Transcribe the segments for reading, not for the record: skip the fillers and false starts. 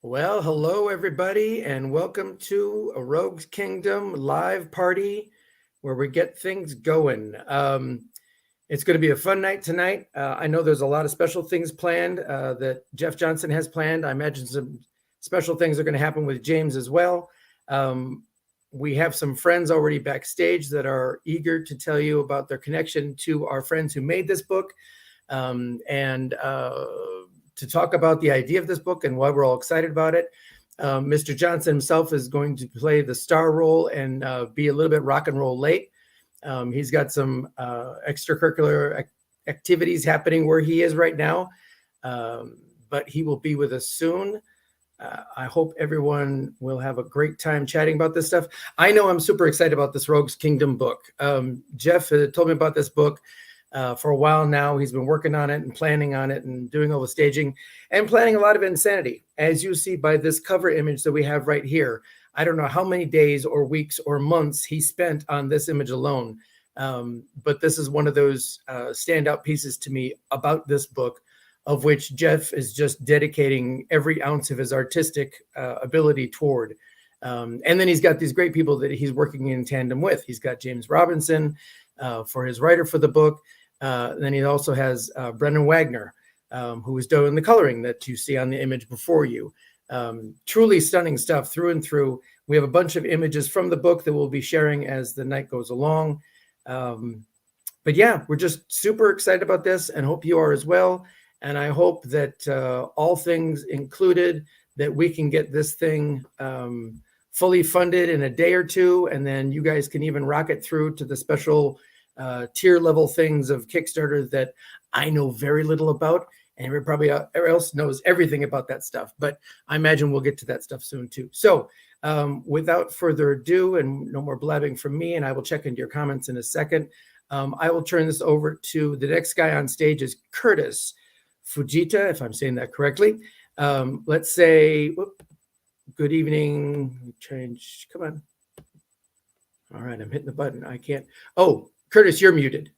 Well, hello everybody, and welcome to a Rogues Kingdom live party where we get things going. It's going to be a fun night tonight. I know there's a lot of special things planned that Jeff Johnson has planned. I imagine some special things are going to happen with James as well. We have some friends already backstage that are eager to tell you about their connection to our friends who made this book, and to talk about the idea of this book and why we're all excited about it. Mr. Johnson himself is going to play the star role and be a little bit rock and roll late. He's got some extracurricular activities happening where he is right now, but he will be with us soon. I hope everyone will have a great time chatting about this stuff. I know I'm super excited about this Rogues Kingdom book. Jeff told me about this book for a while now. He's been working on it and planning on it and doing all the staging and planning a lot of insanity. As you see by this cover image that we have right here, I don't know how many days or weeks or months he spent on this image alone. But this is one of those standout pieces to me about this book, of which Jeff is just dedicating every ounce of his artistic ability toward. And then he's got these great people that he's working in tandem with. He's got James Robinson for his writer for the book. Then he also has Brendan Wagner, who is doing the coloring that you see on the image before you. Truly stunning stuff through and through. We have a bunch of images from the book that we'll be sharing as the night goes along. But yeah, we're just super excited about this and hope you are as well. And I hope that all things included, that we can get this thing fully funded in a day or two. And then you guys can even rocket through to the special tier level things of Kickstarter that I know very little about. And everybody else knows everything about that stuff. But I imagine we'll get to that stuff soon too. So without further ado, and no more blabbing from me, and I will check into your comments in a second, I will turn this over to the next guy on stage is Curtis Fujita, if I'm saying that correctly. Let's say, good evening. Change, come on. All right, I'm hitting the button. I can't. Oh, Curtis, you're muted.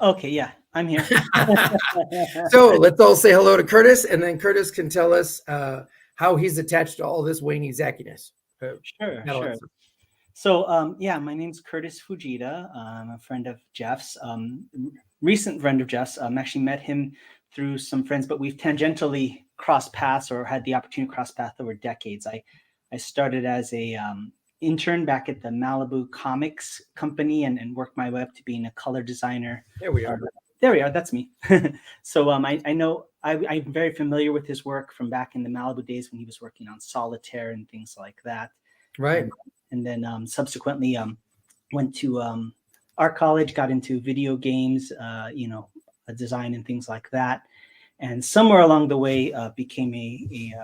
Okay, yeah, I'm here. So let's all say hello to Curtis, and then Curtis can tell us how he's attached to all this Wayne Zackiness. Sure. So, yeah, my name's Curtis Fujita. I'm a friend of Jeff's, recent friend of Jeff's. Actually met him through some friends, but we've tangentially crossed paths or had the opportunity to cross paths over decades. I started as a intern back at the Malibu Comics Company and worked my way up to being a color designer. There we are. There we are. That's me. So I know I'm very familiar with his work from back in the Malibu days when he was working on Solitaire and things like that. Right. And then subsequently went to art college, got into video games, design and things like that. And somewhere along the way became a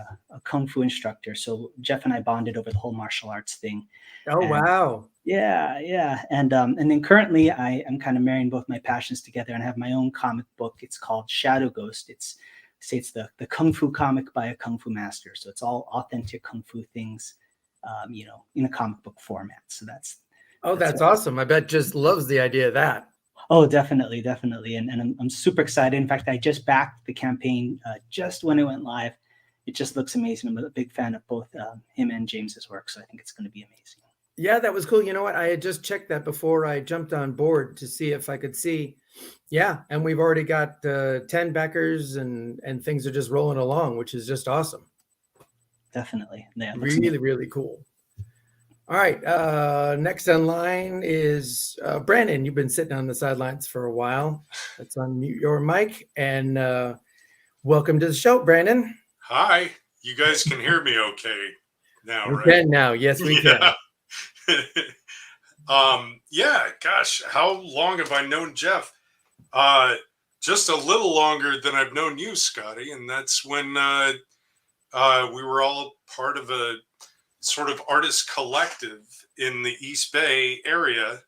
Kung Fu instructor. So Jeff and I bonded over the whole martial arts thing. Oh, wow. Yeah. And then currently I am kind of marrying both my passions together and have my own comic book. It's called Shadow Ghost. It's the Kung Fu comic by a Kung Fu master. So it's all authentic Kung Fu things, in a comic book format. So that's awesome. I bet just loves the idea of that. Oh, definitely. And I'm super excited. In fact, I just backed the campaign just when it went live. It just looks amazing. I'm a big fan of both him and James's work. So I think it's going to be amazing. Yeah, that was cool. You know what? I had just checked that before I jumped on board to see if I could see. Yeah. And we've already got 10 backers and things are just rolling along, which is just awesome. Definitely. Yeah, really cool. All right. Next in line is Brandon. You've been sitting on the sidelines for a while. Let's unmute your mic and welcome to the show, Brandon. Hi. You guys can hear me okay now, we right? We can now. Yes, we can. Yeah, gosh, how long have I known Jeff? Just a little longer than I've known you, Scotty, and that's when we were all part of a sort of artist collective in the East Bay area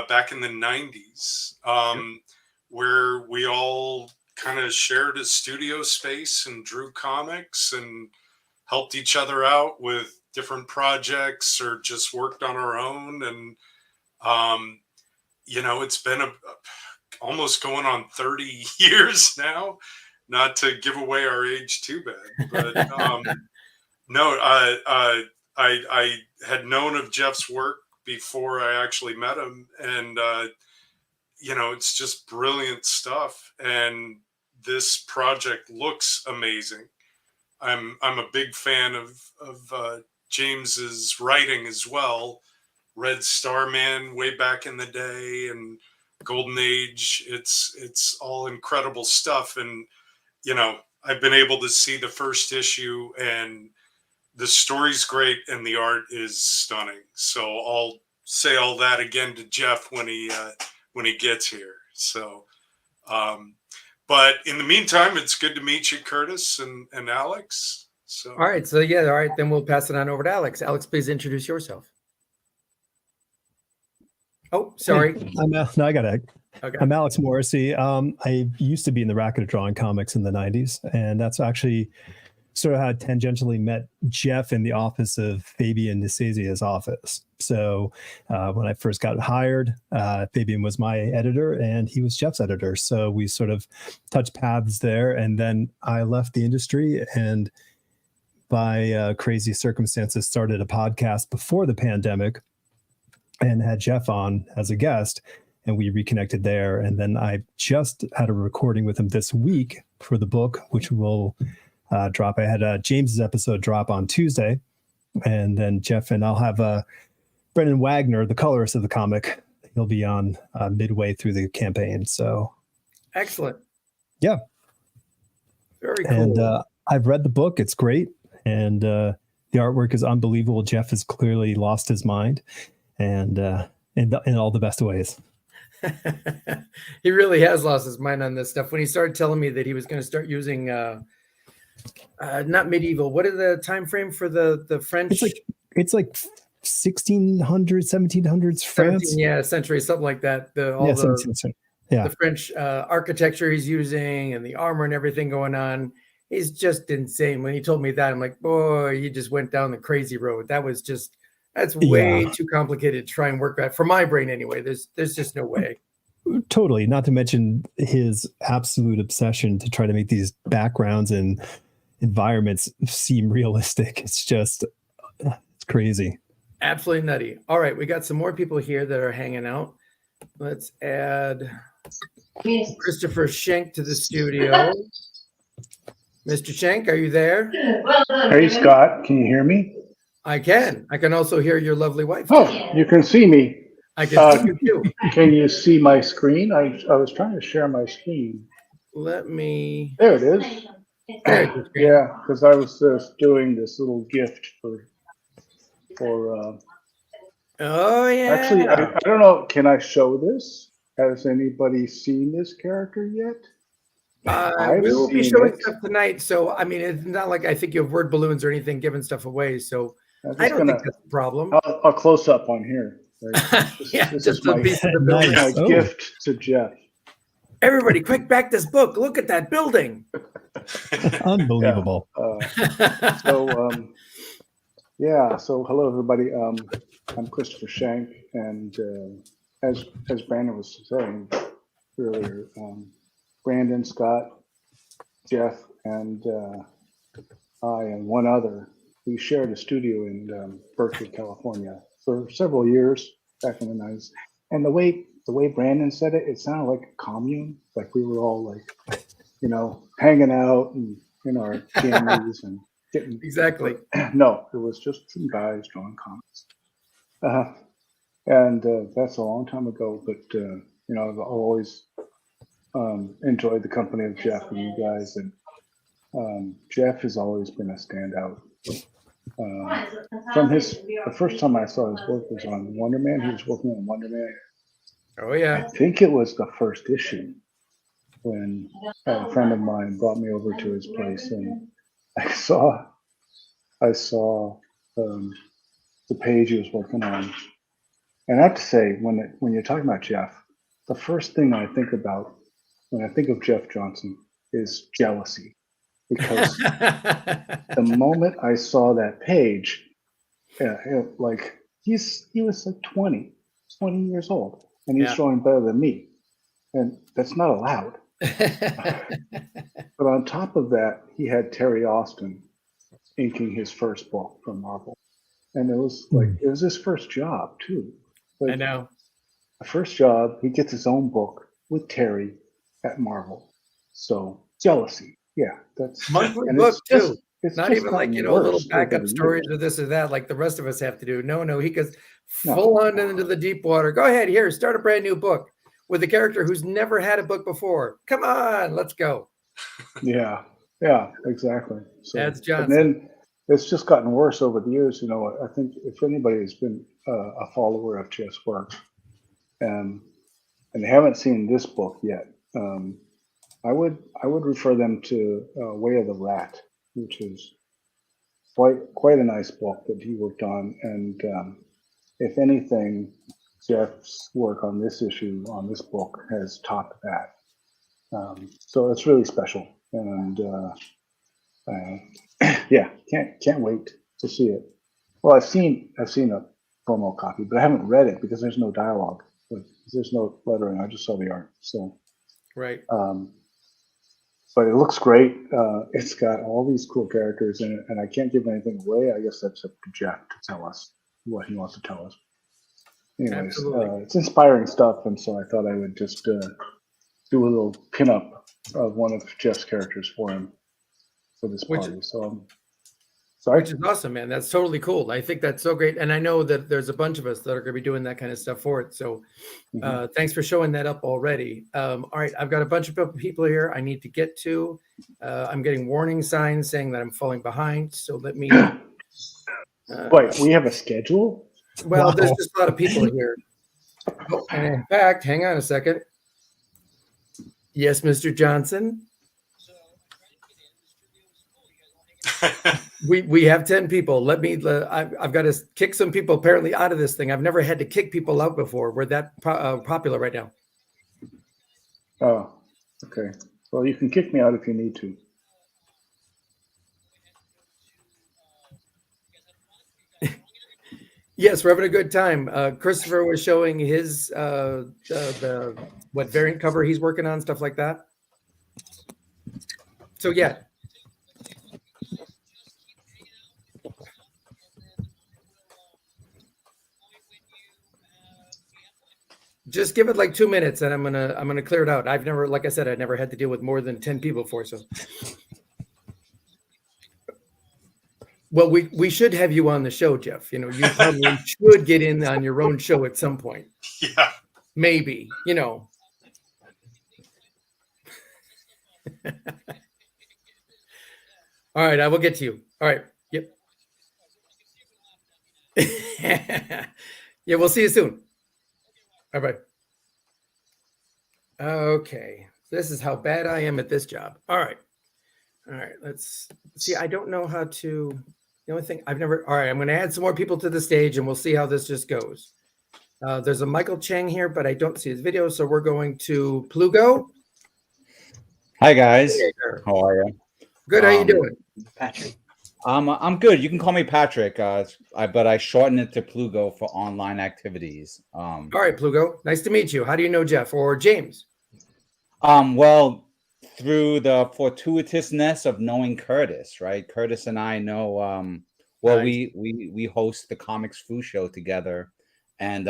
back in the 90s, where we all kind of shared a studio space and drew comics and helped each other out with different projects or just worked on our own. And, it's been almost going on 30 years now. Not to give away our age too bad, but no, I had known of Jeff's work before I actually met him, and it's just brilliant stuff. And this project looks amazing. I'm a big fan of James's writing as well. Red Starman way back in the day, and Golden Age. It's all incredible stuff, and I've been able to see the first issue, and the story's great, and the art is stunning. So I'll say all that again to Jeff when he gets here. So, but in the meantime, it's good to meet you, Curtis and Alex. So all right, so yeah, all right, then we'll pass it on over to Alex. Alex, please introduce yourself. Oh, sorry. Hey, no, I got it. Okay. I'm Alex Morrissey. I used to be in the racket of drawing comics in the 90s, and that's actually sort of how I tangentially met Jeff in the office of Fabian Nisesia's office. So when I first got hired, Fabian was my editor and he was Jeff's editor. So we sort of touched paths there. And then I left the industry and by crazy circumstances started a podcast before the pandemic and had Jeff on as a guest. And we reconnected there. And then I just had a recording with him this week for the book, which will drop. I had James's episode drop on Tuesday. And then Jeff and I'll have Brendan Wagner, the colorist of the comic. He'll be on midway through the campaign. So excellent. Yeah. Very cool. And I've read the book. It's great. And the artwork is unbelievable. Jeff has clearly lost his mind and in all the best ways. He really has lost his mind on this stuff. When he started telling me that he was going to start using not medieval, what is the time frame for the French? It's like 1600s, 1700s France. Century, something like that. The French architecture he's using and the armor and everything going on is just insane. When he told me that, I'm like, boy, he just went down the crazy road. That's way too complicated to try and work that for my brain anyway. There's just no way. Totally. Not to mention his absolute obsession to try to make these backgrounds and environments seem realistic. It's crazy. Absolutely nutty. All right, we got some more people here that are hanging out. Let's add Christopher Schenk to the studio. Mr. Schenk, are you there? Hey, Scott, can you hear me? I can. I can also hear your lovely wife. Oh, you can see me. I can see you too. Can you see my screen? I was trying to share my screen. Let me. There it is. Yeah, because I was just doing this little gift for. Oh yeah. Actually, I don't know. Can I show this? Has anybody seen this character yet? We will be showing stuff tonight. So I mean, it's not like I think you have word balloons or anything giving stuff away. So I don't think that's a problem. I'll close up on here. This is my gift to Jeff. Everybody, quick, back this book. Look at that building. Unbelievable. So hello, everybody. I'm Christopher Schenk, and as Brandon was saying earlier, Brandon, Scott, Jeff, and I and one other, we shared a studio in Berkeley, California for several years back in the 90s. And the way Brandon said it, it sounded like a commune. Like we were all like, hanging out and in our jammies and getting. Exactly. No, it was just some guys drawing comics. And that's a long time ago, but I've always enjoyed the company of Jeff and you guys, and Jeff has always been a standout. From the first time I saw his work was on Wonder Man. He was working on Wonder Man. Oh yeah. I think it was the first issue when a friend of mine brought me over to his place, and I saw the page he was working on. And I have to say, when you're talking about Jeff, the first thing I think about when I think of Jeff Johnson is jealousy, because the moment I saw that page, he was like 20 years old, and he's drawing better than me, and that's not allowed. But on top of that, he had Terry Austin inking his first book from Marvel. And it was like, it was his first job too. Like, I know. the first job, he gets his own book with Terry at Marvel. So jealousy. Yeah, that's Monthly and book it's too. it's Not just even like, gotten little worse over backup the stories years. or this or that like the rest of us have to do. No, he goes No. full on into the deep water. Go ahead, here, start a brand new book with a character who's never had a book before. Come on, let's go. Yeah, exactly. So, That's and Johnson. then it's just gotten worse over the years. You know, I think if anybody has been a follower of Jeff's work, and they haven't seen this book yet, I would refer them to Way of the Rat, which is quite a nice book that he worked on. And if anything, Jeff's work on this issue, on this book, has topped that. So it's really special, and yeah, can't wait to see it. Well, I've seen a promo copy, but I haven't read it because there's no dialogue. There's no lettering. I just saw the art. So, Right. but it looks great. It's got all these cool characters in it, and I can't give anything away. I guess that's up to Jeff to tell us what he wants to tell us. Anyways, Absolutely. it's inspiring stuff, and so I thought I would just do a little pinup of one of Jeff's characters for him for this party. So, sorry. Which is awesome, man. That's totally cool. I think that's so great. And I know that there's a bunch of us that are going to be doing that kind of stuff for it. So thanks for showing that up already. All right. I've got a bunch of people here I need to get to. I'm getting warning signs saying that I'm falling behind. So let me. Wait, we have a schedule? Well, there's just a lot of people here. Oh, and in fact, hang on a second. Yes, Mr. Johnson. We have 10 people. Let me. I've got to kick some people apparently out of this thing. I've never had to kick people out before. We're that popular right now. Oh, okay. Well, you can kick me out if you need to. Yes, we're having a good time. Christopher was showing his what variant cover he's working on, stuff like that. So yeah. Just give it like 2 minutes and I'm gonna clear it out. I've never, like I said, I never had to deal with more than 10 people before. So well, we should have you on the show, Jeff. You know, you probably should get in on your own show at some point. Yeah. Maybe, you know. All right, I will get to you. All right. Yep. Yeah, we'll see you soon. All right. Okay. This is how bad I am at this job. All right. Let's see. I don't know how to. The only thing I've never. All right. I'm going to add some more people to the stage and we'll see how this just goes. There's a Michael Chang here, but I don't see his video. So we're going to Plugo. Hi, guys. Hey, how are you? Good. How you doing? Patrick. I'm good. You can call me Patrick, but I shorten it to Plugo for online activities. All right, Plugo. Nice to meet you. How do you know Jeff or James? Well, through the fortuitousness of knowing Curtis, right? Curtis and I know. Well, Nice. we host the Comics Foo Show together, and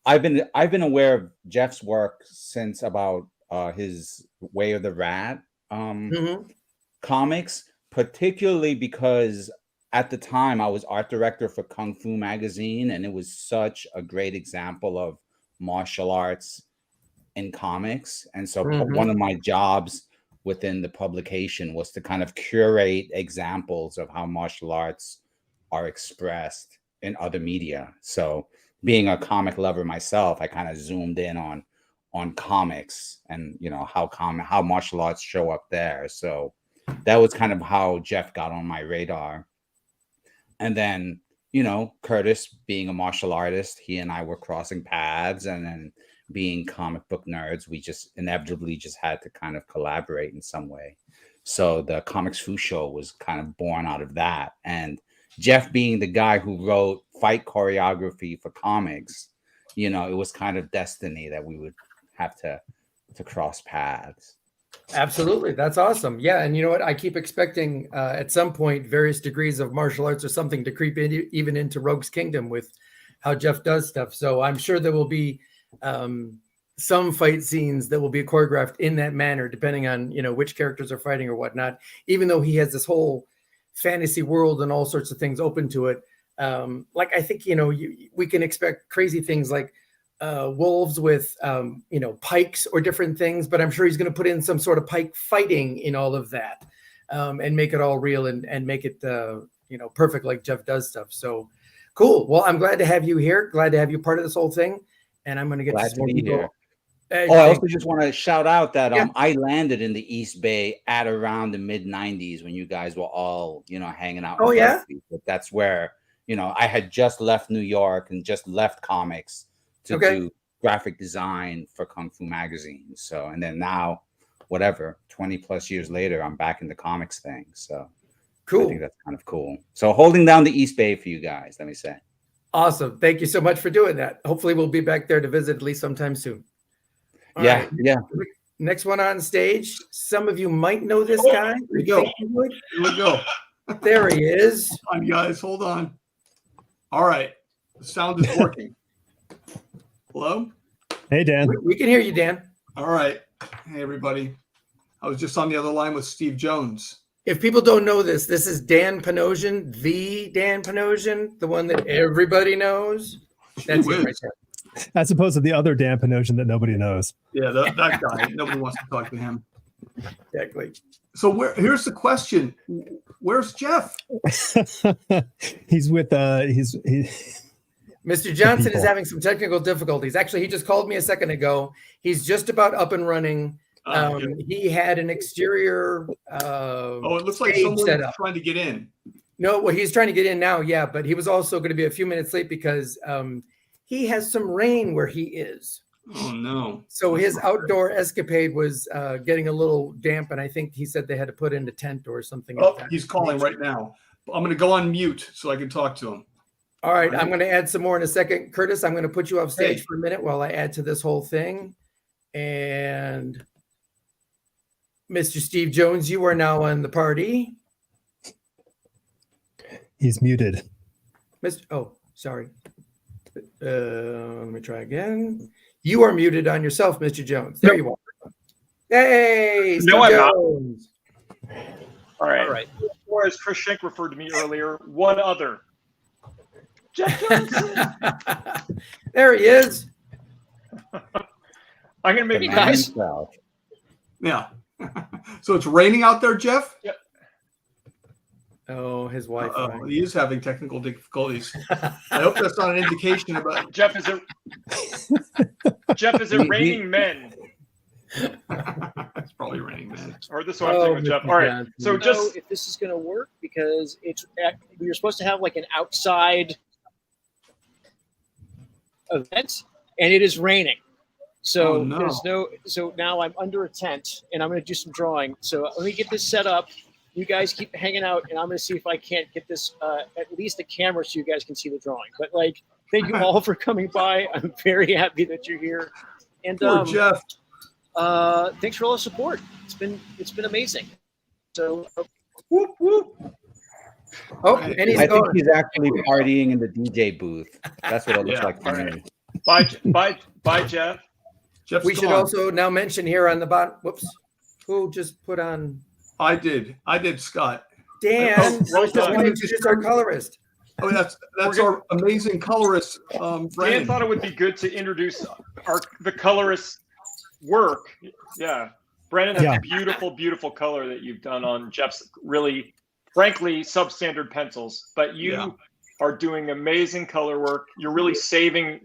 I've been aware of Jeff's work since about his Way of the Rat comics, particularly because at the time I was art director for Kung Fu magazine, and it was such a great example of martial arts in comics. And so one of my jobs within the publication was to kind of curate examples of how martial arts are expressed in other media. So being a comic lover myself, I kind of zoomed in on comics and, you know, how martial arts show up there. So that was kind of how Jeff got on my radar. And then, you know, Curtis being a martial artist, he and I were crossing paths, and then being comic book nerds, we just inevitably just had to kind of collaborate in some way. So the Comics Foo Show was kind of born out of that. And Jeff being the guy who wrote fight choreography for comics, you know, it was kind of destiny that we would have to cross paths. Absolutely. That's awesome. Yeah. And you know what? I keep expecting at some point various degrees of martial arts or something to creep in, even into Rogue's Kingdom with how Jeff does stuff. So I'm sure there will be some fight scenes that will be choreographed in that manner, depending on, which characters are fighting or whatnot, even though he has this whole fantasy world and all sorts of things open to it. I think, we can expect crazy things like wolves with pikes or different things, but I'm sure he's going to put in some sort of pike fighting in all of that, and make it all real and make it perfect like Jeff does stuff. So cool. Well, I'm glad to have you here. Glad to have you part of this whole thing. And I'm going to get Glad to be here. Hey, I also just want to shout out that Yeah. I landed in the East Bay at around the mid 90s when you guys were all hanging out. Oh, in yeah? Berkeley. But that's where I had just left New York and just left comics to Okay. do graphic design for Kung Fu magazine. So, and then now, 20 plus years later, I'm back in the comics thing. So Cool. I think that's kind of cool. So holding down the East Bay for you guys, let me say. Awesome. Thank you so much for doing that. Hopefully we'll be back there to visit at least sometime soon. All Yeah, right. yeah. Next one on stage. Some of you might know this Oh, guy. here we go. Think you would. Here we go. There he is. Hold on, guys. Hold on. All right. The sound is working. Hello? Hey, Dan. We can hear you, Dan. All right. Hey, everybody. I was just on the other line with Steve Jones. If people don't know this, this is Dan Panosian, the Dan Panosian, the one that everybody knows. That's it right there. As opposed to the other Dan Panosian that nobody knows. Yeah, that guy. Nobody wants to talk to him. Exactly. So here's the question. Where's Jeff? He's with Mr. Johnson is people. having some technical difficulties. Actually, he just called me a second ago. He's just about up and running. He had an exterior. Oh, it looks like stage set someone's up. trying to get in. No, well, he's trying to get in now, yeah, but he was also going to be a few minutes late because he has some rain where he is. Oh, no. So his outdoor escapade was getting a little damp, and I think he said they had to put in a tent or something. Oh, of that he's calling nature. right now. I'm going to go on mute so I can talk to him. All right, I'm going to add some more in a second. Curtis, I'm going to put you off stage Hey. for a minute while I add to this whole thing. And Mr. Steve Jones, you are now on the party. He's muted. Oh, sorry. Let me try again. You are muted on yourself, Mr. Jones. There you are. Hey, Steve No, I'm not. Jones. All right. Or as Chris Schenk referred to me earlier, one other. Jeff Johnson. There he is. I'm gonna make The you man guys. himself. Yeah. So it's raining out there, Jeff? Oh, his Wi-Fi. He is having technical difficulties. I hope that's not an indication about Jeff, is it raining men? it's probably raining, man. Or this one I'm saying with Jeff. All right. So Know just if this is going to work because we were supposed to have like an outside event and it is raining. So Oh, no. there's no. So now I'm under a tent and I'm going to do some drawing. So let me get this set up. You guys keep hanging out, and I'm going to see if I can't get this at least a camera so you guys can see the drawing. But thank you all for coming by. I'm very happy that you're here. And Poor Jeff. thanks for all the support. It's been amazing. So Whoop, whoop. Oh, Right. and he's I think gone. he's actually partying in the DJ booth. That's what it looks Yeah, like to all me. right. bye, Jeff. Jeff's We should gone. also now mention here on the bottom. Whoops. Who just put on I did, Scott. Dan? Oh, I was well just done. going to introduce our colorist. Oh, that's our amazing colorist, Dan Brandon. thought it would be good to introduce the colorist work. Yeah. Brandon, that's Yeah. a beautiful, beautiful color that you've done on Jeff's really, frankly, substandard pencils. But you Yeah. are doing amazing color work. You're really saving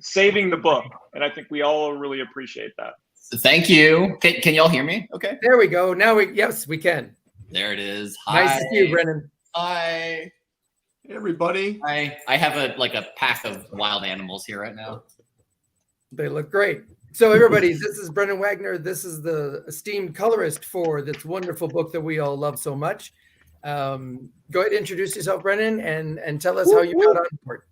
the book. And I think we all really appreciate that. Thank you. Can y'all hear me? Okay. There we go. Now yes, we can. There it is. Hi. Nice to see you, Brennan. Hi. Hey, everybody. I have a pack of wild animals here right now. They look great. So everybody, this is Brennan Wagner. This is the esteemed colorist for this wonderful book that we all love so much. Go ahead and introduce yourself, Brennan, and tell us how you got on board.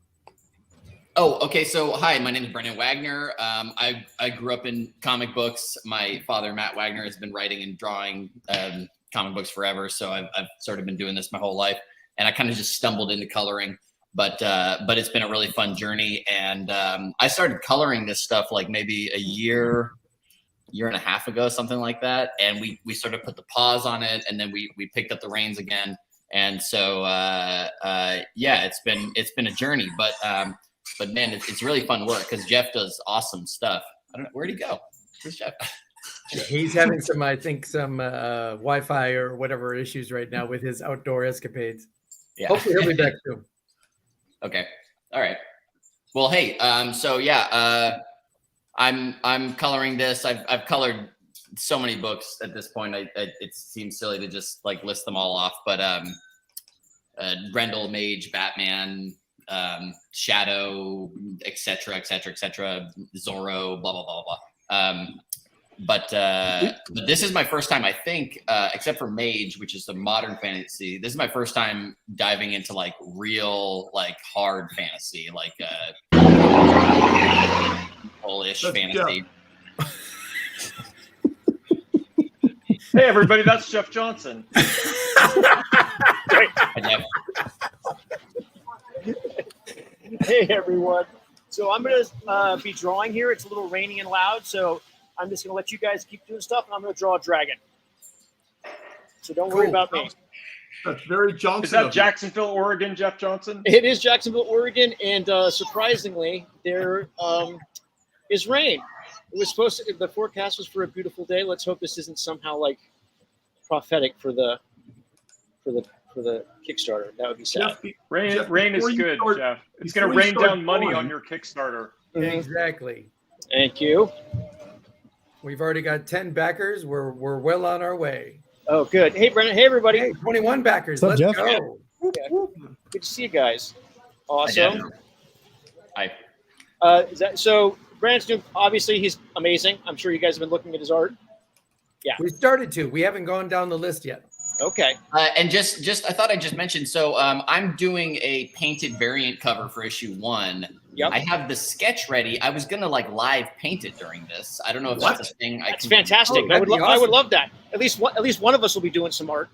Oh, okay. So, hi, my name is Brendan Wagner. I grew up in comic books. My father, Matt Wagner, has been writing and drawing comic books forever. So I've sort of been doing this my whole life, and I kind of just stumbled into coloring. But it's been a really fun journey, and I started coloring this stuff like maybe a year and a half ago, something like that. And we sort of put the pause on it, and then we picked up the reins again. And so yeah, it's been a journey, but man, it's really fun work because Jeff does awesome stuff. I don't know, where'd he go? Where's Jeff? He's having some, I think, some Wi-Fi or whatever issues right now with his outdoor escapades. Yeah. Hopefully he'll be back soon. Okay. All right. Well, hey, so yeah, I'm coloring this. I've colored so many books at this point. It seems silly to just like list them all off, but Grendel, Mage, Batman, Shadow, etc., Zorro, blah blah blah blah. But this is my first time, I think, except for Mage, which is the modern fantasy. This is my first time diving into like real, like hard fantasy, like Polish fantasy. Hey, everybody, that's Jeff Johnson. Hey, everyone. So I'm going to be drawing here. It's a little rainy and loud, so I'm just going to let you guys keep doing stuff, and I'm going to draw a dragon. So don't worry about me. That's very Johnson. Is that Jacksonville, Oregon, Jeff Johnson? It is Jacksonville, Oregon, and surprisingly, there is rain. It was supposed to. The forecast was for a beautiful day. Let's hope this isn't somehow like prophetic for the Kickstarter. That would be sad. Rain is good, Jeff. It's going to rain down money on your Kickstarter. Exactly. Thank you. We've already got 10 backers. We're well on our way. Oh, good. Hey, Brendan. Hey, everybody. Hey, 21 backers. What's Let's up, Jeff? go. Yeah. Good to see you guys. Awesome. Hi. So Brandon's doing, obviously he's amazing. I'm sure you guys have been looking at his art. Yeah. We started to. We haven't gone down the list yet. Okay. And just I thought I just mentioned. So I'm doing a painted variant cover for issue 1. Yep. I have the sketch ready. I was gonna like live paint it during this. I don't know if that's a thing. That's fantastic. Oh, I would awesome. love that. At least one of us will be doing some art.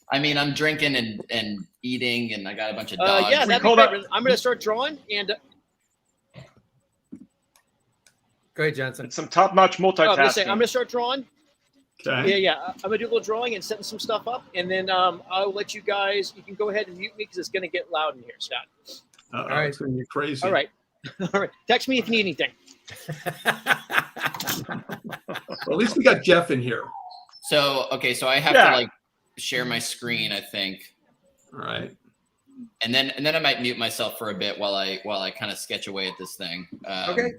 I mean, I'm drinking and eating, and I got a bunch of dogs. Yeah, that'd be great. I'm going to start drawing, and Go ahead, Johnson. It's some top-notch multitasking. I'm going to start drawing. Okay. Yeah. I'm going to do a little drawing and setting some stuff up, and then I'll let you guys. You can go ahead and mute me because it's going to get loud in here, Scott. All right. It's going to be crazy. All right. All right. Text me if you need anything. Well, at least we got Jeff in here. So I have to like share my screen, I think. All right. And then I might mute myself for a bit while I kind of sketch away at this thing. Okay.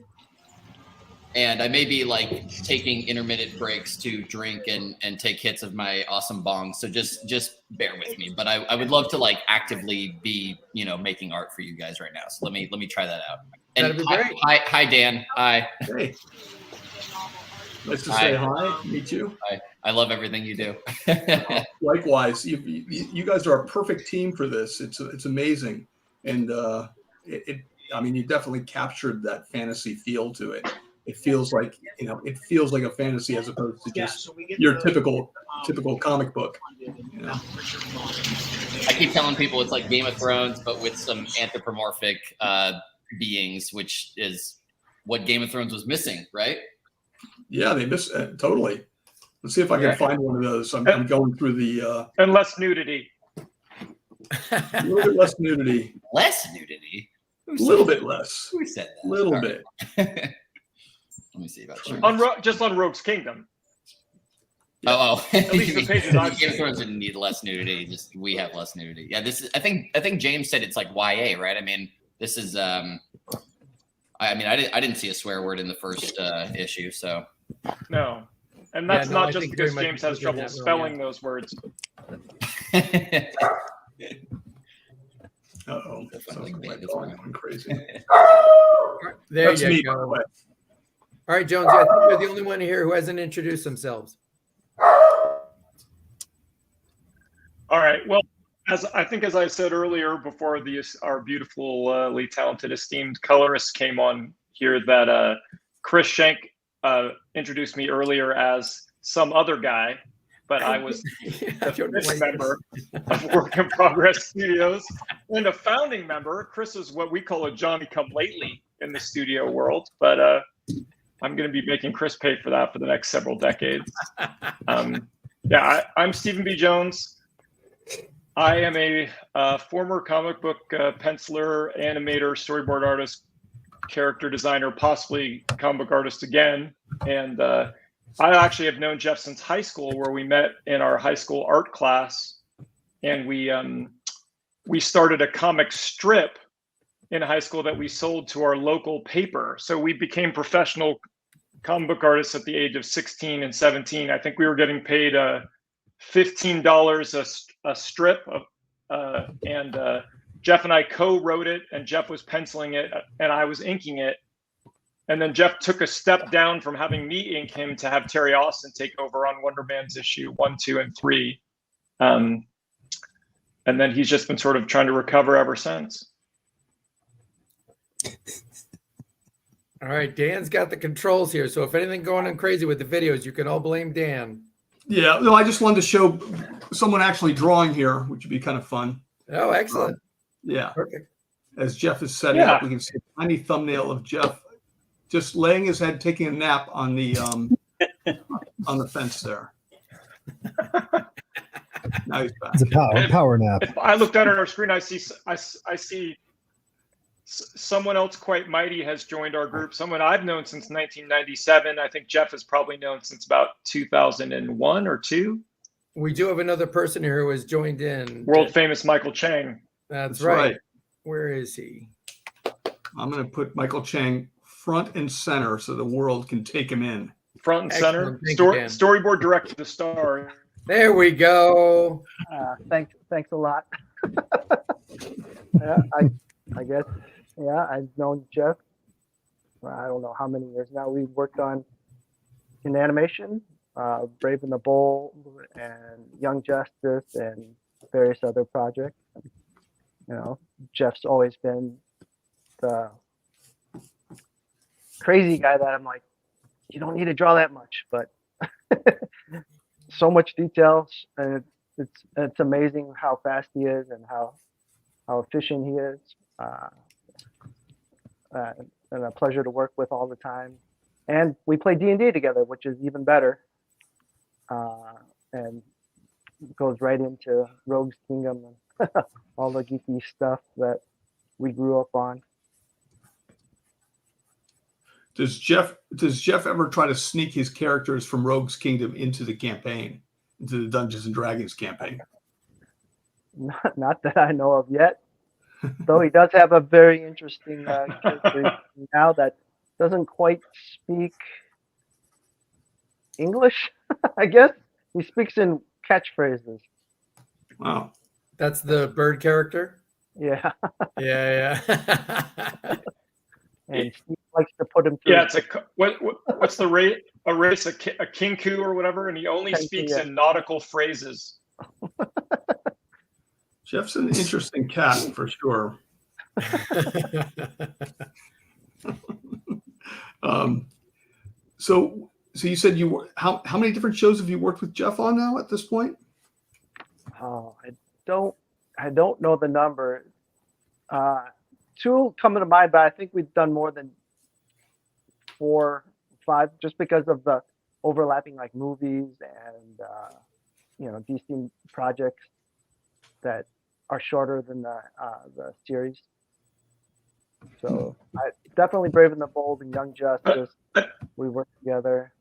And I may be like taking intermittent breaks to drink and take hits of my awesome bong. So just bear with me. But I would love to like actively be, making art for you guys right now. So let me try that out. And That'd be great. Hi Dan. Hi. Hey. Nice to say hi. Meet you. Hi. I love everything you do. Likewise, you guys are a perfect team for this. It's amazing, and you definitely captured that fantasy feel to it. It feels like a fantasy as opposed to just your typical comic book. I keep telling people it's like Game of Thrones, but with some anthropomorphic beings, which is what Game of Thrones was missing, right? Yeah, they miss totally. Let's see if I can find one of those. I'm going through the and less nudity. a little bit less nudity. Less nudity. A little bit less. Who said that? A little bit. Let me see about you. Just on Rogue's Kingdom. Oh. At least the pages I've Game of seen. Thrones didn't need less nudity. Just we have less nudity. Yeah, this is. I think James said it's like YA, right? I mean, this is. I didn't see a swear word in the first issue, so. No. And that's not I just think because very much James has because of trouble that, spelling those words. Uh-oh. Sounds like my dog going crazy. There That's you me, go. by the way. All right, Jones, I think you're the only one here who hasn't introduced themselves. All right. Well, as I said earlier, before our beautifully talented, esteemed colorist came on here, that Chris Schenk introduced me earlier as some other guy, but I was the fifth member of Work in Progress Studios and a founding member. Chris is what we call a Johnny-come-lately in the studio world, but I'm going to be making Chris pay for that for the next several decades. I'm Stephen B. Jones. I am a former comic book penciler, animator, storyboard artist, character designer, possibly comic book artist again. And I actually have known Jeff since high school, where we met in our high school art class. And we started a comic strip in high school that we sold to our local paper. So we became professional comic book artists at the age of 16 and 17. I think we were getting paid $15 a strip, and Jeff and I co-wrote it, and Jeff was penciling it and I was inking it. And then Jeff took a step down from having me ink him to have Terry Austin take over on Wonder Man's issue 1, 2, and 3. And then he's just been sort of trying to recover ever since. All right, Dan's got the controls here. So if anything going on crazy with the videos, you can all blame Dan. Yeah, no, I just wanted to show someone actually drawing here, which would be kind of fun. Oh, excellent. Yeah. Perfect. As Jeff is setting up, we can see a tiny thumbnail of Jeff just laying his head, taking a nap on the fence there. Now he's back. It's a power nap. If I look down at our screen, I see someone else quite mighty has joined our group. Someone I've known since 1997. I think Jeff has probably known since about 2001 or 2. We do have another person here who has joined in. World famous Michael Chang. That's right. Where is he? I'm going to put Michael Chang front and center so the world can take him in. Front and center. Storyboard director to star. There we go. Thanks a lot. Yeah, I guess. Yeah, I've known Jeff. I don't know how many years now. We've worked in animation, Brave and the Bold, and Young Justice, and various other projects. You know, Jeff's always been the crazy guy that I'm like, you don't need to draw that much, but so much details, and it's amazing how fast he is and how efficient he is. And a pleasure to work with all the time. And we play D&D together, which is even better. And goes right into Rogue's Kingdom and all the geeky stuff that we grew up on. Does Jeff ever try to sneak his characters from Rogue's Kingdom into the campaign, into the Dungeons and Dragons campaign? Not that I know of yet. Though he does have a very interesting character now that doesn't quite speak English, I guess. He speaks in catchphrases. Wow. That's the bird character? Yeah. Yeah. And Steve likes to put him through. Yeah, what's the rate? A race, a kinku or whatever, and he only speaks in nautical phrases. Jeff's an interesting cat for sure. So you said how many different shows have you worked with Jeff on now at this point? Oh, I don't know the number. 2 coming to mind, but I think we've done more than 4, 5, just because of the overlapping like movies and DC projects that are shorter than the series. So definitely Brave and the Bold and Young Justice. We worked together.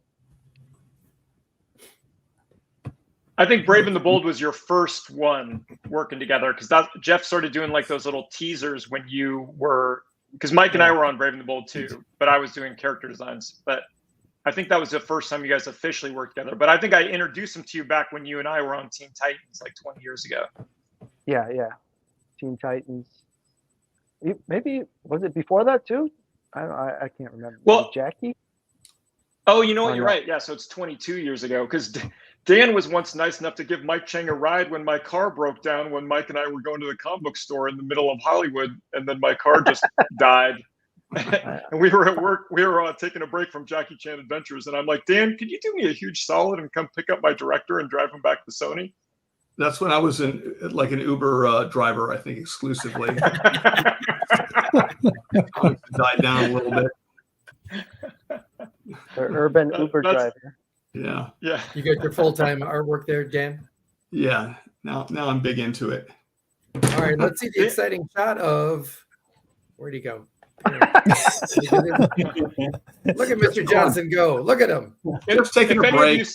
I think Brave and the Bold was your first one working together, because Jeff started doing like those little teasers when you were, because Mike and I were on Brave and the Bold too, but I was doing character designs. But I think that was the first time you guys officially worked together. But I think I introduced him to you back when you and I were on Teen Titans like 20 years ago. Yeah. Teen Titans. Maybe was it before that too? I can't remember. Well, Jackie. Oh, you know what? You're right. Yeah, so it's 22 years ago, because Dan was once nice enough to give Mike Chang a ride when my car broke down when Mike and I were going to the comic book store in the middle of Hollywood, and then my car just died. And we were at work. We were taking a break from Jackie Chan Adventures, and I'm like, Dan, could you do me a huge solid and come pick up my director and drive him back to Sony? That's when I was like an Uber driver, I think, exclusively. Died down a little bit. The urban Uber driver. Yeah. Yeah. You got your full-time artwork there, Dan? Yeah. Now I'm big into it. All right, let's see the exciting shot of, where'd he go? Look at Mr. Johnson go. Look at him. Just taking a break.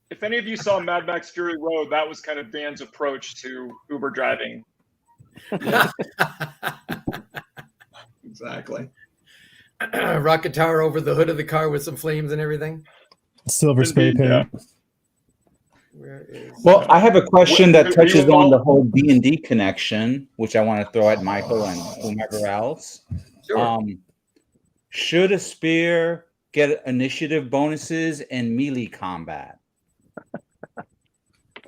If any of you saw Mad Max Fury Road, that was kind of Dan's approach to Uber driving. Exactly. Rocket tower over the hood of the car with some flames and everything. Silver spray paint. Well, I have a question that touches on the whole D&D connection, which I want to throw at Michael and whomever else. Sure. Should a spear get initiative bonuses in melee combat?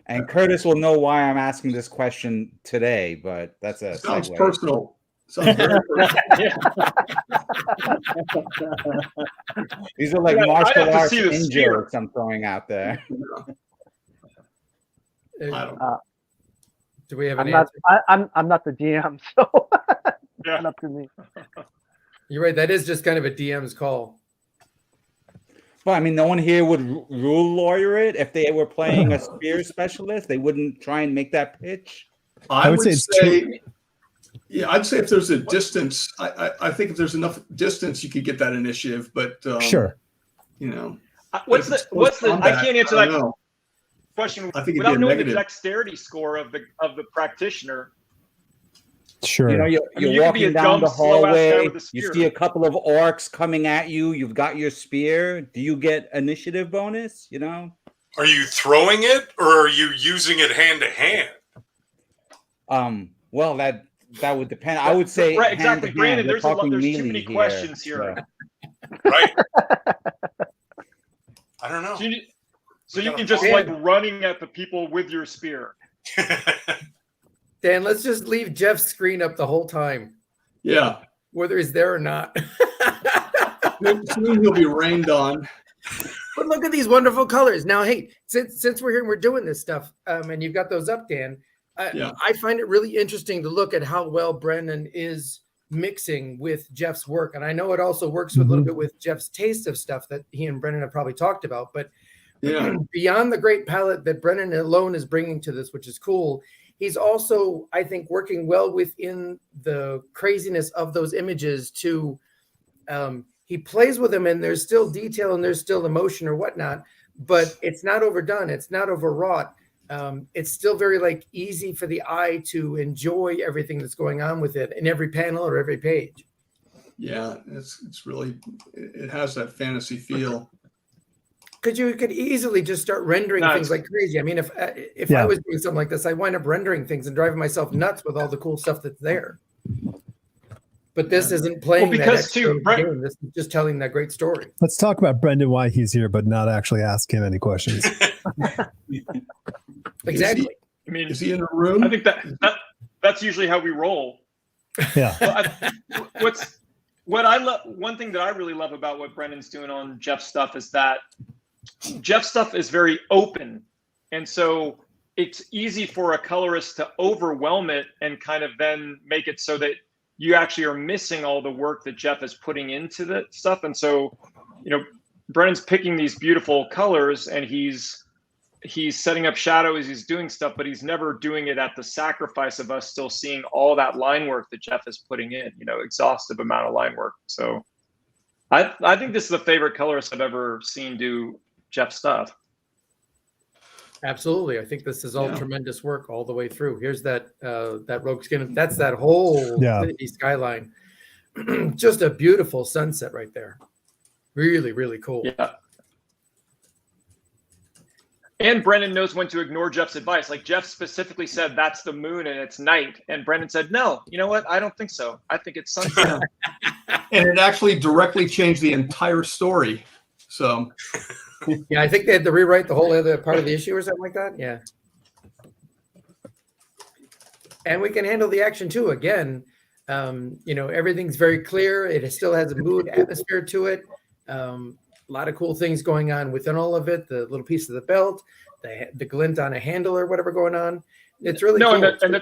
And Curtis will know why I'm asking this question today, but that's a Sounds segue. personal. Sounds very personal. These are like Yeah, I'd martial have to arts see the in spear. jokes I'm throwing out there. I don't know. Do we have I'm an not. answer? I'm not the GM, so Yeah. it's not up to me. You're right. That is just kind of a DM's call. Well, I mean, no one here would rule lawyer it. If they were playing a spear specialist, they wouldn't try and make that pitch. I would say it's say, yeah, I'd say if there's a distance, I think if there's enough distance, you could get that initiative. But Sure. you know, What's if the it's close I combat, can't answer I that don't know. question I think it'd without be a knowing negative. the dexterity score of the practitioner. Sure. You know, you're, I mean, you're you could be walking a down dumb, the slow-ass guy hallway. with a You spear. see a couple of orcs coming at you. You've got your spear. Do you get initiative bonus? You know. Are you throwing it or are you using it hand to hand? Well, that would depend. I would say Right, hand exactly, to Brandon. hand. We're There's a lot. talking There's too melee many here, questions here. so. Right? I don't know. So you can just like running at the people with your spear. Dan, let's just leave Jeff's screen up the whole time, Yeah, whether he's there or not. soon he'll be rained on. But look at these wonderful colors. Now, hey, since we're here and we're doing this stuff, and you've got those up, Dan, Yeah. I find it really interesting to look at how well Brendan is mixing with Jeff's work. And I know it also works with a little bit with Jeff's taste of stuff that he and Brendan have probably talked about. But Yeah, beyond the great palette that Brendan alone is bringing to this, which is cool, he's also, I think, working well within the craziness of those images to he plays with them and there's still detail and there's still emotion or whatnot, but it's not overdone. It's not overwrought. It's still very like easy for the eye to enjoy everything that's going on with it in every panel or every page. yeah, it's really, it has that fantasy feel. Because you could easily just start rendering No, things it's- like crazy. I mean, if Yeah. I was doing something like this, I wind up rendering things and driving myself nuts with all the cool stuff that's there. But this isn't playing Well, that because, extra too, Brent- game. This is just telling that great story. Let's talk about Brendan, why he's here, but not actually ask him any questions. Exactly. I mean, Is he in the room? I think that's usually how we roll. Yeah. What I love, one thing that I really love about what Brendan's doing on Jeff's stuff is that Jeff's stuff is very open. And so it's easy for a colorist to overwhelm it and kind of then make it so that you actually are missing all the work that Jeff is putting into the stuff. And so, you know, Brendan's picking these beautiful colors and he's setting up shadows, he's doing stuff, but he's never doing it at the sacrifice of us still seeing all that line work that Jeff is putting in, you know, exhaustive amount of line work. So I think this is the favorite colorist I've ever seen do Jeff stuff. Absolutely. I think this is all Yeah. tremendous work all the way through. Here's that rogue skin. That's that whole city skyline. Just a beautiful sunset right there. Really, really cool. Yeah. And Brendan knows when to ignore Jeff's advice. Like Jeff specifically said, that's the moon and it's night. And Brendan said, no, you know what? I don't think so. I think it's sunset. And it actually directly changed the entire story. So Yeah, I think they had to rewrite the whole other part of the issue or something like that. Yeah. And we can handle the action too. Again, everything's very clear. It still has a mood, atmosphere to it. A lot of cool things going on within all of it. The little piece of the belt, the glint on a handle or whatever going on. It's really cool. And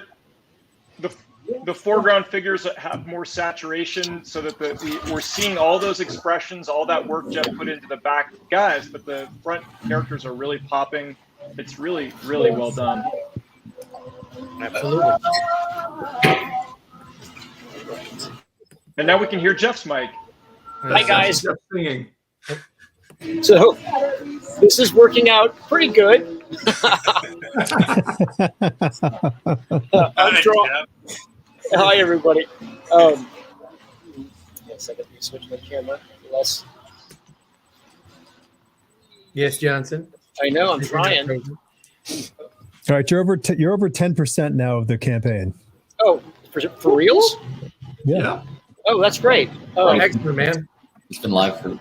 the foreground figures that have more saturation, so that we're seeing all those expressions, all that work Jeff put into the back guys, but the front characters are really popping. It's really, really well done. Absolutely. And now we can hear Jeff's mic. Hi guys. Jeff singing. So this is working out pretty good. I'm drawing. Hi everybody. Yes, I got to switch my camera. Less. Yes, Johnson. I know. I'm trying. All right, you're over 10% now of the campaign. Oh, for reals? Yeah. Oh, that's great. Oh, Excellent, man. It's been live for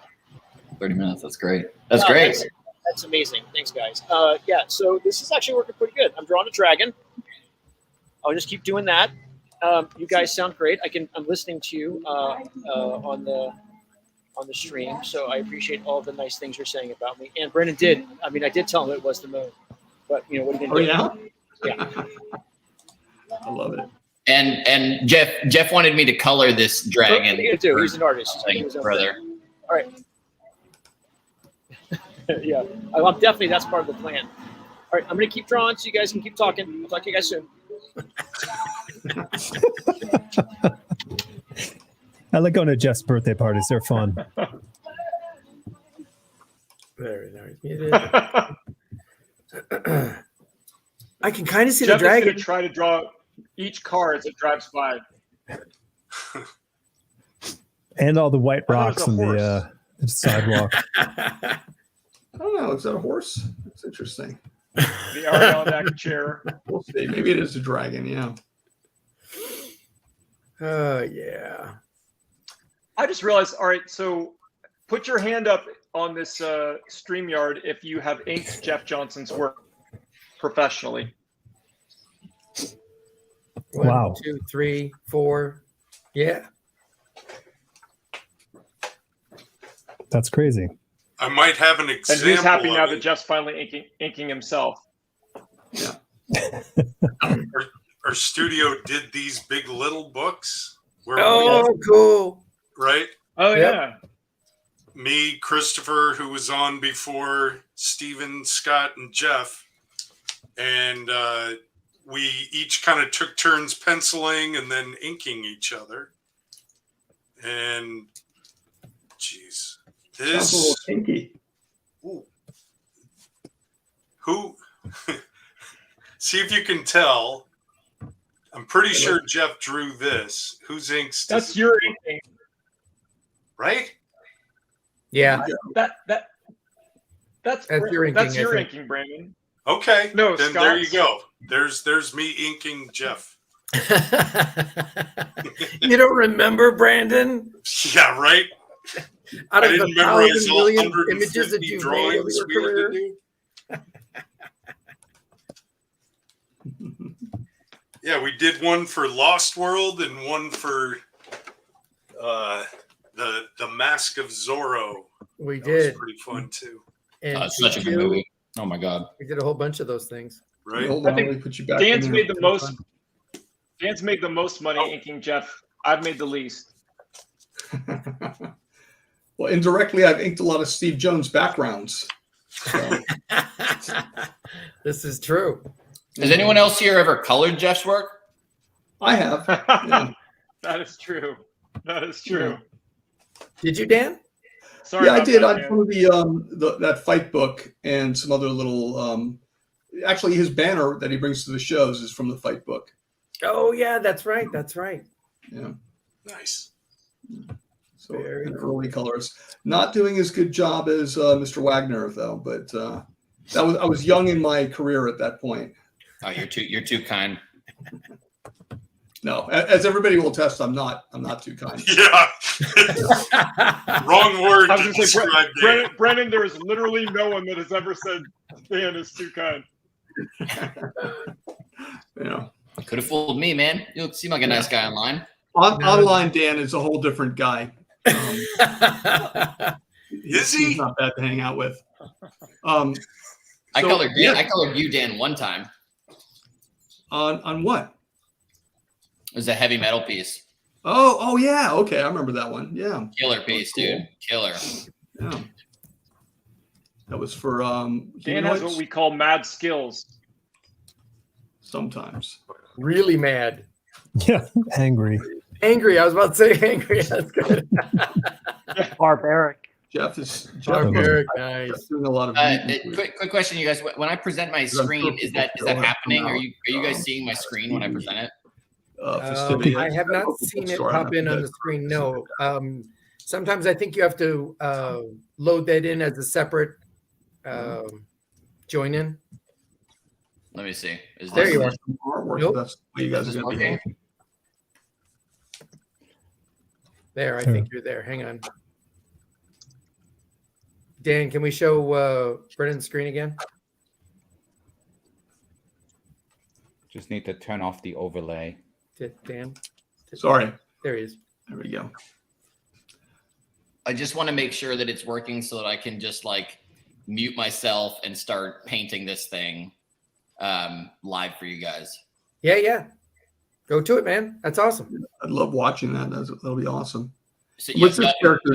30 minutes. That's great. That's great. That's amazing. Thanks, guys. Yeah, so this is actually working pretty good. I'm drawing a dragon. I'll just keep doing that. You guys sound great. I'm listening to you on the stream, so I appreciate all the nice things you're saying about me. And Brendan did. I mean, I did tell him it was the moon, but what are you gonna do? Yeah. I love it. And Jeff wanted me to color this dragon. What are you gonna do? He's an artist. He's brother. All right. Yeah, I'm definitely, that's part of the plan. All right, I'm gonna keep drawing so you guys can keep talking. I'll talk to you guys soon. I like going to Jeff's birthday parties. They're fun. Very nice. I can kind of see Jeff the dragon. is going to try to draw each car as it drives by. And all the white I thought rocks it was on a the sidewalk. I don't know. Is that a horse? That's interesting. The Adirondack chair. We'll see. Maybe it is a dragon. Yeah. Oh, yeah. I just realized, all right, so put your hand up on this StreamYard if you have inked Jeff Johnson's work professionally. 1, Wow. 2, 3, 4. Yeah. That's crazy. I might have an And example. he's happy now of that it. Jeff's finally inking himself. Yeah. Our studio did these big little books where Oh, cool. right? Oh, Yep. yeah. Me, Christopher, who was on before, Steven, Scott, and Jeff. And we each kind of took turns penciling and then inking each other. And, geez, Sounds a little this, kinky. ooh. Who, see if you can tell. I'm pretty sure Jeff drew this. Whose inks? does That's it- your inking. right? Yeah. That's your inking, That's I your think. inking, Brandon. Okay. No, then there you Scott's. go. There's me inking Jeff. You don't remember, Brandon? Yeah, right. Out I of the didn't memorize 1,000 all million images that 150 you've made over drawings your we had to career? do. Yeah, we did one for Lost World and one for the Mask of Zorro. We That was did. pretty fun too, And It's such a good T2, movie. Oh my god. we did a whole bunch of those things. right? Hold I on, think let me put you back. Dan's in made there. the most. Dan's made the most money Oh. inking Jeff. I've made the least. Well, indirectly, I've inked a lot of Steve Jones backgrounds. So, This is true. Has anyone else here ever colored Jeff's work? I have. Yeah. That is true. That is true. Did you, Dan? Sorry. Yeah, I about did. that, I Dan. drew that fight book and some other little. Actually, his banner that he brings to the shows is from the fight book. Oh, yeah, that's right. That's right. Yeah. Nice. So Very an cool. early colors. Not doing as good job as Mr. Wagner though, but I was young in my career at that point. Oh, you're too kind. No, as everybody will attest, I'm not too kind. Yeah. Wrong word I to was going to say, describe Dan. Brennan, there is literally no one that has ever said Dan is too kind. Yeah. Could have fooled me, man. You seem like a nice guy online. Online, Dan is a whole different guy. Is he? He's not bad to hang out with. I colored you Dan one time. On what? It was a heavy metal piece. Oh yeah. Okay, I remember that one. Yeah. Killer piece, Cool. dude. Killer. Yeah. That was for Dan has what we call mad skills. sometimes. Really mad. Yeah, angry. Angry. I was about to say angry. That's good. Barbaric. Jeff is Barbaric. Nice. doing a lot of. Quick question, you guys. When I present my screen, is that happening? Are you guys seeing my screen when I present it? I have not seen it pop in on the screen. No. Sometimes I think you have to load that in as a separate join in. Let me see. There you are. Nope. That's what you guys are going to be. There, I think you're there. Hang on. Dan, can we show Brennan's screen again? Just need to turn off the overlay. Dan? Sorry. There he is. There we go. I just want to make sure that it's working so that I can just like mute myself and start painting this thing live for you guys. Yeah. Go to it, man. That's awesome. I'd love watching that. That'll be awesome. So what's this character?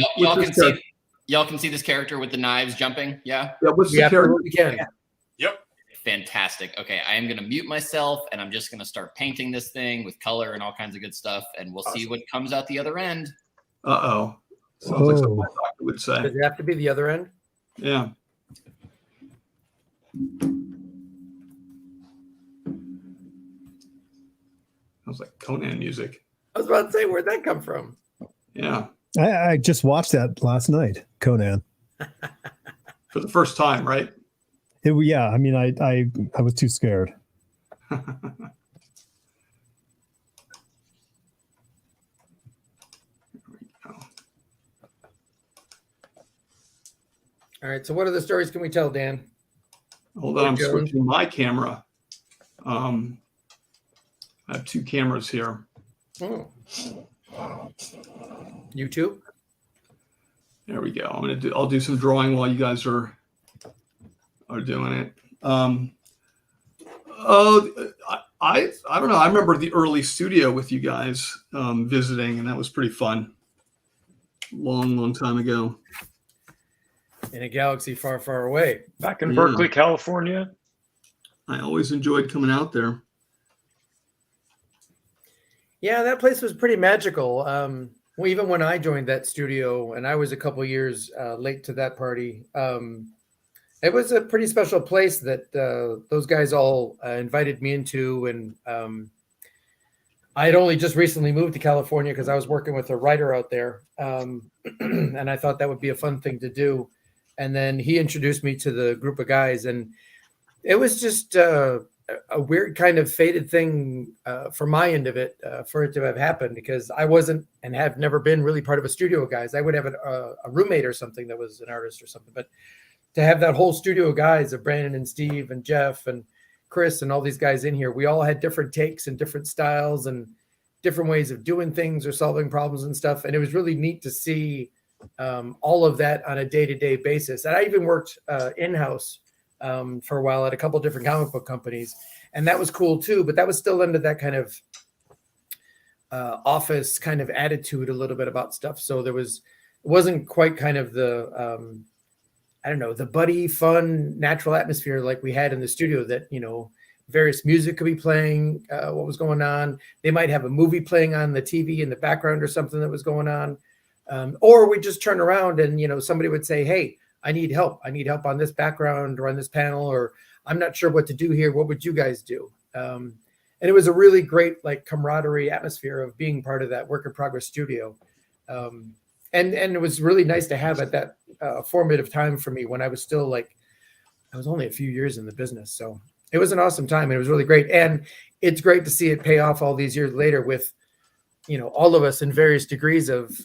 Y'all can see this character with the knives jumping. Yeah. Yeah. What's the character? Yep. Fantastic. Okay, I am going to mute myself and I'm just going to start painting this thing with color and all kinds of good stuff, and we'll see what comes out the other end. Uh-oh. Sounds like something my doctor would say. Does it have to be the other end? Yeah. Sounds like Conan music. I was about to say, where'd that come from? Yeah. I just watched that last night, Conan. For the first time, right? Yeah, I mean, I was too scared. All right. So what other stories can we tell, Dan? Hold on, I'm switching my camera. I have two cameras here. Oh. YouTube? There we go. I'll do some drawing while you guys are doing it. I don't know. I remember the early studio with you guys visiting, and that was pretty fun. Long time ago. In a galaxy far, far away. Back in Berkeley, California. I always enjoyed coming out there. Yeah, that place was pretty magical. Well, even when I joined that studio, and I was a couple years late to that party, it was a pretty special place that those guys all invited me into. And I had only just recently moved to California because I was working with a writer out there. And I thought that would be a fun thing to do. And then he introduced me to the group of guys. And it was just a weird kind of fated thing from my end of it for it to have happened, because I wasn't and have never been really part of a studio of guys. I would have a roommate or something that was an artist or something. But to have that whole studio of guys of Brandon and Steve and Jeff and Chris and all these guys in here, we all had different takes and different styles and different ways of doing things or solving problems and stuff. And it was really neat to see all of that on a day-to-day basis. And I even worked in-house for a while at a couple of different comic book companies. And that was cool too, but that was still under that kind of office kind of attitude a little bit about stuff. So it wasn't quite kind of the, I don't know, the buddy, fun, natural atmosphere like we had in the studio that, various music could be playing, what was going on. They might have a movie playing on the TV in the background or something that was going on. Or we just turn around and, somebody would say, hey, I need help. I need help on this background or on this panel, or I'm not sure what to do here. What would you guys do? And it was a really great camaraderie atmosphere of being part of that work in progress studio. And it was really nice to have at that formative time for me when I was still I was only a few years in the business. So It was an awesome time. And it was really great. And it's great to see it pay off all these years later with, all of us in various degrees of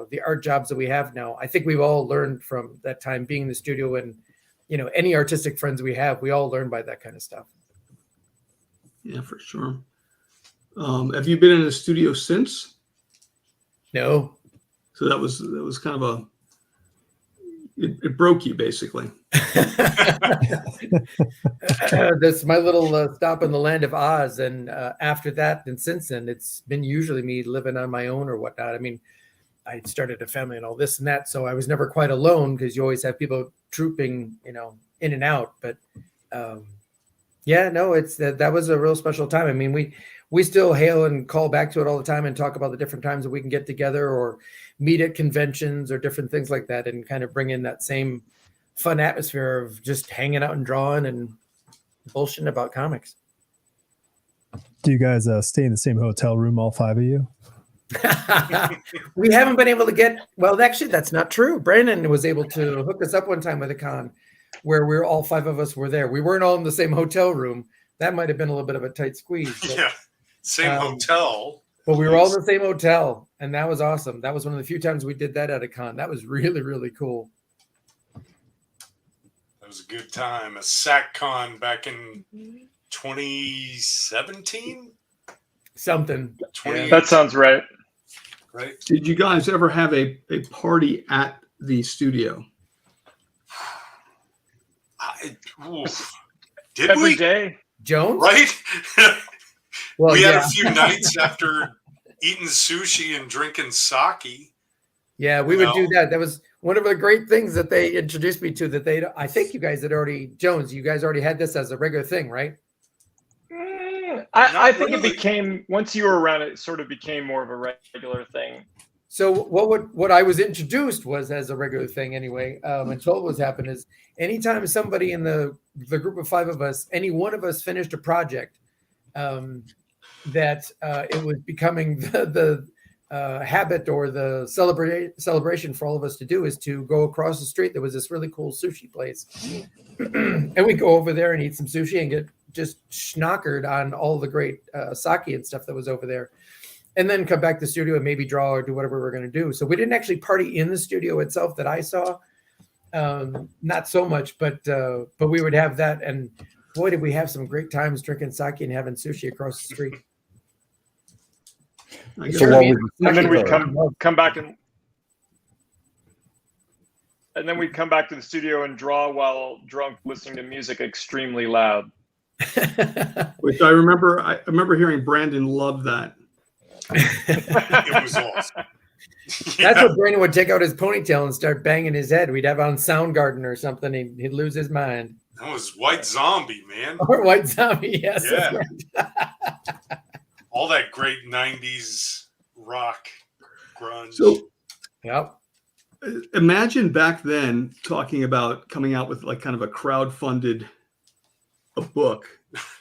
the art jobs that we have now. I think we've all learned from that time being in the studio, and, any artistic friends we have, we all learn by that kind of stuff. Yeah, for sure. Have you been in the studio since? No. So that was kind of it broke you basically. That's my little stop in the land of Oz. And after that, and since then, it's been usually me living on my own or whatnot. I mean, I started a family and all this and that, so I was never quite alone because you always have people trooping, in and out. But it's that was a real special time. I mean, we still hail and call back to it all the time and talk about the different times that we can get together or meet at conventions or different things like that, and kind of bring in that same fun atmosphere of just hanging out and drawing and bullshitting about comics. Do you guys stay in the same hotel room, all 5 of you? We haven't been able to get, well, actually, that's not true. Brandon was able to hook us up one time with a con where we're all 5 of us were there. We weren't all in the same hotel room. That might have been a little bit of a tight squeeze. But, Yeah, same hotel. But we were all in the same hotel, and that was awesome. That was one of the few times we did that at a con. That was really, really cool. That was a good time. A SACCon back in 2017? Something. That sounds right. Right? Did you guys ever have a party at the studio? Did Every we? day. Jones? Right? Well, we had yeah. a few nights after eating sushi and drinking sake. Yeah, we would do that. That was one of the great things that they introduced me to. I think you guys had already, Jones, you guys already had this as a regular thing, right? I think it became, once you were around, it sort of became more of a regular thing. So what I was introduced was as a regular thing anyway. And told was happened is anytime somebody in the group of 5 of us, any one of us finished a project, that it was becoming the habit or the celebration for all of us to do is to go across the street. There was this really cool sushi place, and we go over there and eat some sushi and get just schnockered on all the great sake and stuff that was over there, and then come back to the studio and maybe draw or do whatever we were going to do. So we didn't actually party in the studio itself that I saw, not so much, but we would have that, and boy, did we have some great times drinking sake and having sushi across the street. So what was And then we'd come back and then we'd come back to the studio and draw while drunk, listening to music extremely loud. Which I remember hearing Brandon love that. It was awesome. That's what Brandon would take out his ponytail and start banging his head. We'd have on Soundgarden or something. He'd lose his mind. That was White Zombie, man. Or White Zombie, yes. Yeah. All that great 90s rock grunge. So yep. Imagine back then talking about coming out with like kind of a crowd-funded book,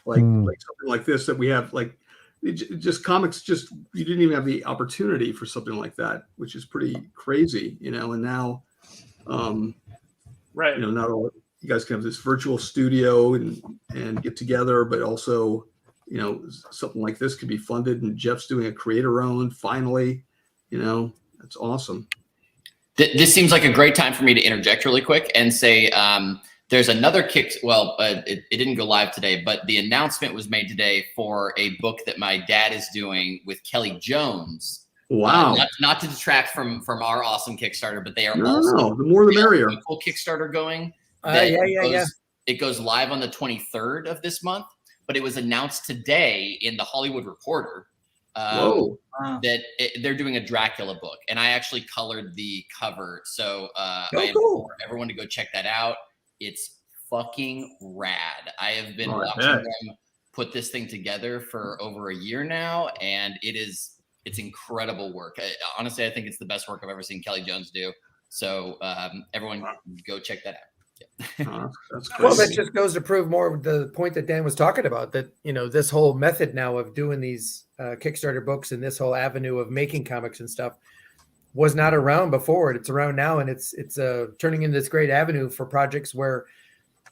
like something like this that we have, like just comics, just you didn't even have the opportunity for something like that, which is pretty crazy, and now right, not all you guys can have this virtual studio and get together, but also something like this could be funded, and Jeff's doing a creator owned finally. That's awesome. This seems like a great time for me to interject really quick and say there's another it didn't go live today, but the announcement was made today for a book that my dad is doing with Kelly Jones. Wow. Not to detract from our awesome Kickstarter, but they are no, the more the merrier. A full Kickstarter going. It goes live on the 23rd of this month, but it was announced today in the Hollywood Reporter that they're doing a Dracula book, and I actually colored the cover. So I implore everyone to go check that out. It's fucking rad. I have been watching them put this thing together for over a year now, and it's incredible work. Honestly, I think it's the best work I've ever seen Kelly Jones do. So everyone go check that out. That's well, that just goes to prove more of the point that Dan was talking about, that this whole method now of doing these Kickstarter books and this whole avenue of making comics and stuff was not around before. It's around now, and it's turning into this great avenue for projects where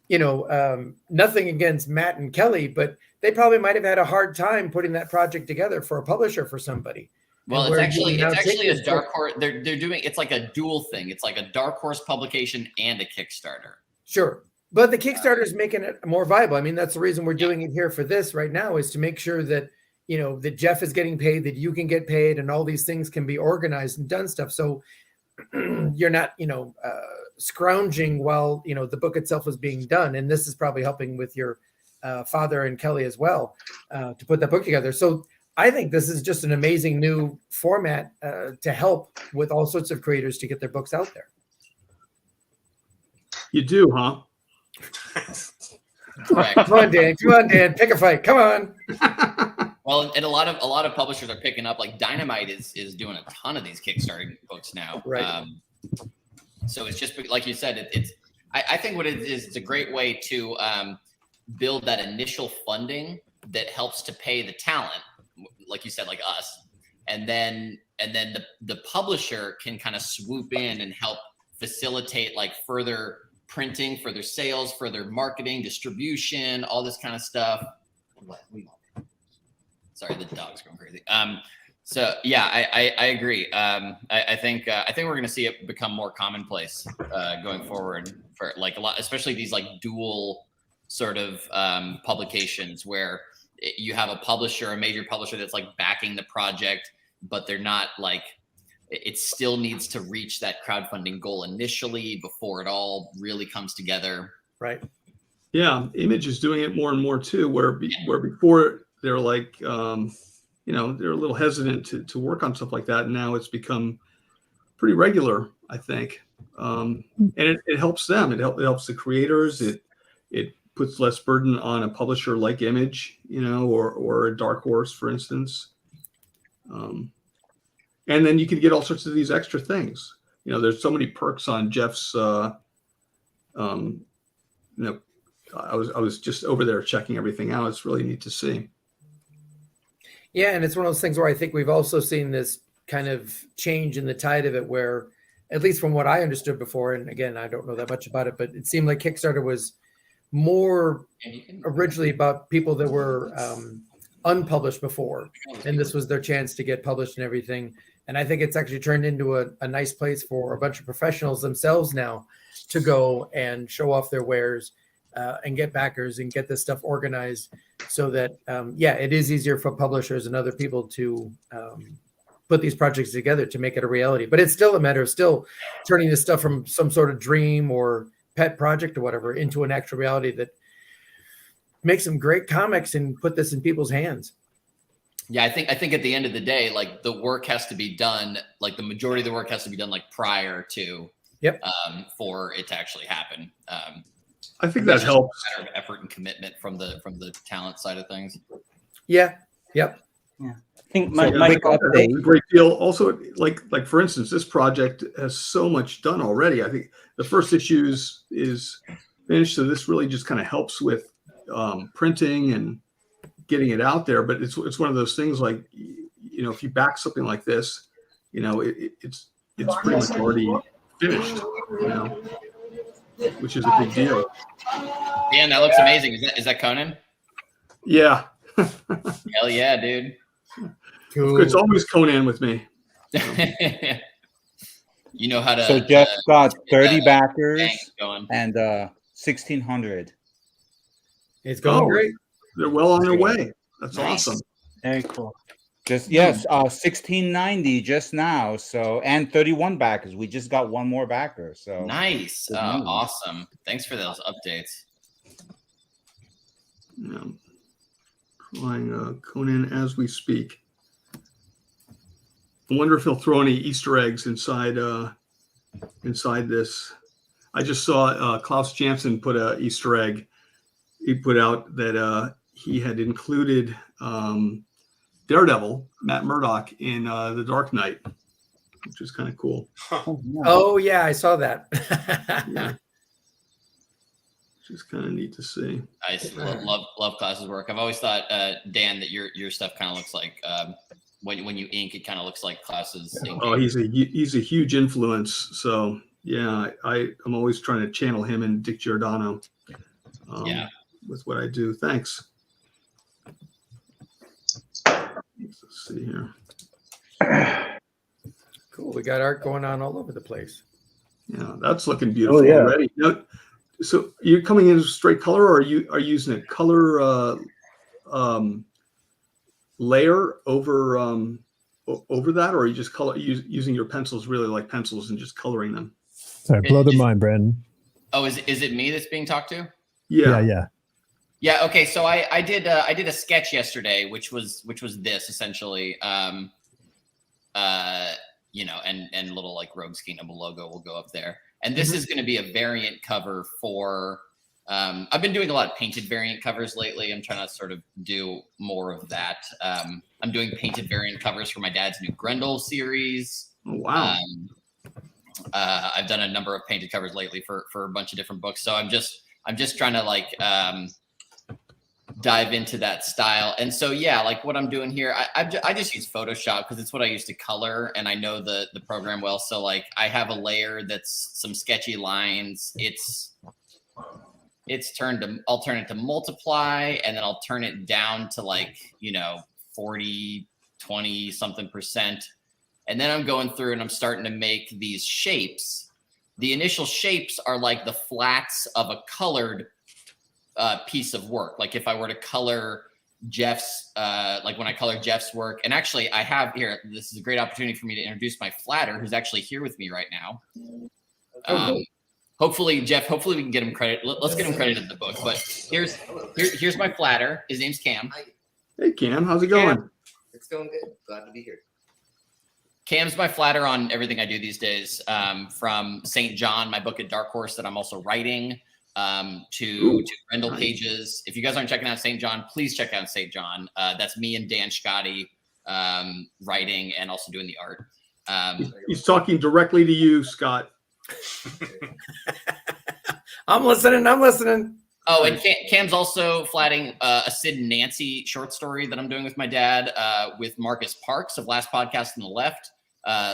nothing against Matt and Kelly, but they probably might have had a hard time putting that project together for a publisher for somebody. Well, it's actually a dark horse. They're doing, it's like a dual thing. It's like a dark horse publication and a Kickstarter. Sure. But the Kickstarter is making it more viable. I mean, that's the reason we're doing it here for this right now, is to make sure that, that Jeff is getting paid, that you can get paid, and all these things can be organized and done stuff. So you're not, scrounging while, the book itself is being done. And this is probably helping with your father and Kelly as well to put that book together. So I think this is just an amazing new format to help with all sorts of creators to get their books out there. You do, huh? Correct. Come on, Dan, pick a fight. Come on. Well, and a lot of publishers are picking up, like Dynamite is doing a ton of these Kickstarter books now. Right. So it's just like you said, I think what it is, it's a great way to build that initial funding that helps to pay the talent, like you said, like us, and then the publisher can kind of swoop in and help facilitate like further printing, further sales, further marketing, distribution, all this kind of stuff. Sorry, the dog's going crazy. So yeah, I agree. I think we're going to see it become more commonplace going forward for like a lot, especially these like dual sort of publications where you have a publisher, a major publisher that's like backing the project, but they're not like, it still needs to reach that crowdfunding goal initially before it all really comes together. Right. Yeah. Image is doing it more and more too, where before they're like, they're a little hesitant to work on stuff like that. And now it's become pretty regular, I think. And it helps them. It helps the creators. It puts less burden on a publisher like Image, or a Dark Horse, for instance. And then you can get all sorts of these extra things. There's so many perks on Jeff's. I was just over there checking everything out. It's really neat to see. Yeah, and it's one of those things where I think we've also seen this kind of change in the tide of it, where, at least from what I understood before, and again, I don't know that much about it, but it seemed like Kickstarter was more originally about people that were unpublished before, and this was their chance to get published and everything. And I think it's actually turned into a nice place for a bunch of professionals themselves now to go and show off their wares and get backers and get this stuff organized, so that it is easier for publishers and other people to put these projects together to make it a reality. But it's still a matter of still turning this stuff from some sort of dream or pet project or whatever into an actual reality that makes some great comics and put this in people's hands. Yeah, I think at the end of the day, like the work has to be done, like the majority of the work has to be done like prior to for it to actually happen. I think that helps. A matter of effort and commitment from the talent side of things. Yeah. Yep. Yeah. I think my update. A great deal. Also, like for instance, this project has so much done already. I think the first issue is finished, so this really just kind of helps with printing and getting it out there. But it's one of those things like, if you back something like this, it's pretty much already finished. Which is a big deal. Dan, that looks amazing. Is that Conan? Yeah. Hell yeah, dude. Cool. It's always Conan with me. You know how to. So Jeff got 30 backers and 1,600. It's going great. They're well on their way. That's awesome. Very cool. Just 1,690 just now. So, and 31 backers. We just got one more backer. So nice. Awesome. Thanks for those updates. Yeah. Drawing Conan as we speak. I wonder if he'll throw any Easter eggs inside this. I just saw Klaus Janson put a Easter egg. He put out that he had included Daredevil, Matt Murdock, in The Dark Knight, which is kind of cool. Oh yeah, I saw that. Yeah. Which is kind of neat to see. I love Klaus's work. I've always thought, Dan, that your stuff kind of looks like when you ink, it kind of looks like Klaus's ink. Oh, he's a huge influence. So yeah, I'm always trying to channel him and Dick Giordano. with what I do. Thanks. Let's see here. Cool. We got art going on all over the place. Yeah, that's looking beautiful yeah. already. Now, so you're coming in straight color, or are you using a color layer over over that, or are you just using your pencils really like pencils and just coloring them? Sorry, blow their mind, Brandon. Oh, is it me that's being talked to? Yeah. Yeah. Okay. So I did a sketch yesterday, which was this essentially, you know, and little like Rogues Kingdom logo will go up there. And this is going to be a variant cover for, I've been doing a lot of painted variant covers lately. I'm trying to sort of do more of that. I'm doing painted variant covers for my dad's new Grendel series. Oh, wow. I've done a number of painted covers lately for a bunch of different books. So I'm just trying to like dive into that style. And so, yeah, like what I'm doing here, I just use Photoshop because it's what I use to color and I know the program well. So like I have a layer that's some sketchy lines. I'll turn it to multiply and then I'll turn it down to like, you know, 40, 20 something %. And then I'm going through and I'm starting to make these shapes. The initial shapes are like the flats of a colored piece of work. Like if I were to color Jeff's, like when I color Jeff's work, and actually I have here, this is a great opportunity for me to introduce my flatter who's actually here with me right now. Hopefully, Jeff, we can get him credit. Let's get him credit in the book. But here's my flatter. His name's Cam. Hey, Cam, how's it going? Cam. It's going good. Glad to be here. Cam's my flatter on everything I do these days, from St. John, my book at Dark Horse that I'm also writing, to Grendel pages. If you guys aren't checking out St. John, please check out St. John. That's me and Dan Scotty writing and also doing the art. He's talking directly to you, Scott. I'm listening. Oh, and Cam's also flatting a Sid and Nancy short story that I'm doing with my dad with Marcus Parks of Last Podcast on the Left.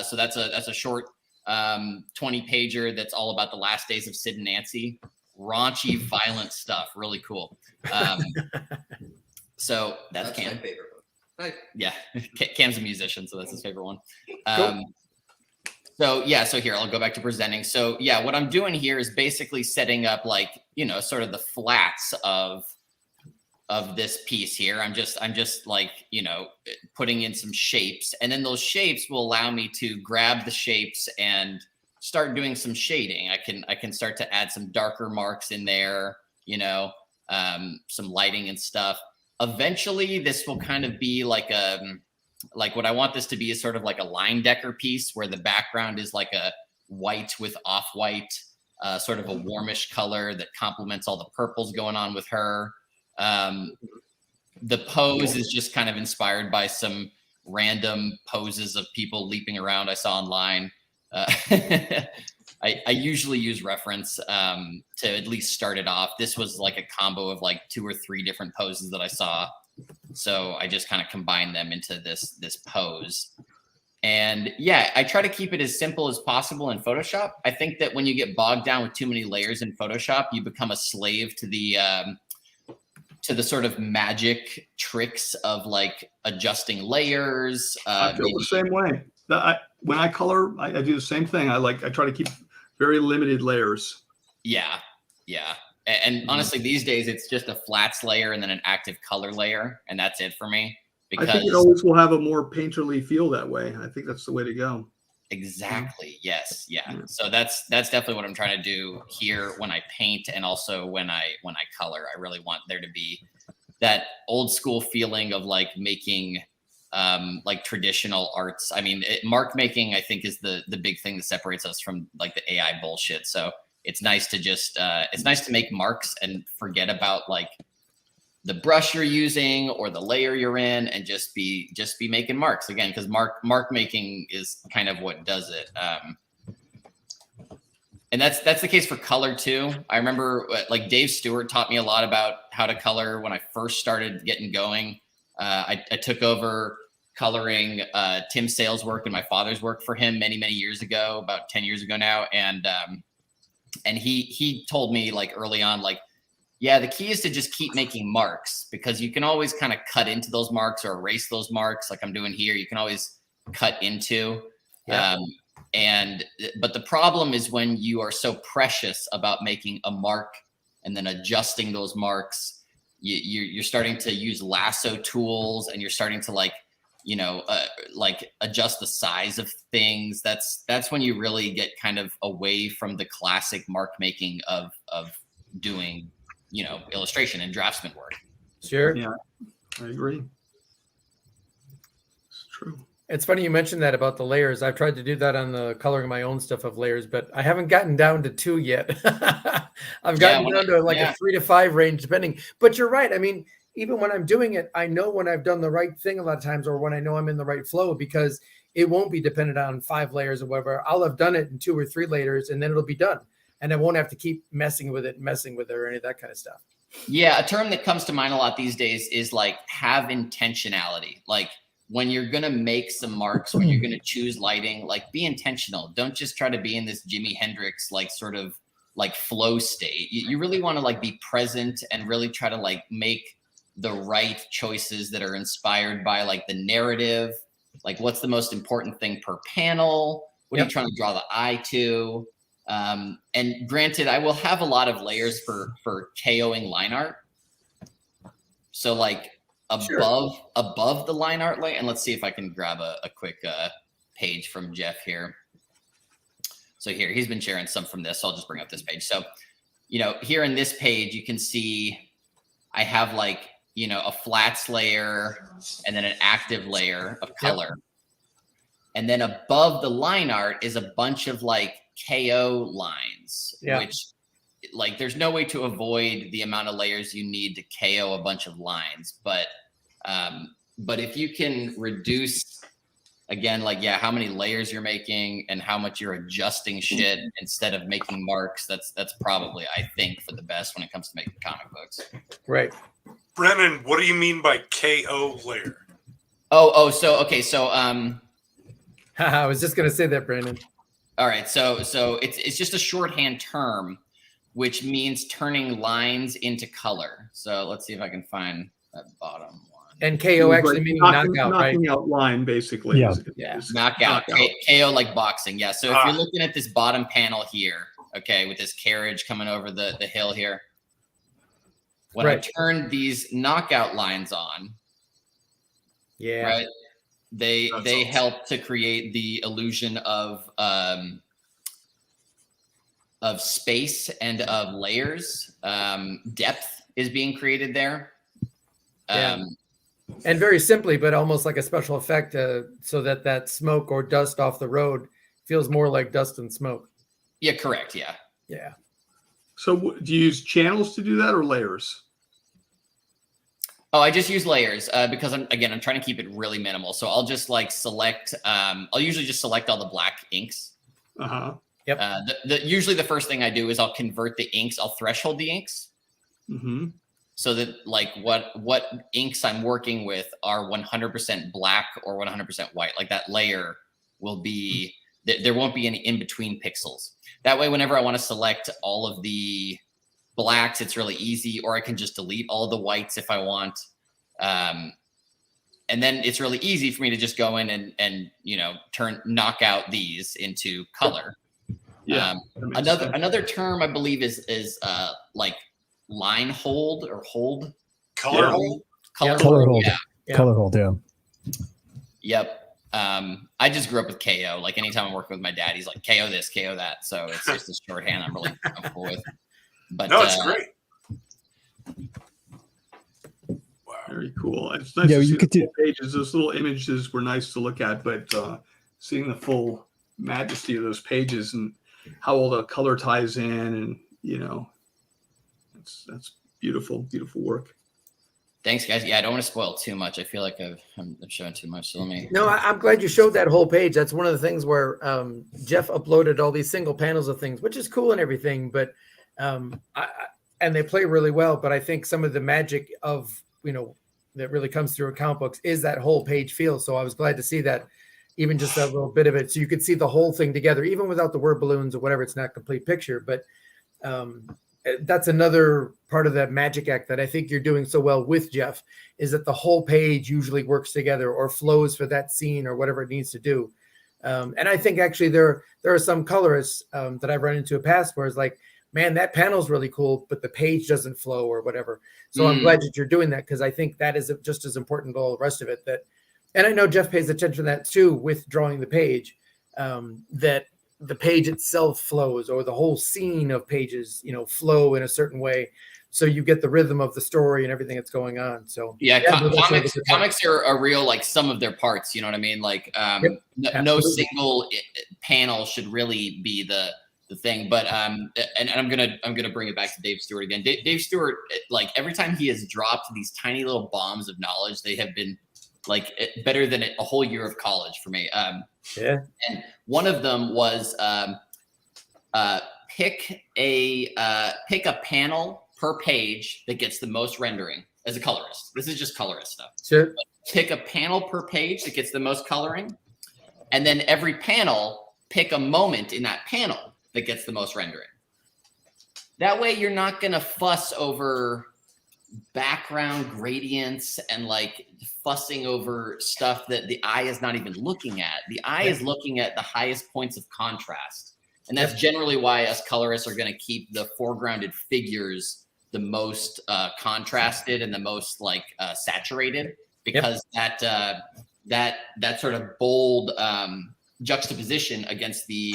So that's a short 20-pager that's all about the last days of Sid and Nancy. Raunchy, violent stuff. Really cool. So that's Cam. My favorite book. Yeah, Cam's a musician, so that's his favorite one. So yeah, so here I'll go back to presenting. So yeah, what I'm doing here is basically setting up like, you know, sort of the flats of this piece here. I'm just like, you know, putting in some shapes, and then those shapes will allow me to grab the shapes and start doing some shading. I can start to add some darker marks in there, you know, some lighting and stuff. Eventually this will kind of be like what I want this to be is sort of like a line decker piece where the background is like a white with off-white, sort of a warmish color that complements all the purples going on with her. The pose is just kind of inspired by some random poses of people leaping around I saw online. I usually use reference to at least start it off. This was like a combo of like 2 or 3 different poses that I saw. So I just kind of combined them into this pose. And yeah, I try to keep it as simple as possible in Photoshop. I think that when you get bogged down with too many layers in Photoshop, you become a slave to the sort of magic tricks of like adjusting layers. I feel the same way. When I color, I do the same thing. I try to keep very limited layers. Yeah. And honestly, these days it's just a flats layer and then an active color layer, and that's it for me. Because I think it always will have a more painterly feel that way. I think that's the way to go. Exactly. Yes. Yeah. So that's definitely what I'm trying to do here when I paint, and also when I color. I really want there to be that old school feeling of like making like traditional arts. I mean, mark making, I think, is the big thing that separates us from like the AI bullshit. So it's nice to just it's nice to make marks and forget about like the brush you're using or the layer you're in, and just be making marks again, because mark making is kind of what does it. And that's the case for color too. I remember like Dave Stewart taught me a lot about how to color when I first started getting going. I took over coloring Tim Sale's work and my father's work for him many years ago, about 10 years ago now. And he told me like early on, like, Yeah, the key is to just keep making marks, because you can always kind of cut into those marks or erase those marks, like I'm doing here. You can always cut into. Yeah. But the problem is when you are so precious about making a mark and then adjusting those marks, you're starting to use lasso tools, and you're starting to like adjust the size of things. That's when you really get kind of away from the classic mark making of doing, illustration and draftsman work. Sure. Yeah, I agree. It's true. It's funny you mentioned that about the layers. I've tried to do that on the coloring my own stuff of layers, but I haven't gotten down to 2 yet. I've gotten down to like a 3 to 5 range, depending. But you're right. I mean, even when I'm doing it, I know when I've done the right thing a lot of times, or when I know I'm in the right flow, because it won't be dependent on 5 layers or whatever. I'll have done it in 2 or 3 layers, and then it'll be done. And I won't have to keep messing with it or any of that kind of stuff. Yeah, a term that comes to mind a lot these days is like have intentionality. Like when you're going to make some marks, when you're going to choose lighting, like be intentional. Don't just try to be in this Jimi Hendrix, like sort of like flow state. You really want to like be present and really try to like make the right choices that are inspired by like the narrative. Like what's the most important thing per panel? What are you trying to draw the eye to? And granted, I will have a lot of layers for KOing line art. So like above the line art layer, and let's see if I can grab a quick page from Jeff here. So here, he's been sharing some from this. So I'll just bring up this page. So, here in this page, you can see I have like, a flats layer and then an active layer of color. And then above the line art is a bunch of like KO lines, which like there's no way to avoid the amount of layers you need to KO a bunch of lines. But if you can reduce, again, like, how many layers you're making and how much you're adjusting shit instead of making marks, that's probably, I think, for the best when it comes to making comic books. Right. Brennan, what do you mean by KO layer? So I was just going to say that, Brandon. All right. So it's just a shorthand term, which means turning lines into color. So let's see if I can find that bottom one. And KO actually meaning knockout, right? Knocking out line, basically. Yeah. Knockout. KO like boxing. Yeah. So if you're looking at this bottom panel here, okay, with this carriage coming over the hill here, when I turn these knockout lines on, right, they help to create the illusion of space and of layers. Depth is being created there. And very simply, but almost like a special effect, so that smoke or dust off the road feels more like dust and smoke. Yeah, correct. Yeah. Yeah. So do you use channels to do that, or layers? Oh, I just use layers because I'm trying to keep it really minimal. So I'll just like select. I'll usually just select all the black inks. Yep. Usually the first thing I do is I'll convert the inks. I'll threshold the inks. So that like what inks I'm working with are 100% black or 100% white. Like that layer will be, there won't be any in-between pixels. That way, whenever I want to select all of the blacks, it's really easy, or I can just delete all the whites if I want. And then it's really easy for me to just go in and knock out these into color. Another term I believe is like line hold or hold. Color hold. Color hold. Yeah. Color hold. Yeah. Yep. I just grew up with KO. Like anytime I'm working with my dad, he's like KO this, KO that. So it's just a shorthand I'm really comfortable with. But no, it's great. Wow. Very cool. It's nice to see the full pages. Those little images were nice to look at, but seeing the full majesty of those pages and how all the color ties in, and that's beautiful, beautiful work. Thanks, guys. Yeah, I don't want to spoil too much. I feel like I'm showing too much. So let me. No, I'm glad you showed that whole page. That's one of the things where Jeff uploaded all these single panels of things, which is cool and everything, but and they play really well. But I think some of the magic of that really comes through in comic books is that whole page feel. So I was glad to see that, even just a little bit of it, so you could see the whole thing together, even without the word balloons or whatever. It's not a complete picture, but that's another part of that magic act that I think you're doing so well with Jeff, is that the whole page usually works together or flows for that scene or whatever it needs to do. And I think actually there are some colorists that I've run into in past where it's like, man, that panel's really cool, but the page doesn't flow or whatever. So I'm glad that you're doing that, because I think that is just as important as all the rest of it. And I know Jeff pays attention to that too with drawing the page, that the page itself flows, or the whole scene of pages, flow in a certain way, so you get the rhythm of the story and everything that's going on. So comics are a real, like, sum of their parts. You know what I mean? Like, no single panel should really be the thing. But and I'm gonna bring it back to Dave Stewart again. Dave Stewart, like, every time he has dropped these tiny little bombs of knowledge, they have been like better than a whole year of college for me. And one of them was pick a panel per page that gets the most rendering as a colorist. This is just colorist stuff. Sure. But pick a panel per page that gets the most coloring, and then every panel, pick a moment in that panel that gets the most rendering. That way you're not gonna fuss over background gradients and like fussing over stuff that the eye is not even looking at. The eye is looking at the highest points of contrast. And that's generally why us colorists are going to keep the foregrounded figures the most contrasted and the most like saturated, because that sort of bold juxtaposition against the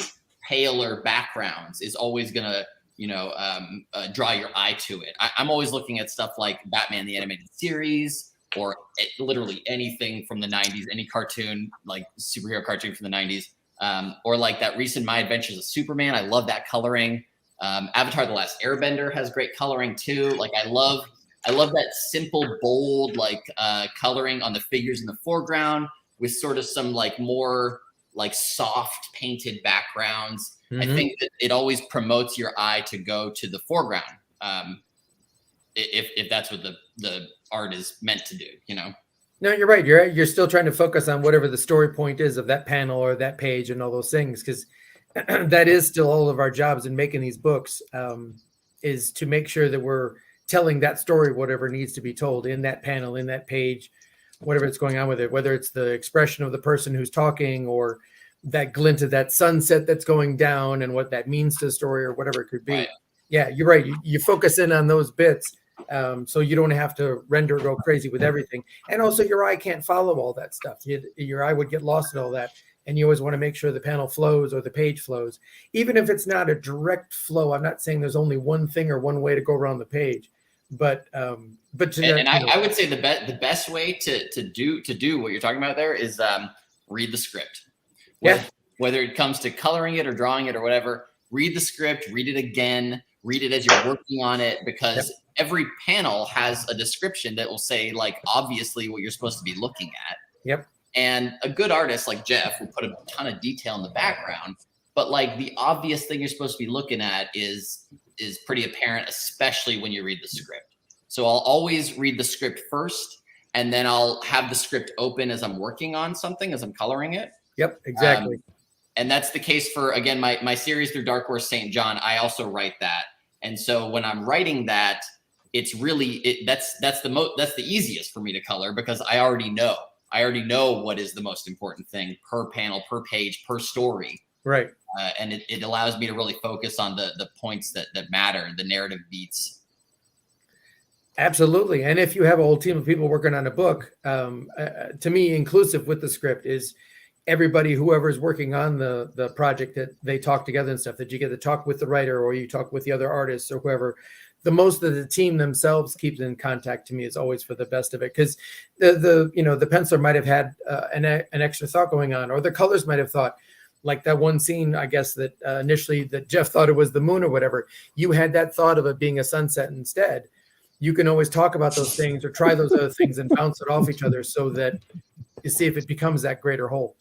paler backgrounds is always going to draw your eye to it. I'm always looking at stuff like Batman the Animated Series, or literally anything from the 90s, any cartoon, like superhero cartoon from the 90s, or like that recent My Adventures of Superman. I love that coloring. Avatar The Last Airbender has great coloring too. Like, I love that simple, bold, like coloring on the figures in the foreground with sort of some like more like soft painted backgrounds. I think that it always promotes your eye to go to the foreground, if that's what the art is meant to do, No, you're right. You're still trying to focus on whatever the story point is of that panel or that page and all those things, because that is still all of our jobs in making these books, is to make sure that we're telling that story, whatever needs to be told in that panel, in that page, whatever it's going on with it, whether it's the expression of the person who's talking, or that glint of that sunset that's going down and what that means to the story, or whatever it could be. Right. Yeah, you're right. You focus in on those bits, so you don't have to render go crazy with everything. And also your eye can't follow all that stuff. Your eye would get lost in all that. And you always want to make sure the panel flows or the page flows, even if it's not a direct flow. I'm not saying there's only one thing or one way to go around the page, but I would say the best way to do what you're talking about there is read the script. Whether it comes to coloring it or drawing it or whatever, read the script, read it again, read it as you're working on it, because every panel has a description that will say, like, obviously what you're supposed to be looking at. Yep. And a good artist like Jeff will put a ton of detail in the background, but like the obvious thing you're supposed to be looking at is pretty apparent, especially when you read the script. So I'll always read the script first, and then I'll have the script open as I'm working on something, as I'm coloring it. Yep, exactly. And that's the case for, again, my series through Dark Horse St. John. I also write that. And so when I'm writing that, it's really, that's the easiest for me to color, because I already know what is the most important thing per panel, per page, per story. Right. And it allows me to really focus on the points that matter, the narrative beats. Absolutely. And if you have a whole team of people working on a book, to me, inclusive with the script is everybody, whoever's working on the project, that they talk together and stuff, that you get to talk with the writer, or you talk with the other artists or whoever. The most of the team themselves keeps in contact, to me, is always for the best of it, because the penciler might have had an extra thought going on, or the colors might have thought, like that one scene, I guess, that initially that Jeff thought it was the moon or whatever. You had that thought of it being a sunset instead. You can always talk about those things or try those other things and bounce it off each other, so that you see if it becomes that greater whole.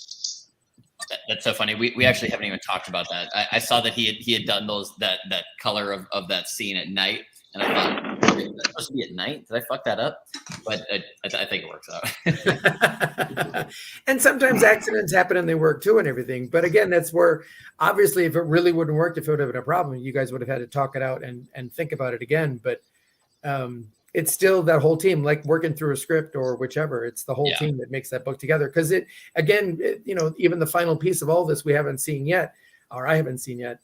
That's so funny. We actually haven't even talked about that. I saw that he had done that color of that scene at night, and I thought That's supposed to be at night. Did I fuck that up? But I think it works out. And sometimes accidents happen and they work too and everything. But again, that's where obviously if it really wouldn't work, if it would have been a problem, you guys would have had to talk it out and think about it again. But it's still that whole team, like working through a script or whichever. It's the whole team that makes that book together. Because even the final piece of all this we haven't seen yet, or I haven't seen yet,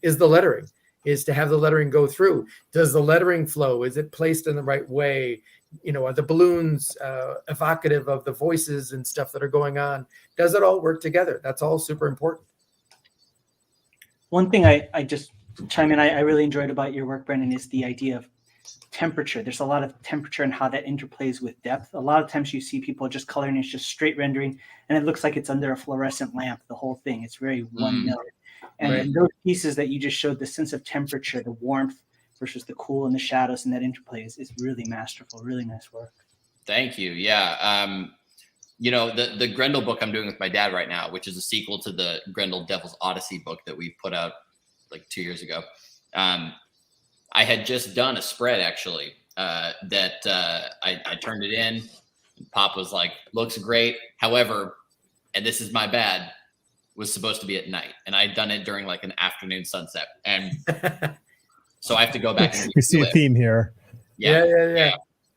is the lettering. Is to have the lettering go through. Does the lettering flow? Is it placed in the right way? Are the balloons evocative of the voices and stuff that are going on? Does it all work together? That's all super important. One thing I just chime in, I really enjoyed about your work, Brendan, is the idea of temperature. There's a lot of temperature and how that interplays with depth. A lot of times you see people just coloring, it's just straight rendering, and it looks like it's under a fluorescent lamp, the whole thing. It's very one note. And those pieces that you just showed, the sense of temperature, the warmth versus the cool and the shadows, and that interplay is really masterful. Really nice work. Thank you. Yeah. The Grendel book I'm doing with my dad right now, which is a sequel to the Grendel Devil's Odyssey book that we put out like 2 years ago. I had just done a spread actually that I turned it in. Pop was like, looks great. However, and this is my bad, was supposed to be at night, and I'd done it during like an afternoon sunset, and so I have to go back and we see a theme here. Yeah.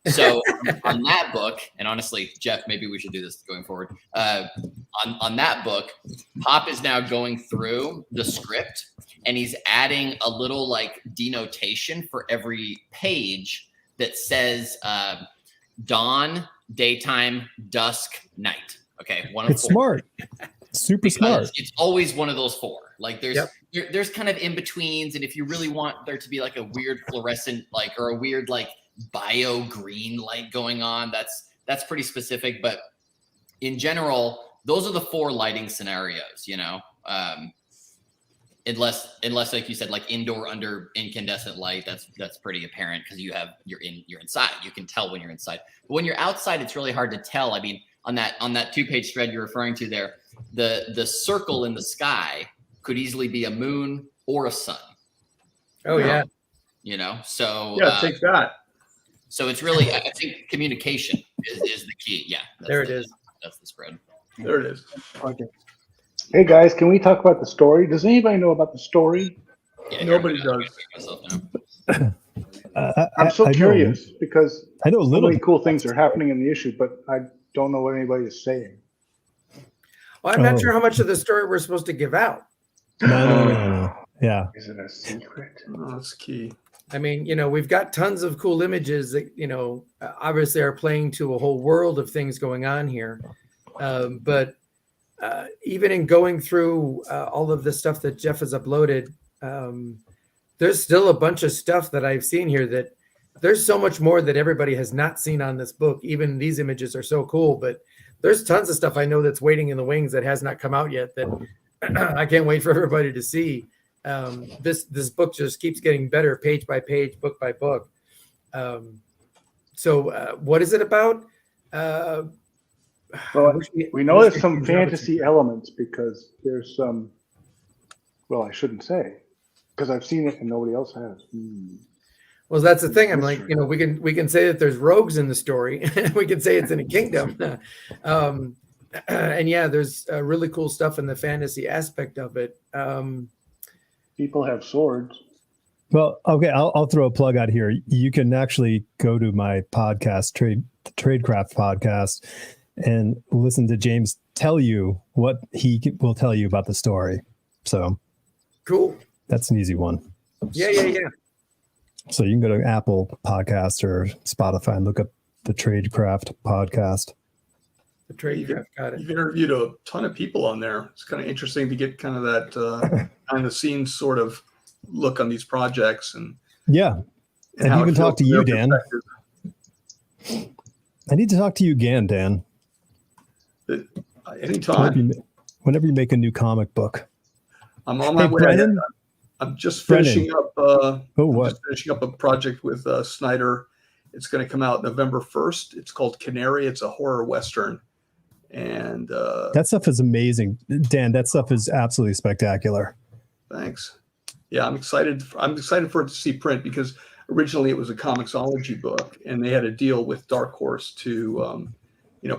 So on that book, and honestly, Jeff, maybe we should do this going forward. On that book, Pop is now going through the script, and he's adding a little like denotation for every page that says dawn, daytime, dusk, night. Okay, one of It's four. smart. Super smart. It's always one of those four. Like there's kind of in betweens, and if you really want there to be like a weird fluorescent or a weird like bio green light going on, that's pretty specific. But in general, those are the four lighting scenarios. Unless like you said, like indoor under incandescent light, that's pretty apparent because you're inside. You can tell when you're inside. But when you're outside, it's really hard to tell. I mean, on that 2-page thread you're referring to there, the circle in the sky could easily be a moon or a sun. Oh yeah. So yeah, take that. So it's really, I think communication is the key. Yeah. There it is. That's the spread. There it is. Okay. Hey guys, can we talk about the story? Does anybody know about the story? Yeah, Nobody does. I'm so curious because I know a so little. many cool things are happening in the issue, but I don't know what anybody is saying. Well, I'm not sure how much of the story we're supposed to give out. No. Yeah. Is it a secret? Oh, that's key. I mean, we've got tons of cool images that, obviously are playing to a whole world of things going on here. But even in going through all of the stuff that Jeff has uploaded, there's still a bunch of stuff that I've seen here that there's so much more that everybody has not seen on this book. Even these images are so cool, but there's tons of stuff I know that's waiting in the wings that has not come out yet that I can't wait for everybody to see. This book just keeps getting better page by page, book by book. So what is it about? Well, we know there's some fantasy elements because there's some, well, I shouldn't say, because I've seen it and nobody else has. Well, that's the thing. I'm like, we can say that there's rogues in the story. We can say it's in a kingdom. And yeah, there's really cool stuff in the fantasy aspect of it. People have swords. Well, okay, I'll throw a plug out here. You can actually go to my podcast, Tradecraft podcast, and listen to James tell you what he will tell you about the story. So cool. That's an easy one. Yeah. So you can go to Apple Podcast or Spotify and look up the Tradecraft podcast. The Tradecraft, got it. You've interviewed a ton of people on there. It's kind of interesting to get kind of that behind the scenes sort of look on these projects and yeah, and even talk to you, Dan. I need to talk to you again, Dan. Anytime. Whenever you make a new comic book. I'm on my way. Brennan? I'm just finishing up. Just finishing up a project with Snyder. It's going to come out November 1st. It's called Canary. It's a horror western, and that stuff is amazing, Dan. That stuff is absolutely spectacular. Thanks. Yeah, I'm excited. I'm excited for it to see print because originally it was a comicsology book, and they had a deal with Dark Horse to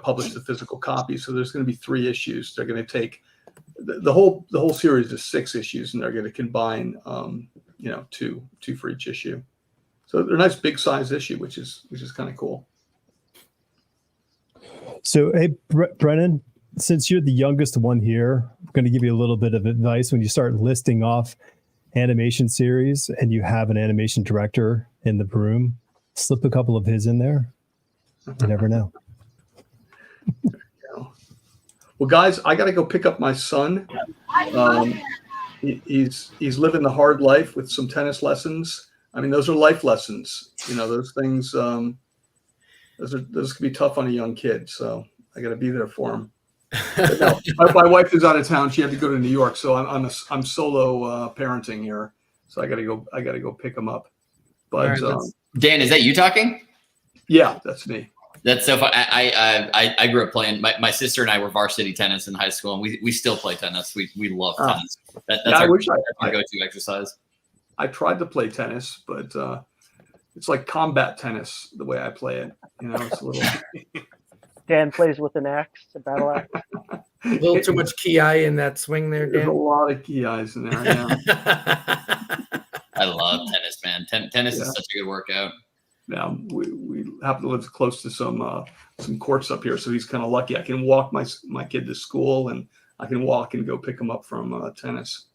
publish the physical copy. So there's going to be 3 issues. They're going to take the whole series is 6 issues, and they're going to combine 2 for each issue. So they're a nice big size issue, which is kind of cool. So, hey, Brennan, since you're the youngest one here, I'm going to give you a little bit of advice. When you start listing off animation series and you have an animation director in the room, slip a couple of his in there. You never know. Well, guys, I got to go pick up my son. He's living the hard life with some tennis lessons. I mean, those are life lessons. Those things. Those can be tough on a young kid. So I got to be there for him. No, my wife is out of town. She had to go to New York, so I'm solo parenting here. So I got to go pick him up. But right, Dan, is that you talking? Yeah, that's me. That's so fun. I grew up playing. My sister and I were varsity tennis in high school, and we still play tennis. We love tennis. That's our go-to exercise. I tried to play tennis, but it's like combat tennis the way I play it. It's a little. Dan plays with an axe, a battle axe. A little too much ki in that swing there, Dan. There's a lot of ki's in there. Yeah. I love tennis, man. Tennis is such a good workout. Yeah, we happen to live close to some courts up here, so he's kind of lucky. I can walk my kid to school, and I can walk and go pick him up from tennis.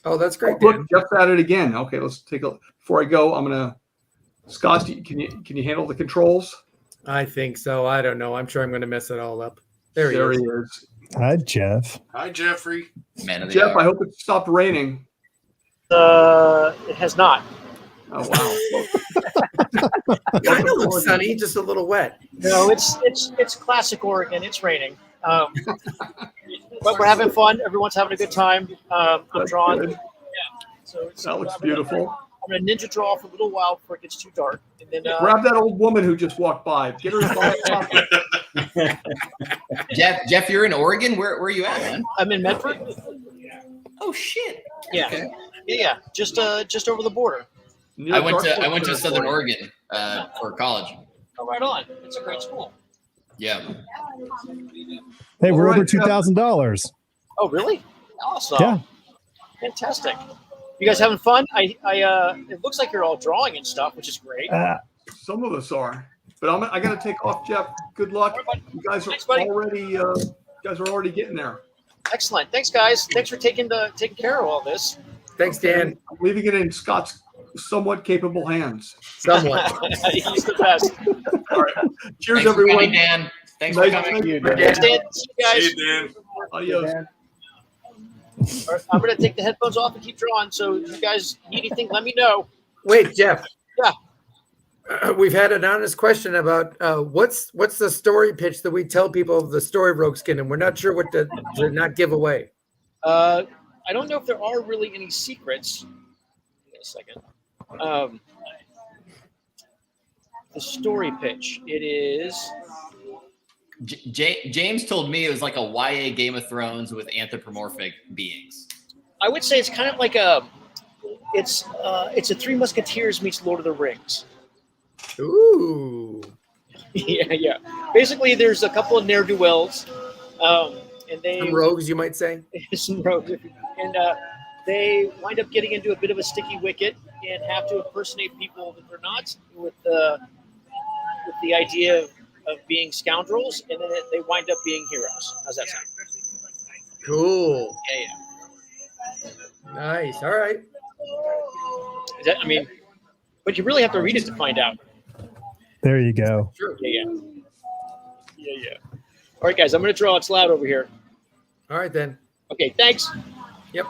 Oh, that's great. Oh, look, Jeff's at it again. Okay, let's take a. Before I go, I'm gonna. Scott, can you handle the controls? I think so. I don't know. I'm sure I'm going to mess it all up. There he is. Hi, Jeff. Hi, Jeffrey. Man of the Jeff, hour. I hope it stopped raining. It has not. Oh wow. Kind of looks sunny, just a little wet. No, it's classic Oregon. It's raining. But we're having fun. Everyone's having a good time. I'm drawing. Good. Yeah. So That looks beautiful. I'm gonna ninja draw for a little while before it gets too dark, and then Grab that old woman who just walked by. Get her involved. Jeff, you're in Oregon. Where are you at, man? I'm in Medford. Oh shit. Yeah, Okay. yeah, just over the border. I went to Southern Oregon for college. Oh, right on. It's a great school. Yeah. Hey, we're All over right, Jeff. $2,000. Oh, really? Awesome. Yeah. Fantastic. You guys having fun? It looks like you're all drawing and stuff, which is great. Some of us are, but I got to take off, Jeff. Good luck. You guys are already getting there. Excellent. Thanks, guys. Thanks for taking care of all this. Thanks, Dan. I'm leaving it in Scott's somewhat capable hands. Somewhat. He's the best. All right. Cheers, Thanks everyone. for coming, Dan. Thanks for Nice coming. to meet you, Thanks, Dan. See you guys. See you, Dan. Adios. All right, I'm going to take the headphones off and keep drawing. So if you guys need anything, let me know. Wait, Jeff. Yeah. We've had an honest question about what's the story pitch that we tell people of the story of Rogueskin, and we're not sure what to not give away. I don't know if there are really any secrets. Give me a second. The story pitch. It is. James told me it was like a YA Game of Thrones with anthropomorphic beings. I would say it's kind of like it's a Three Musketeers meets Lord of the Rings. Ooh. Yeah. Basically, there's a couple of ne'er-do-wells, and they Some rogues, you might say. some rogues, and they wind up getting into a bit of a sticky wicket and have to impersonate people that they're not, with the idea of being scoundrels, and then they wind up being heroes. How's that sound? Cool. Yeah. Nice. All right. But you really have to read it to find out. There you go. Sure. Yeah. All right, guys, I'm going to draw. It's loud over here. All right, then. Okay, thanks. Yep.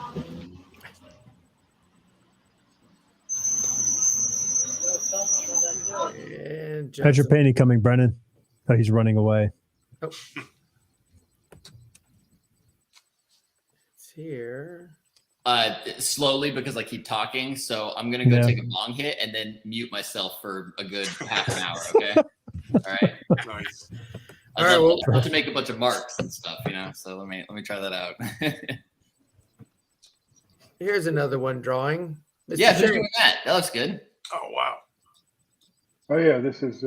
And How's your painting coming, Brennan? Oh, he's running away. Oh. It's here. Slowly, because I keep talking, so I'm gonna go Yeah. take a long hit and then mute myself for a good half an hour. Okay. All right. Nice. I'd All right, love to make a bunch of marks and stuff, So let me try that out. Here's another one drawing. Mr. Yeah, finish Shank. doing that. That looks good. Oh, wow. Oh yeah, this is.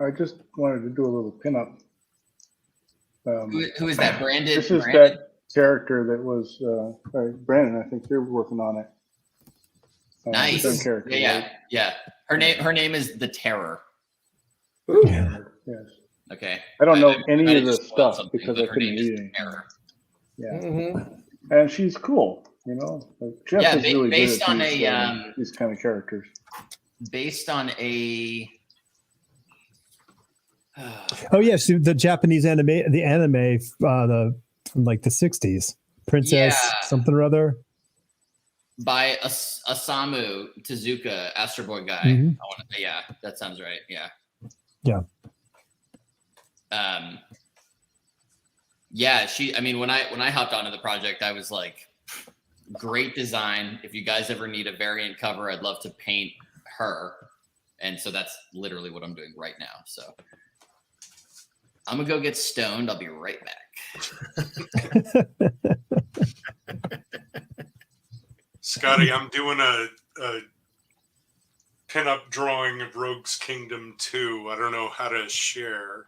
I just wanted to do a little pinup. Who is that? Brandon? This is Brandon? that character that was Brandon. I think you're working on it. Nice. Same character, Yeah, right? yeah. Her name is the Terror. Ooh. Yes. Okay. I don't know I any might of have the just spoiled stuff something, because but I her couldn't name is read the anything. Terror. Yeah. Mm-hmm. And she's cool, you know. Like, Jeff Yeah, is really based good on at these kind of characters. Based on a. Oh yes, the Japanese anime, the from like the 60s, Princess something or other. By Osamu Tezuka, Astro Boy guy. Mhm. Yeah, that sounds right. Yeah. Yeah. Yeah, I mean, when I hopped onto the project, I was like, great design. If you guys ever need a variant cover, I'd love to paint her. And so that's literally what I'm doing right now. So I'm gonna go get stoned. I'll be right back. Scotty, I'm doing a pinup drawing of Rogue's Kingdom 2. I don't know how to share.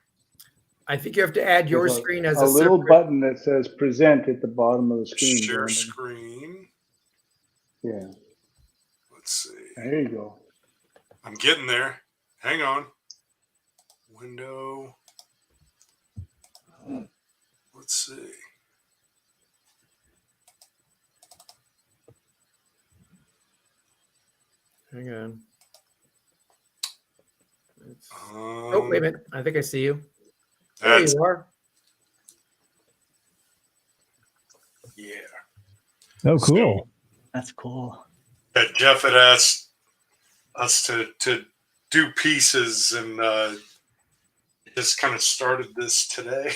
I think you have to add your There's screen as a little separate... button that says present at the bottom of the screen. Share Brandon. screen. Yeah. Let's see. There you go. I'm getting there. Hang on. Window. Let's see. Hang on. Oh, wait a minute. I think I see you. There you are. Yeah. Oh, cool. That's cool. Yeah, Jeff had asked us to do pieces, and just kind of started this today.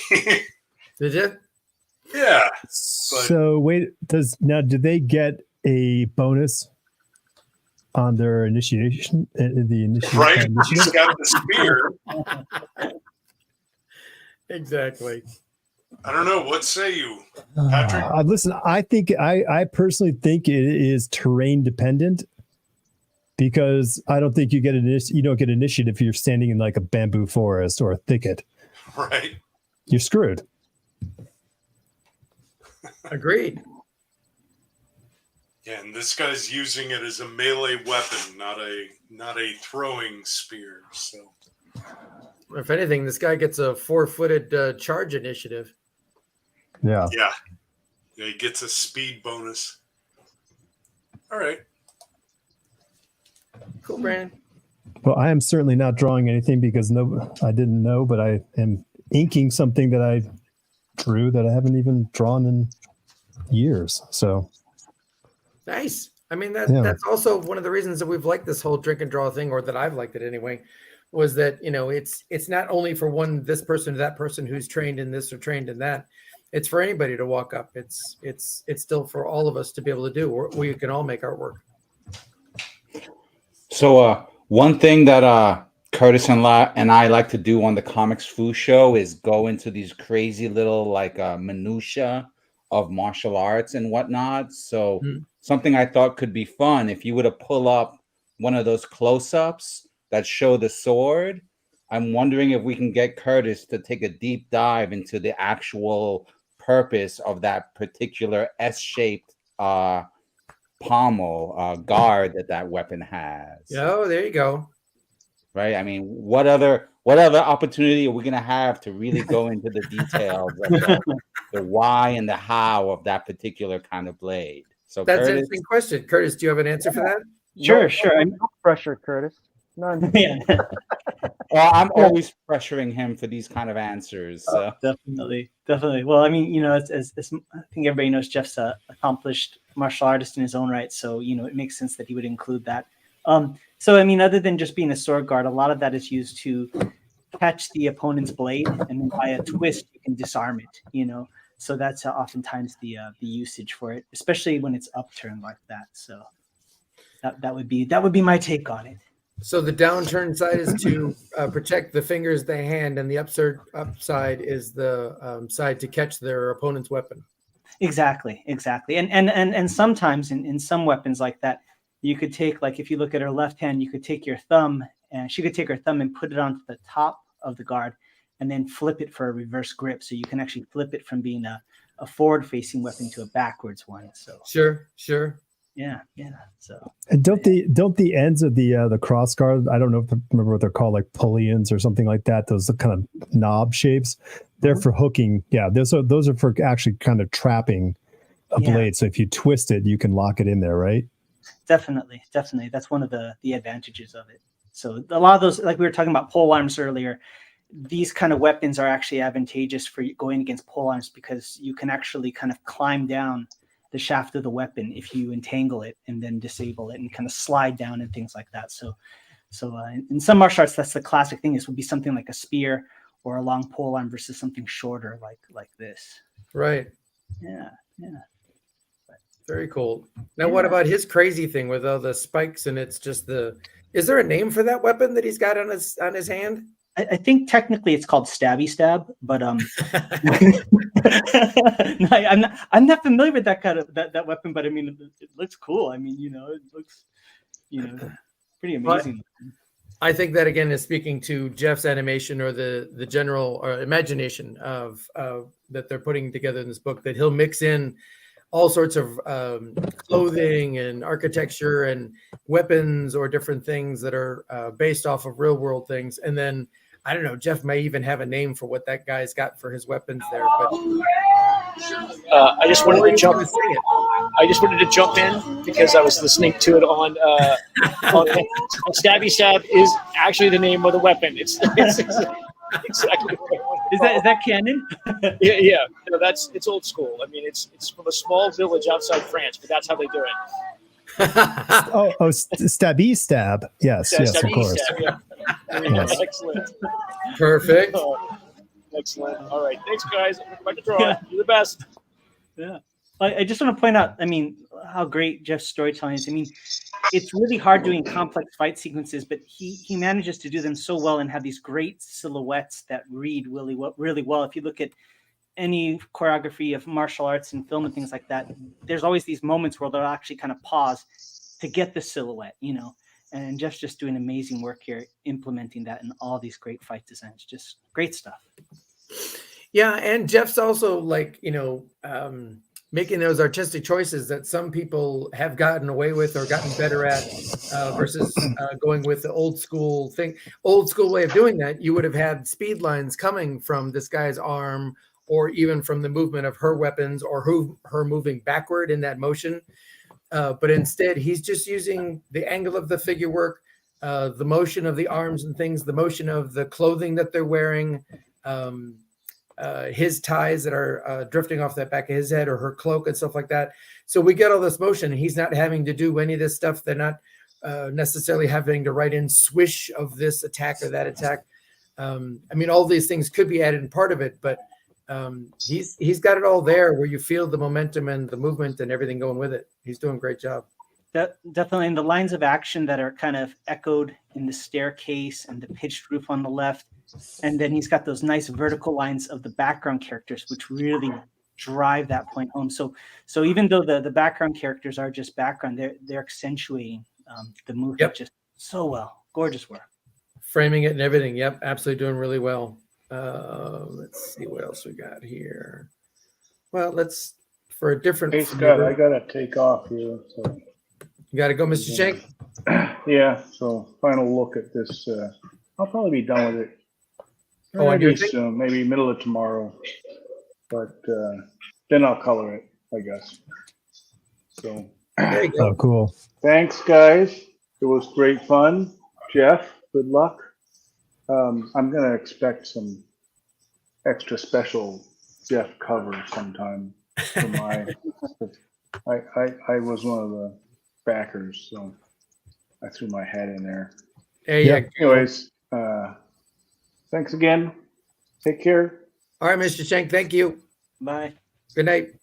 Did you? Yeah. So wait, do they get a bonus on their initiation? Right? He's got the spear. Exactly. I don't know. What say you, Patrick? Listen, I personally think it is terrain dependent, because I don't think you don't get initiative if you're standing in like a bamboo forest or a thicket. Right. You're screwed. Agreed. Yeah, and this guy's using it as a melee weapon, not a throwing spear. So, If anything, this guy gets a 4-footed charge initiative. Yeah. Yeah, he gets a speed bonus. All right. Cool, Brandon. Well, I am certainly not drawing anything because I didn't know, but I am inking something that I drew that I haven't even drawn in years. So Nice. I mean, that's also one of the reasons that we've liked this whole drink and draw thing, or that I've liked it anyway, was that, it's not only for this person or that person who's trained in this or trained in that. It's for anybody to walk up. It's still for all of us to be able to do. We can all make artwork. So one thing that Curtis and I like to do on the Comics Foo Show is go into these crazy little minutia of martial arts and whatnot. So something I thought could be fun, if you were to pull up one of those close-ups that show the sword, I'm wondering if we can get Curtis to take a deep dive into the actual purpose of that particular S-shaped pommel guard that weapon has. Oh, there you go. Right. I mean, what other opportunity are we going to have to really go into the details of the why and the how of that particular kind of blade? So That's Curtis, an interesting question. Curtis, do you have an answer for that? Sure. No pressure, Curtis. None. Yeah. well, I'm always pressuring him for these kind of answers. So. Definitely. Well, I mean, as I think everybody knows, Jeff's an accomplished martial artist in his own right, so it makes sense that he would include that. So I mean, other than just being a sword guard, a lot of that is used to catch the opponent's blade, and then by a twist you can disarm it. So that's oftentimes the usage for it, especially when it's upturned like that. So that would be my take on it. So the downturned side is to protect the fingers of the hand, and the upside is the side to catch their opponent's weapon. Exactly. And sometimes in some weapons like that, you could take, like if you look at her left hand, you could take your thumb and she could take her thumb and put it onto the top of the guard and then flip it for a reverse grip. So you can actually flip it from being a forward-facing weapon to a backwards one. So Sure. yeah. So And don't the ends of the cross guard, I don't know if I remember what they're called, like pullions or something like that, those kind of knob shapes, they're for hooking. Yeah, those are for actually kind of trapping a blade. So if you twist it, you can lock it in there, right? Definitely. That's one of the advantages of it. So a lot of those, like we were talking about pole arms earlier, these kind of weapons are actually advantageous for going against pole arms because you can actually kind of climb down the shaft of the weapon if you entangle it and then disable it and kind of slide down and things like that. So in some martial arts, that's the classic thing. This would be something like a spear or a long pole arm versus something shorter like this. Right. Yeah. Very cool. Now, what about his crazy thing with all the spikes and it's just is there a name for that weapon that he's got on his hand? I think technically it's called stabby stab, but no, I'm not familiar with that kind of that weapon, but I mean it looks cool. I mean, it looks pretty amazing. But I think that again is speaking to Jeff's animation or the general or imagination of that they're putting together in this book, that he'll mix in all sorts of clothing and architecture and weapons or different things that are based off of real world things. And then, I don't know, Jeff may even have a name for what that guy's got for his weapons there. But I just wanted to jump. I just wanted to jump in because I was listening to it on Stabby Stab is actually the name of the weapon. It's exactly what I wanted. Is that canon? Yeah. No, it's old school. I mean, it's from a small village outside France, but that's how they do it. Stabby stab. Yes, of course. Stab, yeah. Yes. Excellent. Perfect. Excellent. All right. Thanks, guys. I'm about to draw. Yeah. You're the best. Yeah. I just want to point out, I mean, how great Jeff's storytelling is. I mean, it's really hard doing complex fight sequences, but he manages to do them so well and have these great silhouettes that read really well. If you look at any choreography of martial arts and film and things like that, there's always these moments where they'll actually kind of pause to get the silhouette, and Jeff's just doing amazing work here, implementing that in all these great fight designs. Just great stuff. Yeah, and Jeff's also making those artistic choices that some people have gotten away with or gotten better at versus going with the old school way of doing that. You would have had speed lines coming from this guy's arm or even from the movement of her weapons or her moving backward in that motion. But instead, he's just using the angle of the figure work, the motion of the arms and things, the motion of the clothing that they're wearing, his ties that are drifting off that back of his head or her cloak and stuff like that. So we get all this motion and he's not having to do any of this stuff. They're not necessarily having to write in swish of this attack or that attack. I mean, all these things could be added in part of it, but he's got it all there where you feel the momentum and the movement and everything going with it. He's doing a great job. Definitely. And the lines of action that are kind of echoed in the staircase and the pitched roof on the left. And then he's got those nice vertical lines of the background characters, which really drive that point home. So even though the background characters are just background, they're accentuating the movement just so well. Gorgeous work. Framing it and everything. Yep. Absolutely doing really well. Let's see what else we got here. Well, for a different. Hey, Scott, I got to take off here. So. You got to go, Mr. Shank? Yeah. So final look at this. I'll probably be done with it. Maybe soon, maybe middle of tomorrow. But then I'll color it, I guess. So. There you go. Oh, cool. Thanks, guys. It was great fun. Jeff, good luck. I'm going to expect some extra special Jeff cover sometime for my. I was one of the backers, so I threw my hat in there. Yeah. Anyways, thanks again. Take care. All right, Mr. Shank. Thank you. Bye. Good night.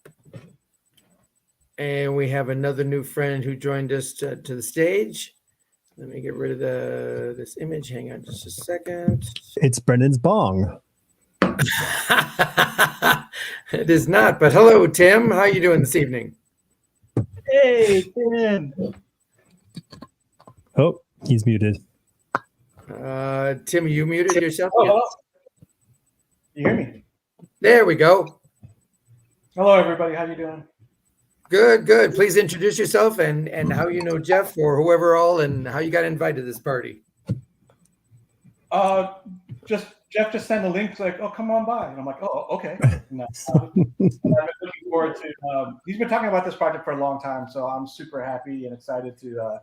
And we have another new friend who joined us to the stage. Let me get rid of this image. Hang on just a second. It's Brendan's bong. It is not, but hello, Tim. How are you doing this evening? Hey, Tim. Oh, he's muted. Tim, you muted yourself? Oh, hello. You hear me? There we go. Hello, everybody. How you doing? Good, good. Please introduce yourself and how you know Jeff or whoever all and how you got invited to this party. Just Jeff just sent a link like, oh, come on by. And I'm like, oh, okay. No, I've been looking forward to, he's been talking about this project for a long time, so I'm super happy and excited to,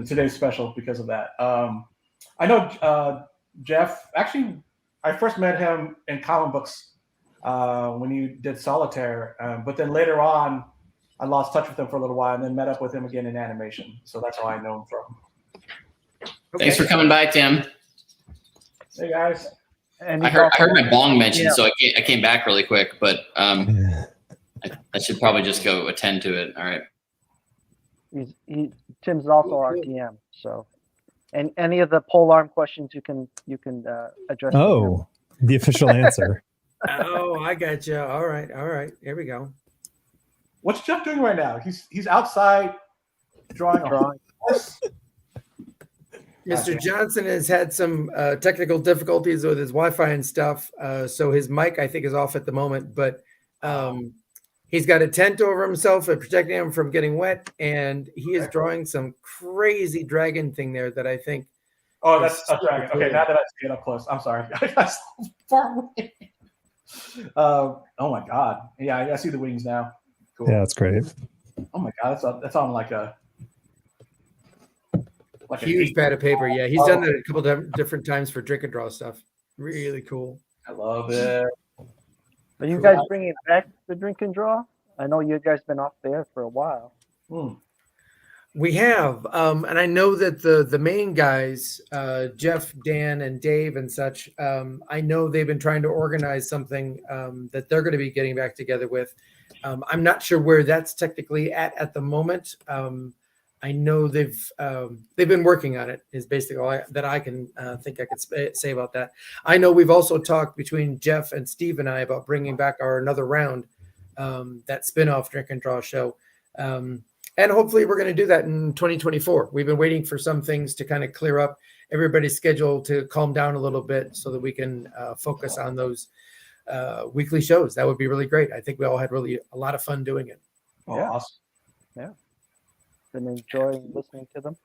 today's special because of that. I know Jeff, actually, I first met him in comic books when he did Solitaire, but then later on, I lost touch with him for a little while and then met up with him again in animation. So that's how I know him from. Okay. Thanks for coming by, Tim. Hey guys. And I heard my bong mentioned, so I came back really quick, but I should probably just go attend to it. All right. Tim's also our DM, so and any of the polearm questions you can address. Oh, the official answer. Oh, I got you. All right. Here we go. What's Jeff doing right now? He's outside drawing. Mr. Johnson has had some technical difficulties with his Wi-Fi and stuff, so his mic, I think, is off at the moment. But he's got a tent over himself and protecting him from getting wet, and he is drawing some crazy dragon thing there that I think. Oh, that's a dragon. Okay, now that I see it up close, I'm sorry. I saw far away. Oh my God! Yeah, I see the wings now. Cool. Yeah, that's great. Oh my God, that's on like a huge pad of paper. Yeah, he's done that a couple of different times for drink and draw stuff. Really cool. I love it. Are you guys bringing back the drink and draw? I know you guys been off there for a while. We have, and I know that the main guys, Jeff, Dan, and Dave, and such. I know they've been trying to organize something that they're going to be getting back together with. I'm not sure where that's technically at the moment. I know they've been working on it. Is basically all that I can think I could say about that. I know we've also talked between Jeff and Steve and I about bringing back our another round, that spin-off drink and draw show, and hopefully we're going to do that in 2024. We've been waiting for some things to kind of clear up, everybody's schedule to calm down a little bit so that we can focus on those weekly shows. That would be really great. I think we all had really a lot of fun doing it. Oh, yeah. Awesome. Yeah. Been enjoying listening to them.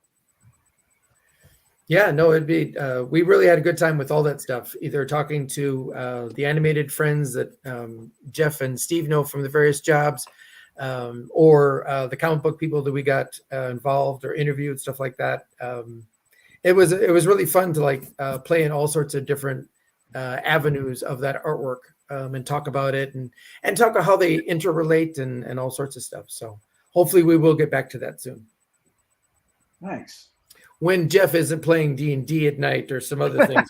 Yeah, no, it'd be, we really had a good time with all that stuff, either talking to the animated friends that Jeff and Steve know from the various jobs, or the comic book people that we got involved or interviewed, stuff like that. It was really fun to play in all sorts of different avenues of that artwork, and talk about it and talk about how they interrelate and all sorts of stuff. So hopefully we will get back to that soon. Nice. When Jeff isn't playing D&D at night or some other things,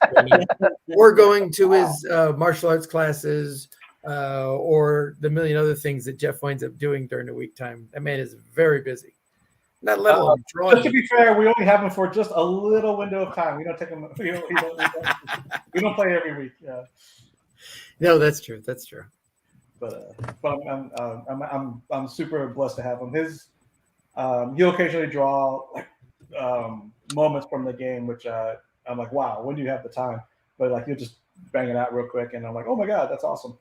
or going to his martial arts classes, or the million other things that Jeff winds up doing during the week time. That man is very busy. Not let alone drawing. Just to be fair, we only have him for just a little window of time. We don't take him. We don't play every week. Yeah. No, that's true. That's true. But I'm super blessed to have him. He'll occasionally draw moments from the game, which I'm like, wow, when do you have the time? But he'll just bang it out real quick, and I'm like, oh my God, that's awesome.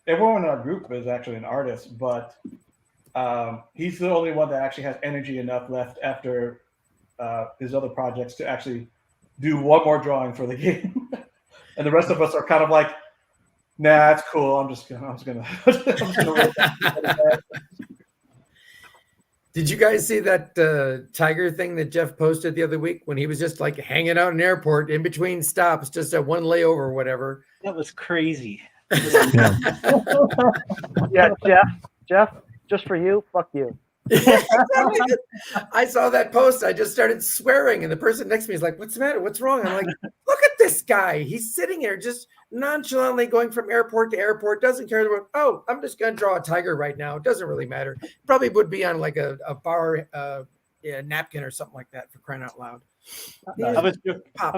Everyone in our group is actually an artist, but he's the only one that actually has energy enough left after his other projects to actually do one more drawing for the game. And the rest of us are kind of like, nah, it's cool. I'm just gonna Did you guys see that tiger thing that Jeff posted the other week when he was just hanging out in an airport in between stops, just at one layover or whatever? That was crazy. Yeah, Jeff, just for you, fuck you. I saw that post. I just started swearing, and the person next to me is like, "What's the matter? What's wrong?" I'm like, "Look at this guy. He's sitting here just nonchalantly going from airport to airport. Doesn't care about. Oh, I'm just going to draw a tiger right now. It doesn't really matter. Probably would be on a bar napkin or something like that, for crying out loud." I was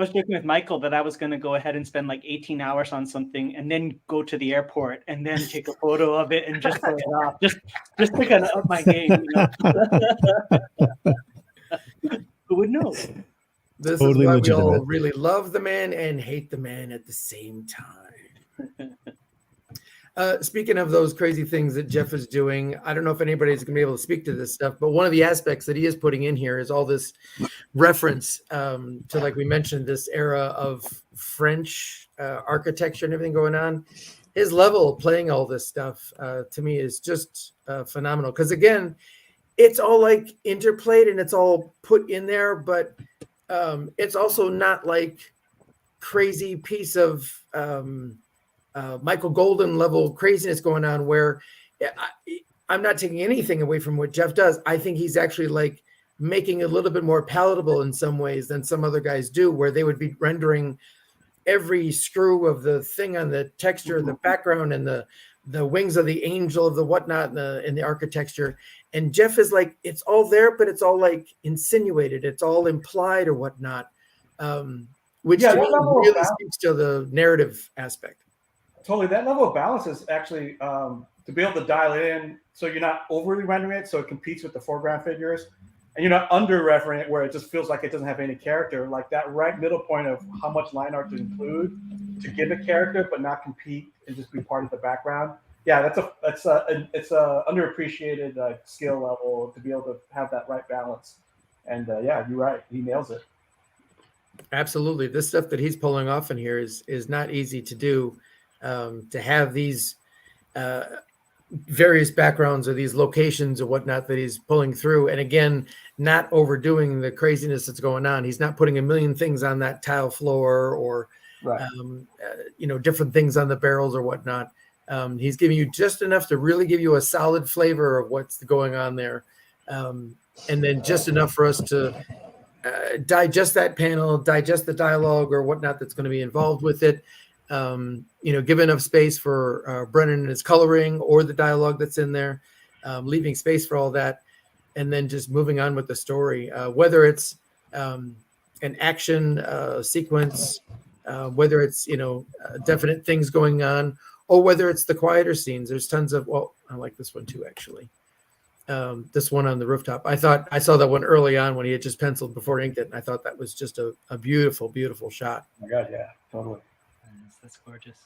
joking with Michael that I was going to go ahead and spend like 18 hours on something and then go to the airport and then take a photo of it and just put it off, just to kind of up my game. Who would know? This Totally is why legitimate. we all really love the man and hate the man at the same time. Speaking of those crazy things that Jeff is doing, I don't know if anybody's going to be able to speak to this stuff, but one of the aspects that he is putting in here is all this reference to, like we mentioned, this era of French architecture and everything going on. His level of playing all this stuff to me is just phenomenal. Because again, it's all like interplayed and it's all put in there, but it's also not like crazy piece of Michael Golden level craziness going on where I'm not taking anything away from what Jeff does. I think he's actually like making it a little bit more palatable in some ways than some other guys do, where they would be rendering every screw of the thing on the texture, the background, and the wings of the angel of the whatnot in the architecture. And Jeff is like, it's all there, but it's all like insinuated. It's all implied or whatnot, which to me really speaks to the narrative aspect. Totally. That level of balance is actually to be able to dial it in so you're not overly rendering it so it competes with the foreground figures. And you're not under-rendering it where it just feels like it doesn't have any character. Like that right middle point of how much line art to include to give a character but not compete and just be part of the background. Yeah, it's a underappreciated skill level to be able to have that right balance. And yeah, you're right. He nails it. Absolutely. This stuff that he's pulling off in here is not easy to do. To have these various backgrounds or these locations or whatnot that he's pulling through. And again, not overdoing the craziness that's going on. He's not putting a million things on that tile floor or, different things on the barrels or whatnot. He's giving you just enough to really give you a solid flavor of what's going on there. And then just enough for us to digest that panel, digest the dialogue or whatnot that's going to be involved with it. Give enough space for Brennan and his coloring or the dialogue that's in there, leaving space for all that, and then just moving on with the story, whether it's an action sequence, whether it's, definite things going on, or whether it's the quieter scenes. There's tons of, I like this one too, actually. This one on the rooftop. I saw that one early on when he had just penciled before inked it. And I thought that was just a beautiful, beautiful shot. Oh my God, yeah, totally. That's gorgeous.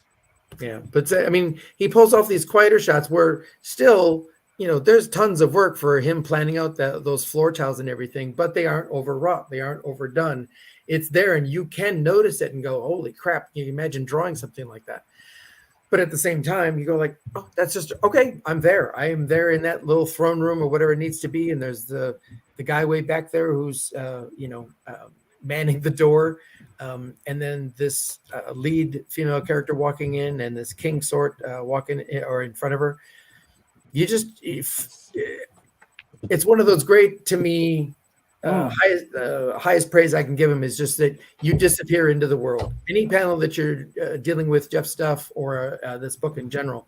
Yeah, but I mean, he pulls off these quieter shots where still, there's tons of work for him planning out those floor tiles and everything, but they aren't overwrought. They aren't overdone. It's there and you can notice it and go, holy crap, can you imagine drawing something like that? But at the same time, you go like, oh, that's just, okay, I'm there. I am there in that little throne room or whatever it needs to be. And there's the guy way back there who's, manning the door. And then this lead female character walking in and this king sort walking or in front of her. It's one of those great, to me, highest praise I can give him is just that you disappear into the world. Any panel that you're dealing with Jeff stuff or this book in general,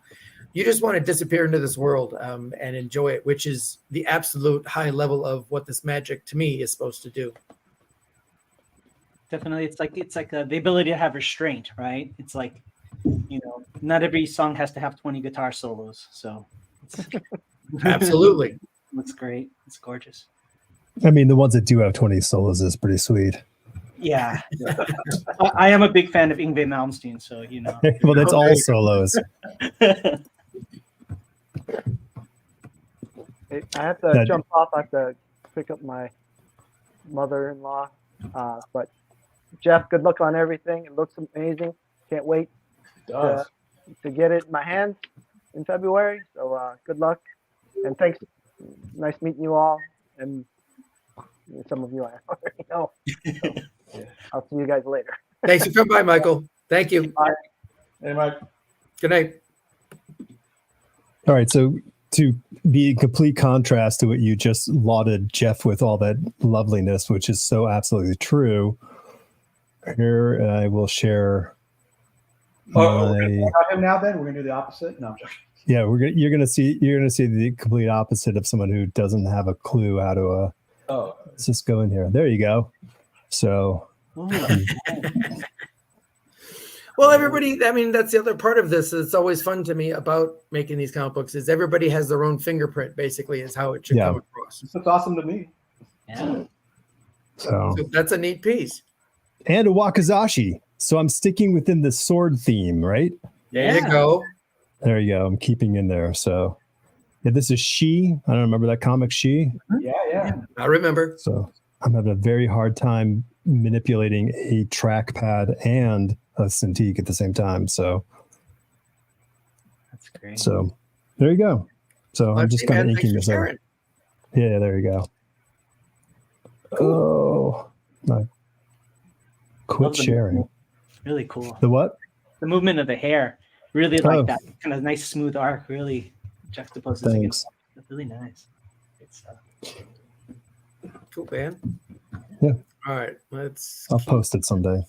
you just want to disappear into this world and enjoy it, which is the absolute high level of what this magic to me is supposed to do. Definitely, it's like the ability to have restraint, right? It's like, not every song has to have 20 guitar solos. So, absolutely, it's great. It's gorgeous. I mean, the ones that do have 20 solos is pretty sweet. Yeah, I am a big fan of Yngwie Malmsteen, so well, that's all solos. Hey, I have to jump off. I have to pick up my mother-in-law, but. Jeff, good luck on everything. It looks amazing. Can't wait to get it in my hands in February. So good luck. And thanks. Nice meeting you all. And some of you I already know. So I'll see you guys later. Thanks for coming by, Michael. Thank you. Bye. Hey, Mike. Good night. All right. So to be in complete contrast to what you just lauded Jeff with all that loveliness, which is so absolutely true. Here, I will share. We're gonna talk about him now. Then we're gonna do the opposite. No, I'm joking. Yeah, you're gonna see the complete opposite of someone who doesn't have a clue how to. Let's just go in here. There you go. So Well, everybody, I mean, that's the other part of this. It's always fun to me about making these comic books is everybody has their own fingerprint, basically, is how it should come across. That's awesome to me. Yeah. So that's a neat piece. And a wakizashi. So I'm sticking within the sword theme, right? There you go. There you go. I'm keeping in there. So yeah, this is She. I don't remember that comic She. Yeah. I remember. So I'm having a very hard time manipulating a trackpad and a Cintiq at the same time. So that's great. So there you go. So I'm just kind of inking this out. Yeah, there you go. Oh, no. Quit sharing. Really cool. The what? The movement of the hair. Really like that kind of nice smooth arc. Really juxtaposes against. It's really nice. It's cool, man. Yeah. All right, I'll post it someday.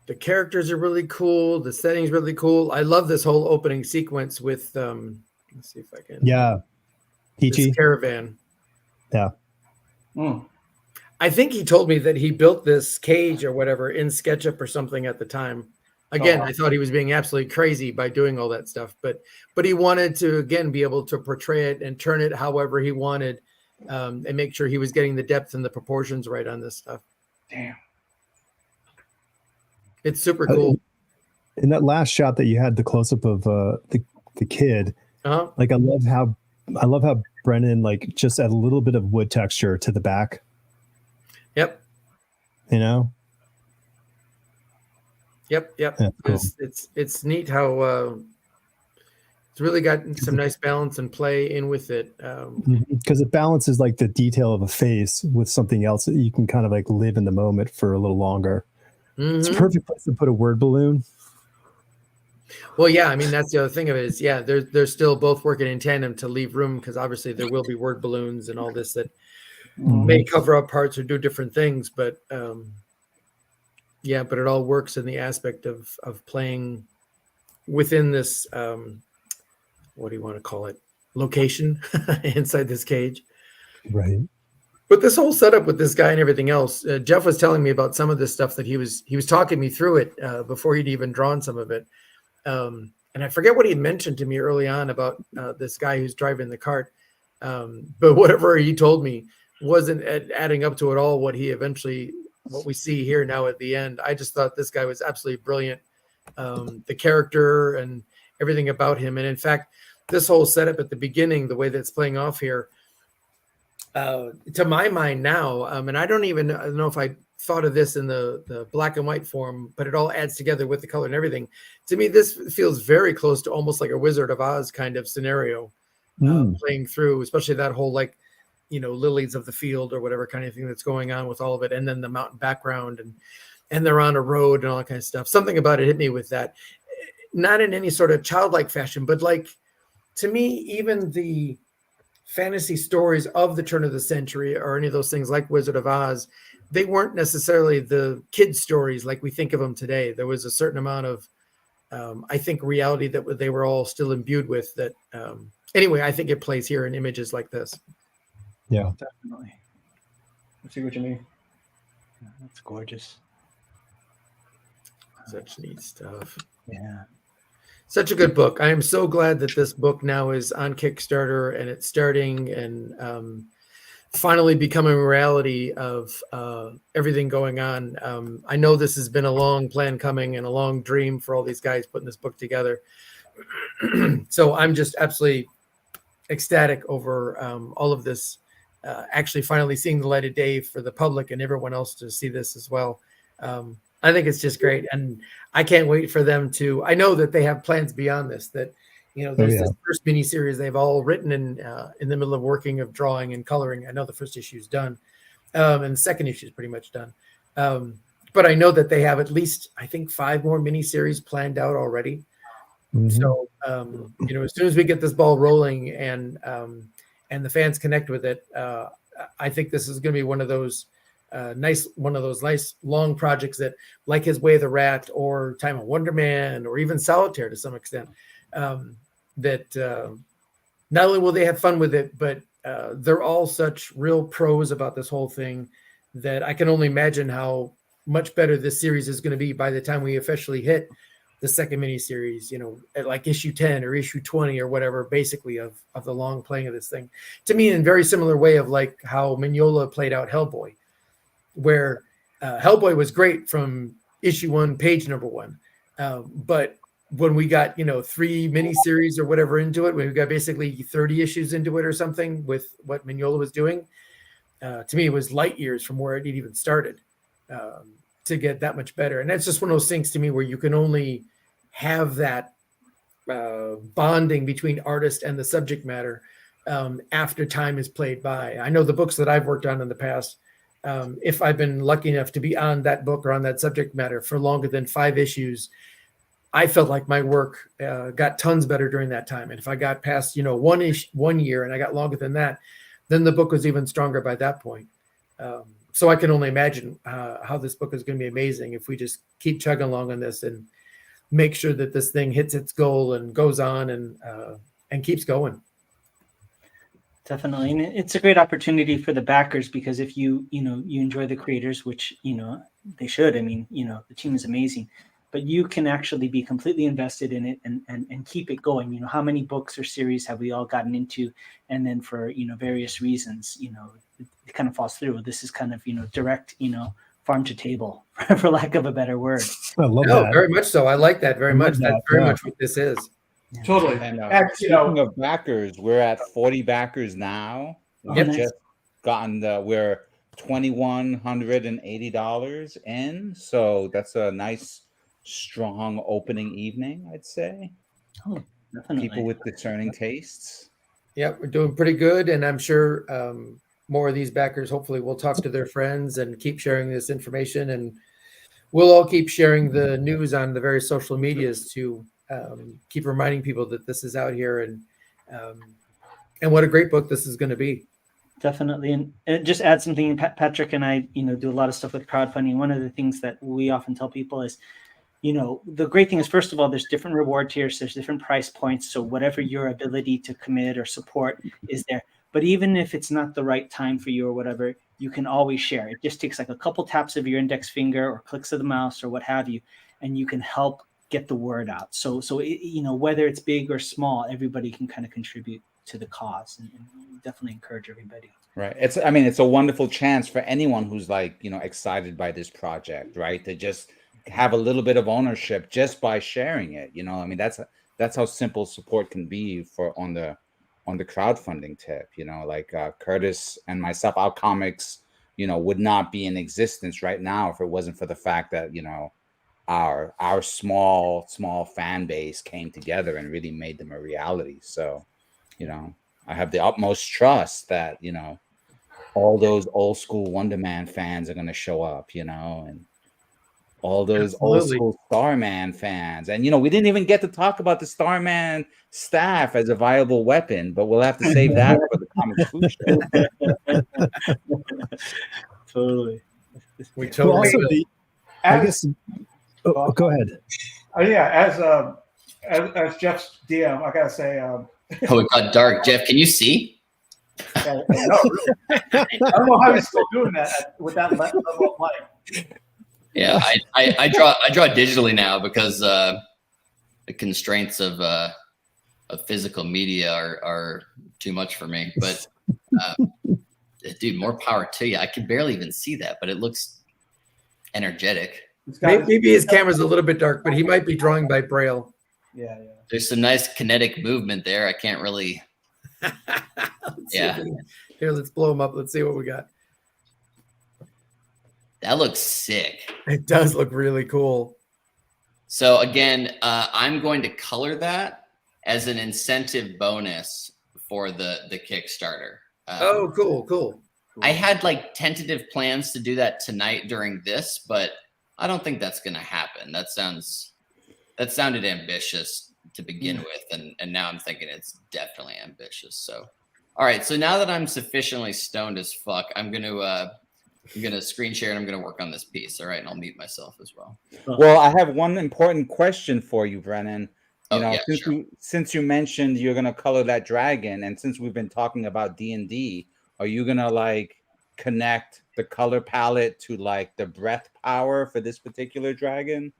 The characters are really cool. The setting's really cool. I love this whole opening sequence with let's see if I can. Yeah. Peachy. This caravan. Yeah. I think he told me that he built this cage or whatever in SketchUp or something at the time. Again, I thought he was being absolutely crazy by doing all that stuff, but he wanted to again be able to portray it and turn it however he wanted, and make sure he was getting the depth and the proportions right on this stuff. Damn. It's super cool. In that last shot that you had the close up of the kid, like I love how Brennan like just add a little bit of wood texture to the back. Yep. You know. Yep. Yeah, cool. It's neat how it's really got some nice balance and play in with it. Because it balances like the detail of a face with something else that you can kind of like live in the moment for a little longer. It's a perfect place to put a word balloon. Well, yeah, I mean that's the other thing of it is, yeah, they're still both working in tandem to leave room because obviously there will be word balloons and all this that may cover up parts or do different things, but yeah, but it all works in the aspect of playing within this what do you want to call it, location inside this cage, right? But this whole setup with this guy and everything else, Jeff was telling me about some of this stuff that he was talking me through it before he'd even drawn some of it. And I forget what he mentioned to me early on about this guy who's driving the cart. But whatever he told me wasn't adding up to at all what we see here now at the end. I just thought this guy was absolutely brilliant. The character and everything about him. And in fact, this whole setup at the beginning, the way that's playing off here, to my mind now, and I don't know if I thought of this in the black and white form, but it all adds together with the color and everything. To me, this feels very close to almost like a Wizard of Oz kind of scenario playing through, especially that whole lilies of the field or whatever kind of thing that's going on with all of it. And then the mountain background and they're on a road and all that kind of stuff. Something about it hit me with that, not in any sort of childlike fashion, but like, to me, even the fantasy stories of the turn of the century or any of those things like Wizard of Oz, they weren't necessarily the kids' stories like we think of them today. There was a certain amount of, I think, reality that they were all still imbued with that. Anyway, I think it plays here in images like this. Yeah, definitely. I see what you mean. Yeah, that's gorgeous. Such neat stuff. Yeah. Such a good book. I am so glad that this book now is on Kickstarter and it's starting and finally becoming a reality of everything going on. I know this has been a long plan coming and a long dream for all these guys putting this book together. So I'm just absolutely ecstatic over all of this actually finally seeing the light of day for the public and everyone else to see this as well. I think it's just great. And I can't wait for them to, I know that they have plans beyond this, that, there's this first mini series they've all written in the middle of working of drawing and coloring. I know the first issue is done. And the second issue is pretty much done. But I know that they have at least, I think, 5 more mini series planned out already. So, as soon as we get this ball rolling and the fans connect with it, I think this is going to be one of those nice long projects that, like his Way of the Rat or Time of Wonder Man or even Solitaire to some extent, that not only will they have fun with it, but they're all such real pros about this whole thing that I can only imagine how much better this series is going to be by the time we officially hit the second miniseries, at like issue 10 or issue 20 or whatever, basically of the long playing of this thing. To me, in a very similar way of like how Mignola played out Hellboy, where Hellboy was great from issue 1, page number 1. But when we got, 3 miniseries or whatever into it, when we got basically 30 issues into it or something with what Mignola was doing, to me, it was light years from where it even started. To get that much better. And that's just one of those things to me where you can only have that bonding between artist and the subject matter after time is played by. I know the books that I've worked on in the past, if I've been lucky enough to be on that book or on that subject matter for longer than 5 issues, I felt like my work got tons better during that time. And if I got past, 1 year and I got longer than that, then the book was even stronger by that point. So I can only imagine how this book is going to be amazing if we just keep chugging along on this and make sure that this thing hits its goal and goes on and keeps going. Definitely. And it's a great opportunity for the backers, because if you enjoy the creators, which, they should, the team is amazing, but you can actually be completely invested in it and keep it going. How many books or series have we all gotten into? And then for, various reasons, it kind of falls through. This is kind of, direct, farm to table, for lack of a better word. I love that. Very much so. I like that very much. That's very much what this is. Yeah. Totally. And And, of backers, we're at 40 backers now. We've nice. just gotten we're $2,180 in. So that's a nice, strong opening evening, I'd say. Oh, definitely. People with discerning tastes. Yeah, we're doing pretty good. And I'm sure more of these backers hopefully will talk to their friends and keep sharing this information. And we'll all keep sharing the news on the various social medias to keep reminding people that this is out here and what a great book this is going to be. Definitely. And just add something, Patrick and I, do a lot of stuff with crowdfunding. One of the things that we often tell people is, the great thing is, first of all, there's different reward tiers, there's different price points. So whatever your ability to commit or support is there. But even if it's not the right time for you or whatever, you can always share. It just takes like a couple taps of your index finger or clicks of the mouse or what have you, and you can help get the word out. So whether it's big or small, everybody can kind of contribute to the cause, and definitely encourage everybody. Right. It's a wonderful chance for anyone who's excited by this project, right? To just have a little bit of ownership just by sharing it. That's how simple support can be on the crowdfunding tip. Curtis and myself, our comics, would not be in existence right now if it wasn't for the fact that, our small fan base came together and really made them a reality. So, I have the utmost trust that, all those old school Wonder Man fans are going to show up, and all those old school Starman fans. And, we didn't even get to talk about the Starman staff as a viable weapon, but we'll have to save that for the Comic Food Show. Totally. We totally also I guess. Oh, go ahead. Yeah, as Jeff's DM, I gotta say. Oh, it got dark. Jeff, can you see? No, really. I don't know how he's still doing that with that level of light. Yeah, I draw digitally now because the constraints of physical media are too much for me. But dude, more power to you. I can barely even see that, but it looks energetic. Maybe his camera's a little bit dark, but he might be drawing by Braille. Yeah. There's some nice kinetic movement there. I can't really. Yeah. Here, let's blow him up. Let's see what we got. That looks sick. It does look really cool. So again, I'm going to color that as an incentive bonus for the Kickstarter. Oh, cool. I had tentative plans to do that tonight during this, but I don't think that's going to happen. That sounded ambitious to begin with, and now I'm thinking it's definitely ambitious. So, all right. So now that I'm sufficiently stoned as fuck, I'm gonna screen share and I'm gonna work on this piece. All right, and I'll mute myself as well. Well, I have one important question for you, Brennan. You know, since you mentioned you're gonna color that dragon, and since we've been talking about D&D, are you gonna like connect the color palette to like the breath power for this particular dragon?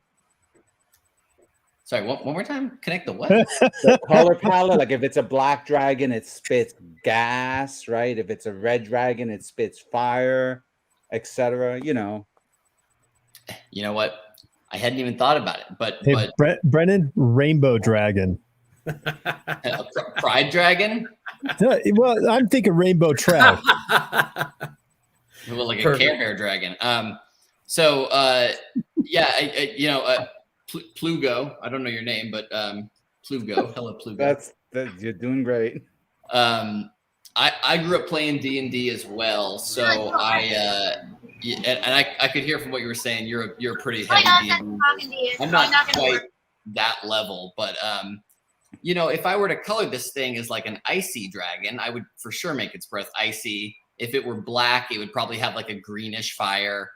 Sorry, one more time. Connect the what? The color palette. Like if it's a black dragon, it spits gas, right? If it's a red dragon, it spits fire, etc. You know. You know what? I hadn't even thought about it, but Hey, Brennan, rainbow dragon. Pride dragon. Well, I'm thinking rainbow trout. Well, like a Care Bear dragon. Plugo. I don't know your name, but Plugo. Hello, Plugo. That's you're doing great. I grew up playing D&D as well, so I could hear from what you were saying. You're a pretty heavy D&D. I'm not quite that level, but you know, if I were to color this thing as like an icy dragon, I would for sure make its breath icy. If it were black, it would probably have like a greenish fire.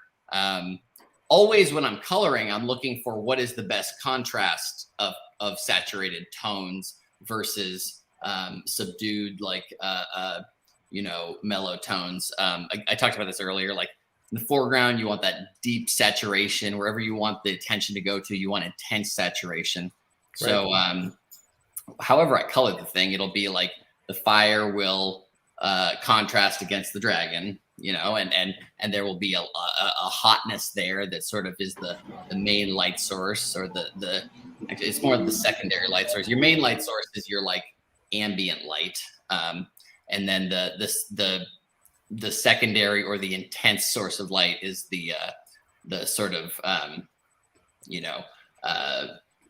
Always when I'm coloring, I'm looking for what is the best contrast of saturated tones versus subdued, like mellow tones. I talked about this earlier. Like in the foreground, you want that deep saturation. Wherever you want the attention to go to, you want intense saturation. Right. So however I color the thing, it'll be like the fire will contrast against the dragon, you know, and there will be a hotness there that sort of is the main light source, or actually it's more of the secondary light source. Your main light source is your like ambient light, and then the secondary or the intense source of light is the sort of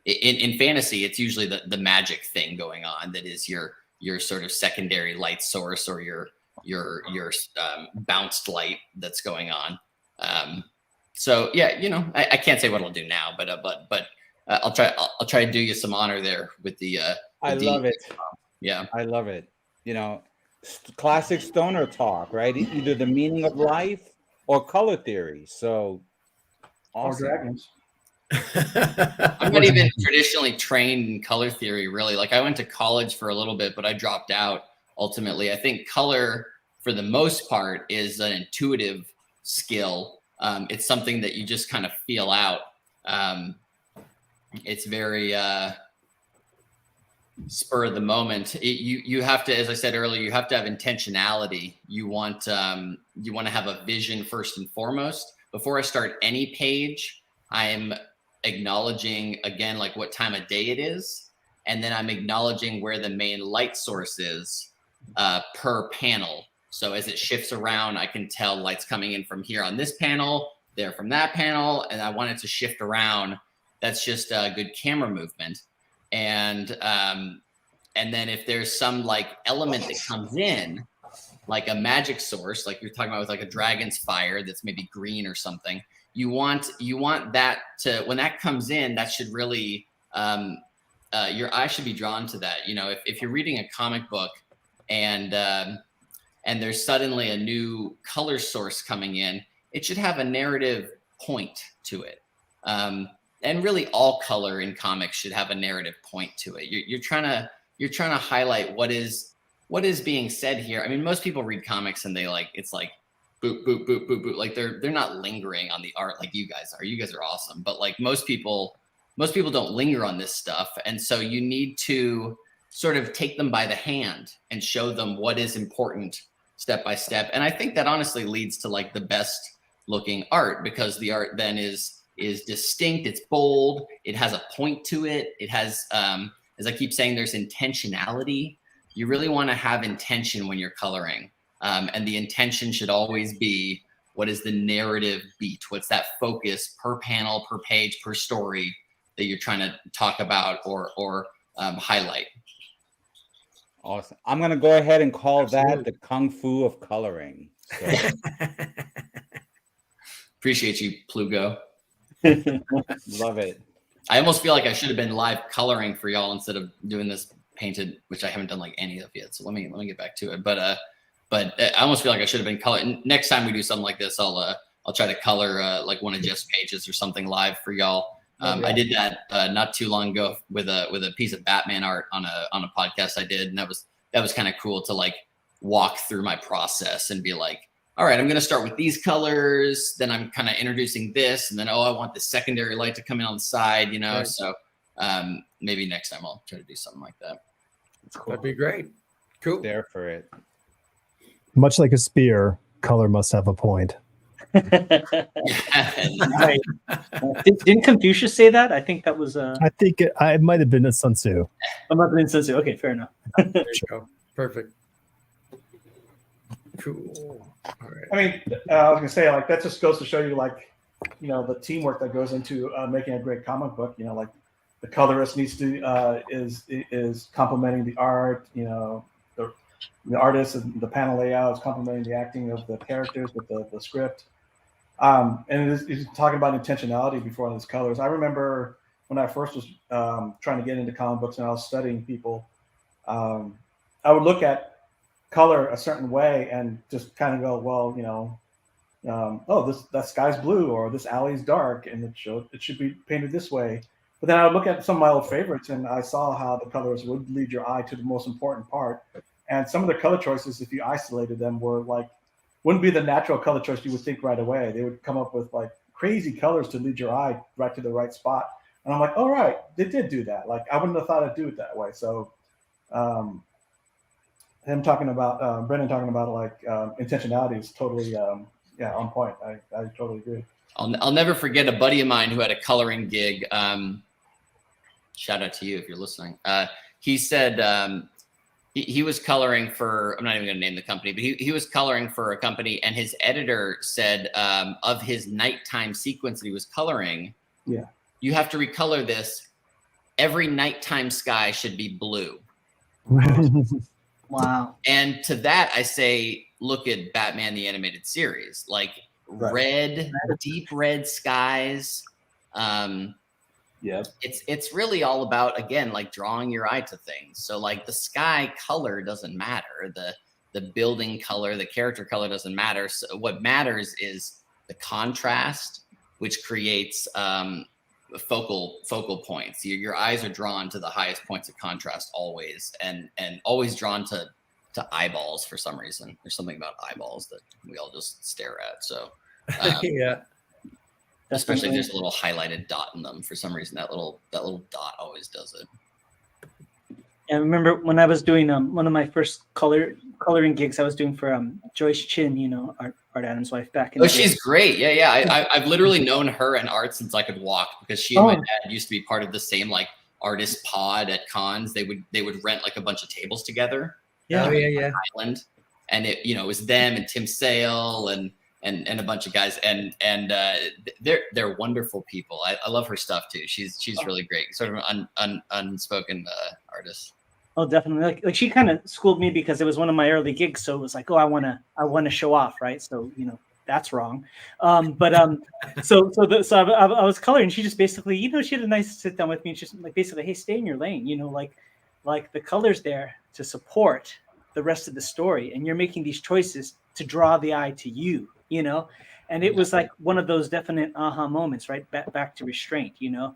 in fantasy, it's usually the magic thing going on that is your sort of secondary light source, or your bounced light that's going on. So yeah, you know, I can't say what I'll do now, but I'll try to do you some honor there with the I love it. Yeah, I love it. You know, classic stoner talk, right? Either the meaning of life or color theory. So awesome. Or dragons. I'm not even traditionally trained in color theory, really. Like I went to college for a little bit, but I dropped out ultimately. I think color, for the most part, is an intuitive skill. It's something that you just kind of feel out. It's very spur of the moment. You have to, as I said earlier, you have to have intentionality. You want to have a vision first and foremost. Before I start any page, I'm acknowledging again like what time of day it is, and then I'm acknowledging where the main light source is per panel. So as it shifts around, I can tell light's coming in from here on this panel, there from that panel, and I want it to shift around. That's just a good camera movement. And then if there's some like element that comes in, like a magic source, like you're talking about with like a dragon's fire that's maybe green or something, you want that to, when that comes in, that should really your eye should be drawn to that. You know, if you're reading a comic book and there's suddenly a new color source coming in, it should have a narrative point to it. And really all color in comics should have a narrative point to it. You're trying to highlight what is being said here. I mean, most people read comics and they like, it's like boop, boop, boop, boop, boop. Like they're not lingering on the art like you guys are. You guys are awesome. But like most people don't linger on this stuff. And so you need to sort of take them by the hand and show them what is important step by step. And I think that honestly leads to like the best looking art, because the art then is distinct, it's bold, it has a point to it. It has, as I keep saying, there's intentionality. You really want to have intention when you're coloring. And the intention should always be, what is the narrative beat? What's that focus per panel, per page, per story that you're trying to talk about or highlight? Awesome. I'm going to go ahead and call that the kung fu of coloring. So. Appreciate you, Plugo. Love it. I almost feel like I should have been live coloring for y'all instead of doing this painted, which I haven't done like any of yet. So let me get back to it. But I almost feel like I should have been coloring. Next time we do something like this, I'll try to color like one of Jeff's pages or something live for y'all. I did that not too long ago with a piece of Batman art on a podcast I did, and that was kind of cool to like walk through my process and be like, all right, I'm going to start with these colors, then I'm kind of introducing this, and then I want the secondary light to come in on the side, you know. Right. So maybe next time I'll try to do something like that. That's cool. That'd be great. Cool. There for it. Much like a spear, color must have a point. Right. Didn't Confucius say that? I think that was. I think it might have been a Sun Tzu. It might have been Sun Tzu. Okay, fair enough. There you go. Perfect. Cool. All right. I mean, I was gonna say, like, that just goes to show you, like, you know, the teamwork that goes into making a great comic book. You know, like the colorist needs to is complementing the art. You know, the artist and the panel layout is complementing the acting of the characters with the script. And he's talking about intentionality before those colors. I remember when I first was trying to get into comic books and I was studying people, I would look at color a certain way and just kind of go, well, you know, oh, that sky's blue, or this alley's dark, and it should be painted this way. But then I would look at some of my old favorites, and I saw how the colors would lead your eye to the most important part. And some of the color choices, if you isolated them, were like, wouldn't be the natural color choice you would think right away. They would come up with like crazy colors to lead your eye right to the right spot. And I'm like, all right, they did do that. Like, I wouldn't have thought I'd do it that way. So Brendan talking about like intentionality is totally on point. I totally agree. I'll never forget a buddy of mine who had a coloring gig. Shout out to you if you're listening. He said he was coloring for, I'm not even going to name the company, but he was coloring for a company, and his editor said of his nighttime sequence that he was coloring, you have to recolor this. Every nighttime sky should be blue. Wow. And to that, I say, look at Batman the Animated Series, like red, deep red skies. It's really all about, again, like drawing your eye to things. So like the sky color doesn't matter. The building color, the character color doesn't matter. So what matters is the contrast, which creates focal points. Your eyes are drawn to the highest points of contrast always, and always drawn to eyeballs for some reason. There's something about eyeballs that we all just stare at. So yeah. Especially if there's a little highlighted dot in them. For some reason, that little dot always does it. I remember when I was doing one of my first coloring gigs, I was doing for Joyce Chin, you know, Art Adams' wife back in. Oh, she's great. Yeah. I've literally known her and art since I could walk, because she and my dad used to be part of the same like artist pod at cons. They would rent like a bunch of tables together. Yeah. Island, and it was them and Tim Sale and a bunch of guys, and they're wonderful people. I love her stuff too. She's really great. Sort of an unspoken artist. Oh, definitely. Like she kind of schooled me, because it was one of my early gigs. So it was like, oh, I want to show off, right? So that's wrong. So I was coloring. She just basically, she had a nice sit down with me. And she's like, basically, hey, stay in your lane. Like the colors there to support the rest of the story, and you're making these choices to draw the eye to you. And it was like one of those definite aha moments, right? Back to restraint, a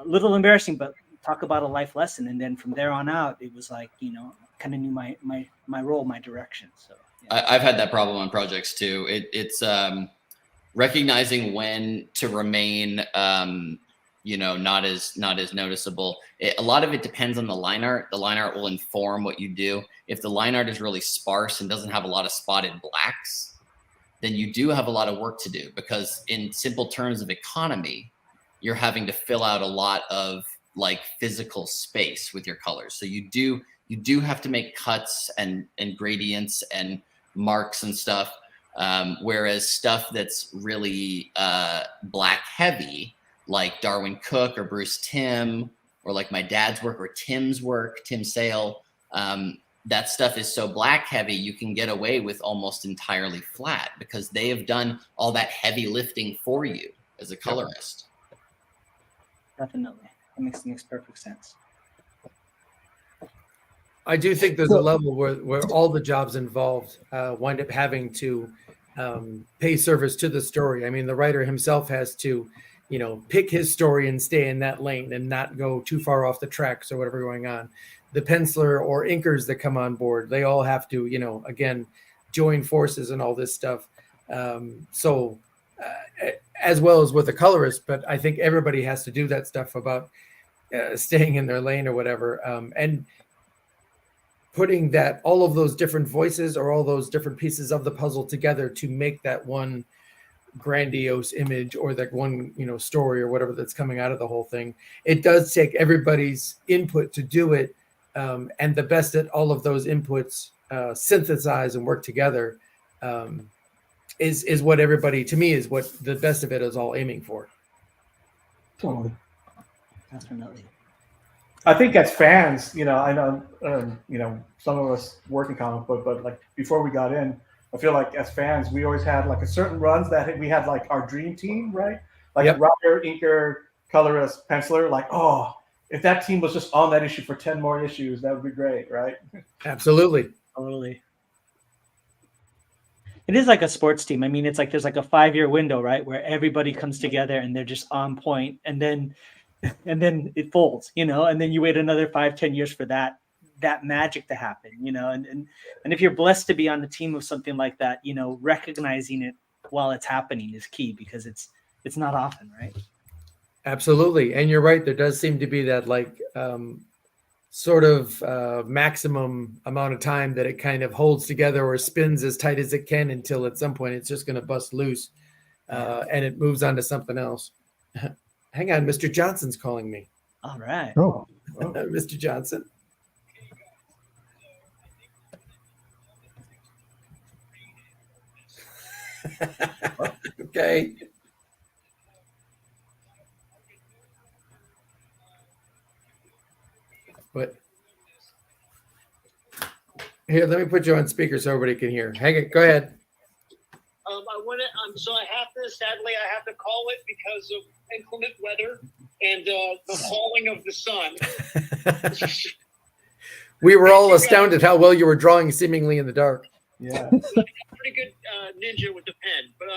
little embarrassing, but talk about a life lesson. And then from there on out, it was like, kind of knew my role, my direction. So yeah. I've had that problem on projects too. It's recognizing when to remain, not as noticeable. A lot of it depends on the line art. The line art will inform what you do. If the line art is really sparse and doesn't have a lot of spotted blacks, then you do have a lot of work to do, because in simple terms of economy, you're having to fill out a lot of like physical space with your colors. So you do have to make cuts and gradients and marks and stuff. Whereas stuff that's really black heavy, like Darwin Cook or Bruce Timm, or like my dad's work or Tim's work, Tim Sale, that stuff is so black heavy, you can get away with almost entirely flat, because they have done all that heavy lifting for you as a colorist. Definitely. That makes perfect sense. I do think there's a level where all the jobs involved wind up having to pay service to the story. I mean, the writer himself has to pick his story and stay in that lane and not go too far off the tracks or whatever going on. The penciler or inkers that come on board, they all have to, again, join forces and all this stuff. As well as with the colorist, but I think everybody has to do that stuff about staying in their lane or whatever. And putting all of those different voices or all those different pieces of the puzzle together to make that one grandiose image or that one, story or whatever that's coming out of the whole thing. It does take everybody's input to do it. And the best at all of those inputs synthesize and work together is what everybody, to me, is what the best of it is all aiming for. Totally. Definitely. I think as fans, I know, some of us work in comic book, but like before we got in, I feel like as fans, we always had like a certain runs that we had like our dream team, right? Like writer, inker, colorist, penciler, like, oh, if that team was just on that issue for 10 more issues, that would be great, right? Absolutely. Totally. It is like a sports team. I mean, it's like there's like a 5-year window, right, where everybody comes together and they're just on point, and then it folds, and then you wait another 5-10 years for that magic to happen, and if you're blessed to be on the team of something like that, recognizing it while it's happening is key, because it's not often, right? Absolutely. And you're right, there does seem to be that sort of maximum amount of time that it kind of holds together or spins as tight as it can until at some point it's just going to bust loose and it moves on to something else. Hang on, Mr. Johnson's calling me. All right. Oh. Mr. Johnson. Okay. But here, let me put you on speaker so everybody can hear. Hang it. Go ahead. Sadly, I have to call it because of inclement weather and the falling of the sun. We were all astounded how well you were drawing seemingly in the dark. Yeah. Pretty good ninja with the pen. But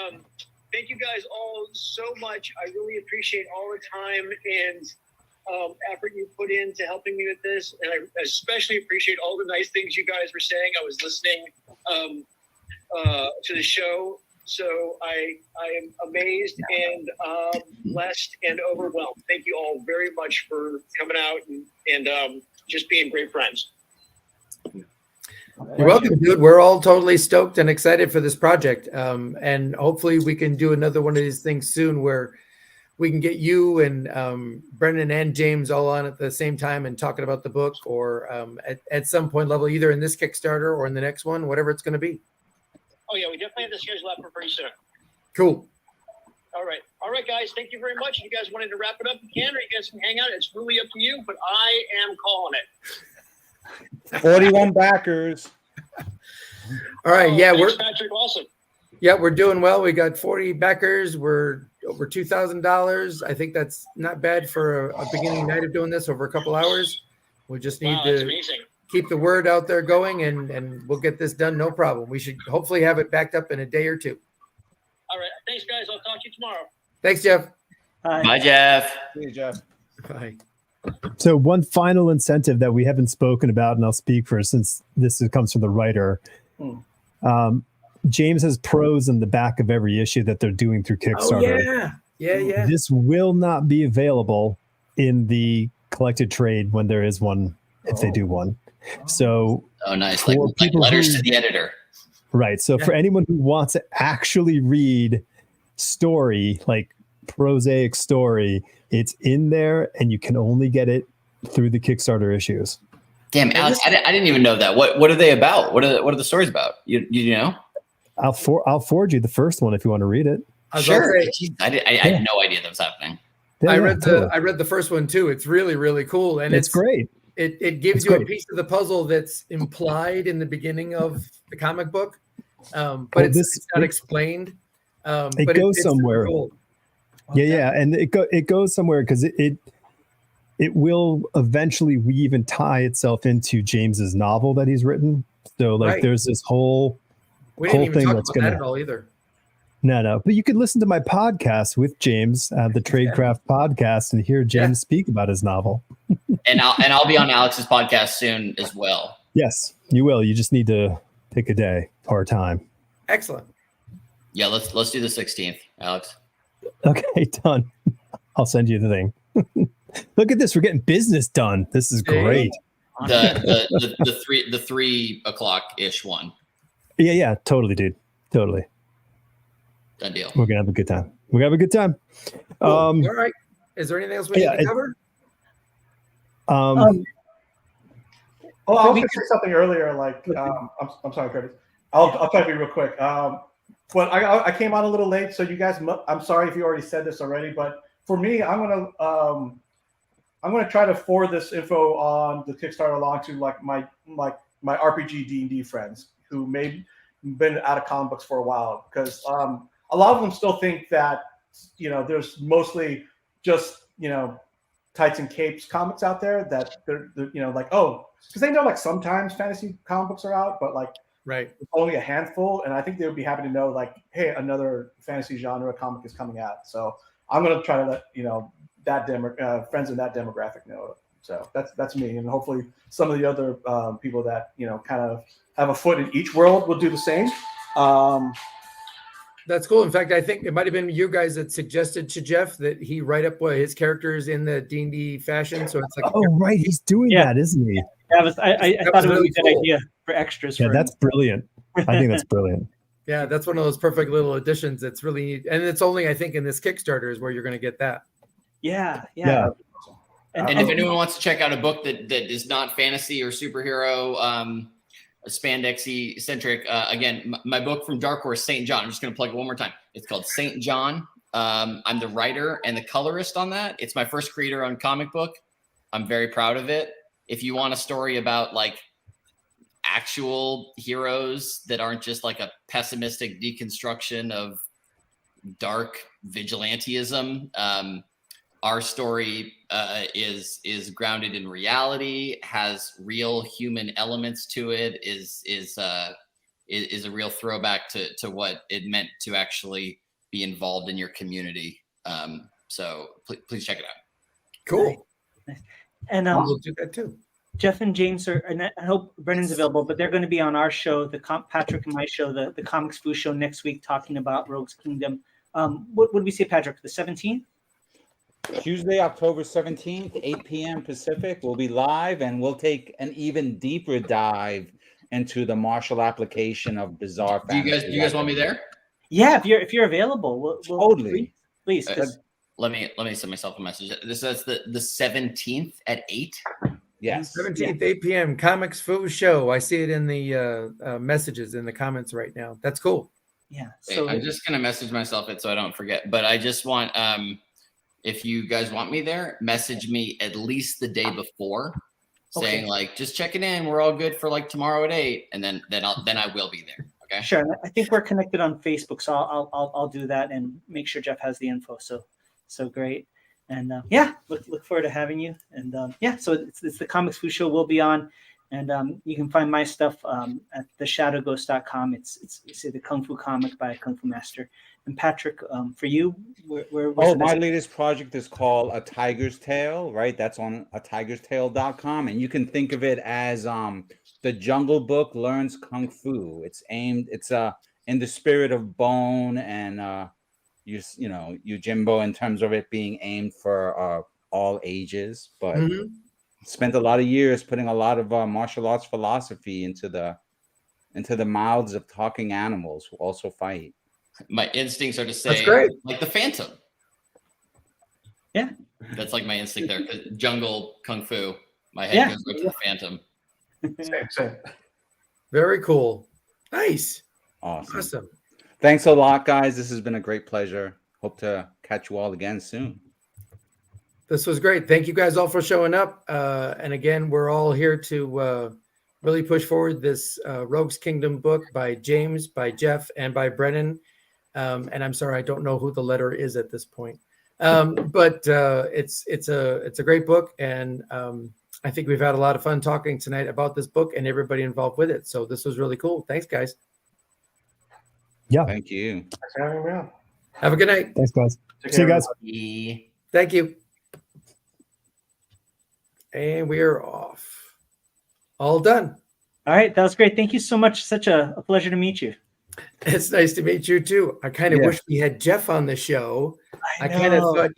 thank you guys all so much. I really appreciate all the time and effort you put into helping me with this. And I especially appreciate all the nice things you guys were saying. I was listening to the show. So I am amazed and blessed and overwhelmed. Thank you all very much for coming out and just being great friends. You're welcome, dude. We're all totally stoked and excited for this project. And hopefully we can do another one of these things soon where we can get you and Brendan and James all on at the same time and talking about the book, or at some point level, either in this Kickstarter or in the next one, whatever it's going to be. Oh, yeah, we definitely have to schedule that for pretty soon. Cool. All right, guys. Thank you very much. If you guys wanted to wrap it up, you can, or you guys can hang out. It's really up to you, but I am calling it. 41 backers. All right. Thanks, Patrick. Awesome. Yeah, we're doing well. We got 40 backers. We're over $2,000. I think that's not bad for a beginning night of doing this over a couple hours. We just need to keep the word out there going, and we'll get this done. No problem. We should hopefully have it backed up in a day or two. All right. Thanks, guys. I'll talk to you tomorrow. Thanks, Jeff. Bye, Jeff. See you, Jeff. Bye. So one final incentive that we haven't spoken about, and I'll speak for since this comes from the writer. James has prose in the back of every issue that they're doing through Kickstarter. Oh, yeah. This will not be available in the collected trade when there is one, if they do one. So, nice. Like letters to the editor. Right. So for anyone who wants to actually read story, like prosaic story, it's in there, and you can only get it through the Kickstarter issues. Damn, Alex, I didn't even know that. What are they about? What are the stories about? You know? I'll forward you the first one if you want to read it. Sure. I had no idea that was happening. Yeah, I read the first one too. It's really, really cool, and it's great. It gives you a piece of the puzzle that's implied in the beginning of the comic book, but it's not explained. It goes somewhere. Cool. Yeah, and it goes somewhere because it will eventually weave and tie itself into James's novel that he's written. So there's this whole we didn't even thing talk that's about going that at all either. No. But you could listen to my podcast with James, the Tradecraft podcast, and hear James speak about his novel. And I'll be on Alex's podcast soon as well. Yes, you will. You just need to pick a day or time. Excellent. Yeah, let's do the 16th, Alex. Okay, done. I'll send you the thing. Look at this. We're getting business done. This is great. The 3 o'clock ish one. Yeah, totally, dude. Totally. Done deal. We're gonna have a good time. Cool. All right. Is there anything else we need to cover? Oh, I was going to say something earlier. Like, I'm sorry, Curtis. I'll try to be real quick. But I came on a little late, so you guys. I'm sorry if you already said this already, but for me, I'm gonna try to forward this info on the Kickstarter along to like my RPG D&D friends who may been out of comic books for a while, because a lot of them still think that there's mostly just tights and capes comics out there, that they're like, oh, because they know like sometimes fantasy comic books are out, but like only a handful, and I think they would be happy to know like, hey, another fantasy genre comic is coming out. So I'm gonna try to let that friends in that demographic know. So that's me, and hopefully some of the other people that kind of have a foot in each world will do the same. That's cool. In fact, I think it might have been you guys that suggested to Jeff that he write up his characters in the D&D fashion. So it's like, oh, right, he's doing that, isn't he? I thought it was a good idea for extras. Yeah, that's brilliant. I think that's brilliant. Yeah, that's one of those perfect little additions that's really neat. And it's only, I think, in this Kickstarter is where you're going to get that. Yeah. And if anyone wants to check out a book that is not fantasy or superhero, spandexy centric, again, my book from Dark Horse, St. John. I'm just going to plug it one more time. It's called St. John. I'm the writer and the colorist on that. It's my first creator on comic book. I'm very proud of it. If you want a story about like actual heroes that aren't just like a pessimistic deconstruction of dark vigilantism, our story is grounded in reality, has real human elements to it, is a real throwback to what it meant to actually be involved in your community. So please check it out. Cool. And we'll do that too. Jeff and James are, and I hope Brennan's available, but they're going to be on our show, Patrick and my show, the Comics Foo show next week, talking about Rogue's Kingdom. What would we say, Patrick? The 17th? Tuesday, October 17th, 8 p.m. Pacific. We'll be live, and we'll take an even deeper dive into the martial application of bizarre fantasy. Do you guys want me there? Yeah, if you're available, we'll totally. Please. Let me send myself a message. That's the 17th at 8. Yes. 17th, 8 p.m. Comics Foo show. I see it in the messages in the comments right now. That's cool. Yeah. So I'm just gonna message myself it so I don't forget. But I just want if you guys want me there, message me at least the day before, saying like, just checking in. We're all good for like tomorrow at 8, and then I will be there. Okay. Sure. I think we're connected on Facebook, so I'll do that and make sure Jeff has the info. So great. And look forward to having you. And so it's the Comics Foo show we'll be on, and you can find my stuff at theshadowghost.com. It's the Kung Fu comic by Kung Fu Master. And Patrick, for you, where my latest project is called A Tiger's Tale, right? That's on atigerstale.com, and you can think of it as the Jungle Book learns Kung Fu. It's in the spirit of Bone and Yojimbo, in terms of it being aimed for all ages, but spent a lot of years putting a lot of martial arts philosophy into the mouths of talking animals who also fight. My instincts are to say, that's great. Like the Phantom. Yeah, that's like my instinct there. Jungle Kung Fu. My head goes right to the Phantom. Same. Very cool. Nice. Awesome. Thanks a lot, guys. This has been a great pleasure. Hope to catch you all again soon. This was great. Thank you guys all for showing up. And again, we're all here to really push forward this Rogue's Kingdom book by James, by Jeff, and by Brennan. And I'm sorry, I don't know who the letter is at this point. But it's a great book. And I think we've had a lot of fun talking tonight about this book and everybody involved with it. So this was really cool. Thanks, guys. Yeah. Thank you. Thanks for having me on. Have a good night. Thanks, guys. Take See you care, guys. Bye. Thank you. And we are off. All done. All right, that was great. Thank you so much. Such a pleasure to meet you. It's nice to meet you too. I kind of Yeah. wish we had Jeff on the show. I kind of know. thought,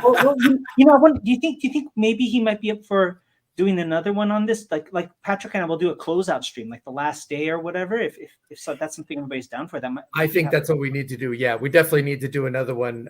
Well, you know, do you think maybe he might be up for doing another one on this? Like Patrick and I will do a closeout stream, like the last day or whatever. If so, that's something everybody's down for. That might. I think that's what we need to do. Yeah, we definitely need to do another one.